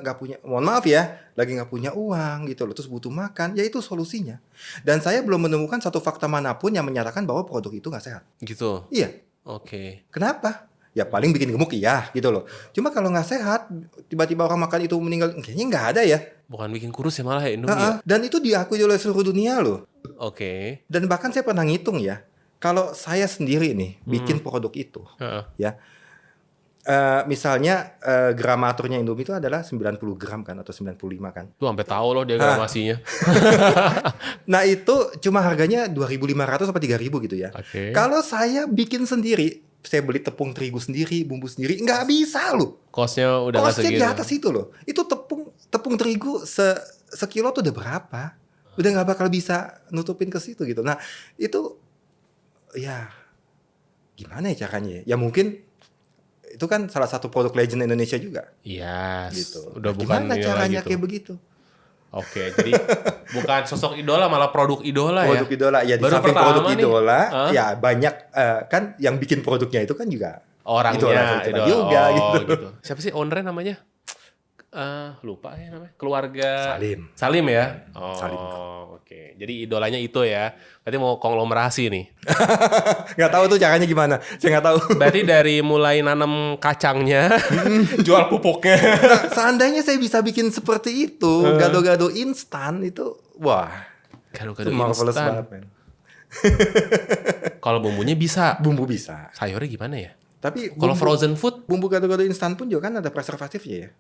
nggak punya, mohon maaf ya, lagi nggak punya uang gitu loh, terus butuh makan, ya itu solusinya. Dan saya belum menemukan satu fakta manapun yang menyatakan bahwa produk itu nggak sehat. Gitu. Iya. Oke. Kenapa? Ya paling bikin gemuk iya gitu loh. Cuma kalau nggak sehat, tiba-tiba orang makan itu meninggal, kayaknya nggak ada ya. Bukan bikin kurus ya malah ya Indomie. Dan itu diakui oleh seluruh dunia loh. Oke. Dan bahkan saya pernah ngitung ya, kalau saya sendiri nih bikin produk itu, ya. Misalnya gramaturnya Indomie itu adalah 90 gram kan atau 95 kan. Lu sampai tahu loh dia gramasinya. Nah itu cuma harganya 2.500 sampai 3.000 gitu ya. Okay. Kalau saya bikin sendiri, saya beli tepung terigu sendiri, bumbu sendiri, nggak bisa loh. Costnya udah nggak segitu. Costnya di atas itu loh. Itu tepung terigu sekilo tuh udah berapa? Udah nggak bakal bisa nutupin ke situ gitu. Nah itu ya gimana ya caranya? Ya mungkin itu kan salah satu produk legend Indonesia juga. Iya. Yes. Gitu. Udah bukan gimana caranya gitu. kayak begitu? Oke, jadi bukan sosok idola malah produk idola Produk idola ya, di samping produk idola ya banyak kan yang bikin produknya itu kan juga orangnya idola juga gitu. Siapa sih ownernya namanya? Lupa ya namanya. Keluarga Salim ya. Salim. Oke. Jadi idolanya itu ya. Berarti mau konglomerasi nih. Nggak tahu tuh caranya gimana. Saya nggak tahu. Berarti dari mulai nanam kacangnya, jual pupuknya. Nah, seandainya saya bisa bikin seperti itu, gado-gado instan itu, wah. Gado-gado instan. Kalau bumbunya bisa. Bumbu bisa. Sayurnya gimana ya? Tapi kalau frozen food, bumbu gado-gado instan pun juga kan ada preservatifnya ya.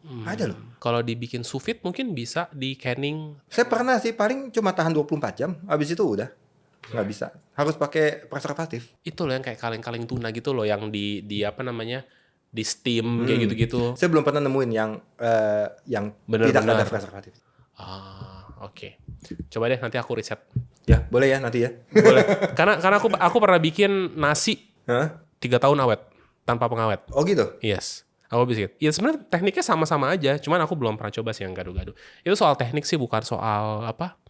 Ada loh. Kalau dibikin sous vide mungkin bisa di canning. Saya pernah sih, paling cuma tahan 24 jam. Habis itu udah nggak bisa. Harus pakai preservatif. Itu loh yang kayak kaleng-kaleng tuna gitu loh, yang di apa namanya, di steam kayak gitu-gitu. Saya belum pernah nemuin yang tidak ada preservatif. Oke. Coba deh nanti aku riset. Ya boleh ya nanti ya. Boleh. Karena aku pernah bikin nasi 3 tahun awet tanpa pengawet. Oh gitu? Yes. Aku bisa. Ya sebenarnya tekniknya sama-sama aja, cuman aku belum pernah coba sih yang gado-gado. Itu soal teknik sih, bukan soal apa?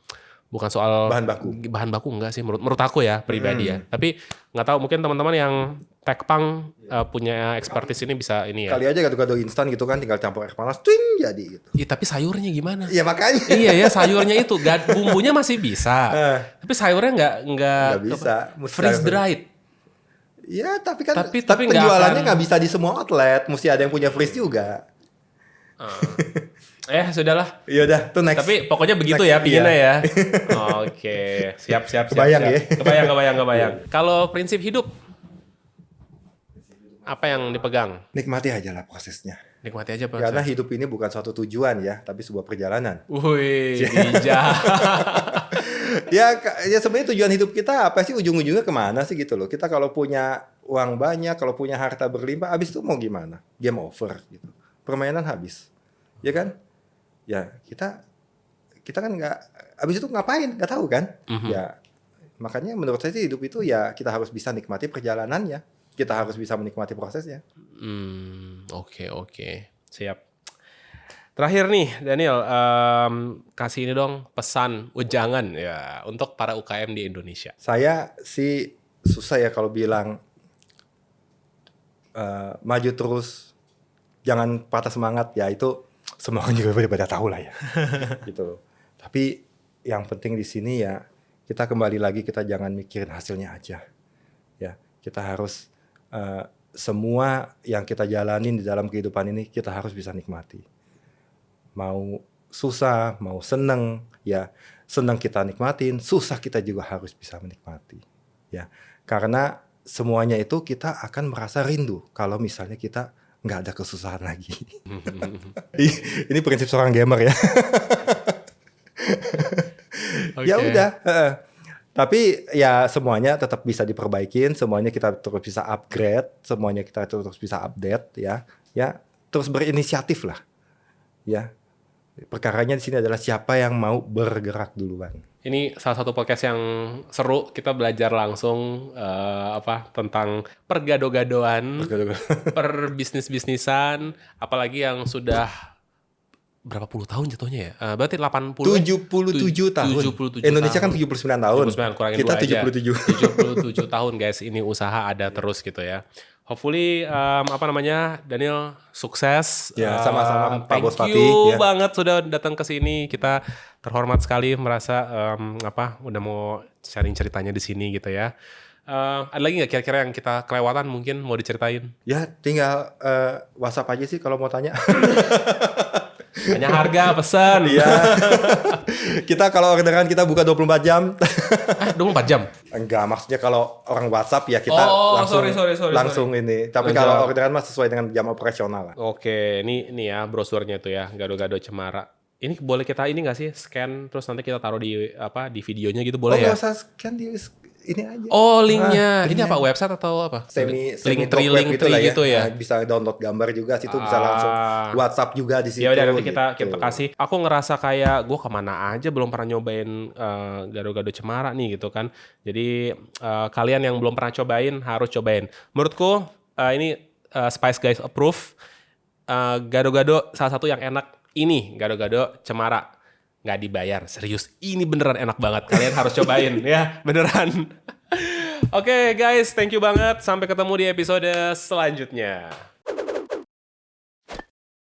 Bukan soal bahan baku enggak sih menurut aku ya pribadi ya. Tapi nggak tahu, mungkin teman-teman yang tekpang punya expertise ini bisa ini ya. Kali aja gado-gado instan gitu kan, tinggal campur air panas, twing jadi gitu. Iya, tapi sayurnya gimana? Iya makanya. Iya ya, sayurnya itu bumbunya masih bisa. Tapi sayurnya nggak bisa. Freeze dried. Ya tapi kan tapi penjualannya nggak bisa di semua outlet, mesti ada yang punya freeze juga. Sudahlah. Iya udah, tuh next. Tapi pokoknya begitu next, ya pinginnya ya. Oke, siap. Kebayang ya. Kebayang. Kalau prinsip hidup apa yang dipegang? Nikmati aja lah prosesnya. Nikmati aja proses. Karena hidup ini bukan suatu tujuan ya, tapi sebuah perjalanan. Wih, bijak. ya sebenarnya tujuan hidup kita apa sih, ujung-ujungnya kemana sih gitu loh. Kita kalau punya uang banyak, kalau punya harta berlimpah, abis itu mau gimana? Game over gitu. Permainan habis. Ya kan? Ya kita kan nggak, abis itu ngapain? Nggak tahu kan? Ya makanya menurut saya sih hidup itu ya kita harus bisa nikmati perjalanannya. Kita harus bisa menikmati prosesnya. Oke. Siap. Terakhir nih Daniel, kasih ini dong pesan ujangan ya untuk para UKM di Indonesia. Saya sih susah ya kalau bilang maju terus, jangan patah semangat ya, itu semua orang juga pada tahu lah ya. Gitu. Tapi yang penting di sini ya kita kembali lagi, kita jangan mikirin hasilnya aja. Ya, kita harus semua yang kita jalanin di dalam kehidupan ini kita harus bisa nikmati. Mau susah, mau seneng, ya seneng kita nikmatin, susah kita juga harus bisa menikmati. Ya, karena semuanya itu kita akan merasa rindu kalau misalnya kita nggak ada kesusahan lagi. Ini prinsip seorang gamer ya. Ya udah. Tapi ya semuanya tetap bisa diperbaikin, semuanya kita terus bisa upgrade, semuanya kita terus bisa update ya. Ya, terus berinisiatif lah. Ya. Perkaranya di sini adalah siapa yang mau bergerak duluan. Ini salah satu podcast yang seru, kita belajar langsung tentang pergado-gadoan, perbisnis-bisnisan, apalagi yang sudah berapa puluh tahun jatuhnya ya? Berarti 80 77 tahun. 77 Indonesia tahun. kan 79 tahun. 79, kurangin Kita 2 aja. 77. 77 tahun guys, ini usaha ada terus gitu ya. Hopefully Daniel sukses. Ya, sama-sama Pak Bos Papi. Thank you Ya. banget sudah datang ke sini. Kita terhormat sekali merasa udah mau sharing ceritanya di sini gitu ya. Ada lagi nggak kira-kira yang kita kelewatan mungkin mau diceritain? Ya, tinggal WhatsApp aja sih kalau mau tanya. Hanya harga, pesan. Iya. Kita kalau orderan kita buka 24 jam. 24 jam? Enggak, maksudnya kalau orang WhatsApp ya kita langsung ini. Tapi kalau orderan mah sesuai dengan jam operasional lah. Oke, ini ya brosurnya tuh ya, Gado-Gado Cemara. Ini boleh kita ini nggak sih scan terus nanti kita taruh di video-nya gitu boleh ya? Oh, nggak usah scan di ini aja. Oh, linknya. Ini apa, website atau apa? Link tree gitu ya. Nah, bisa download gambar juga situ, bisa langsung WhatsApp juga di situ. Ya udah nanti kita kasih. Aku ngerasa kayak gue kemana aja belum pernah nyobain Gado-Gado Cemara nih gitu kan. Jadi kalian yang belum pernah cobain harus cobain. Menurutku ini Spice Guys approve. Gado-gado salah satu yang enak ini Gado-Gado Cemara. Nggak dibayar, serius. Ini beneran enak banget. Kalian harus cobain ya, beneran. Oke guys, thank you banget. Sampai ketemu di episode selanjutnya.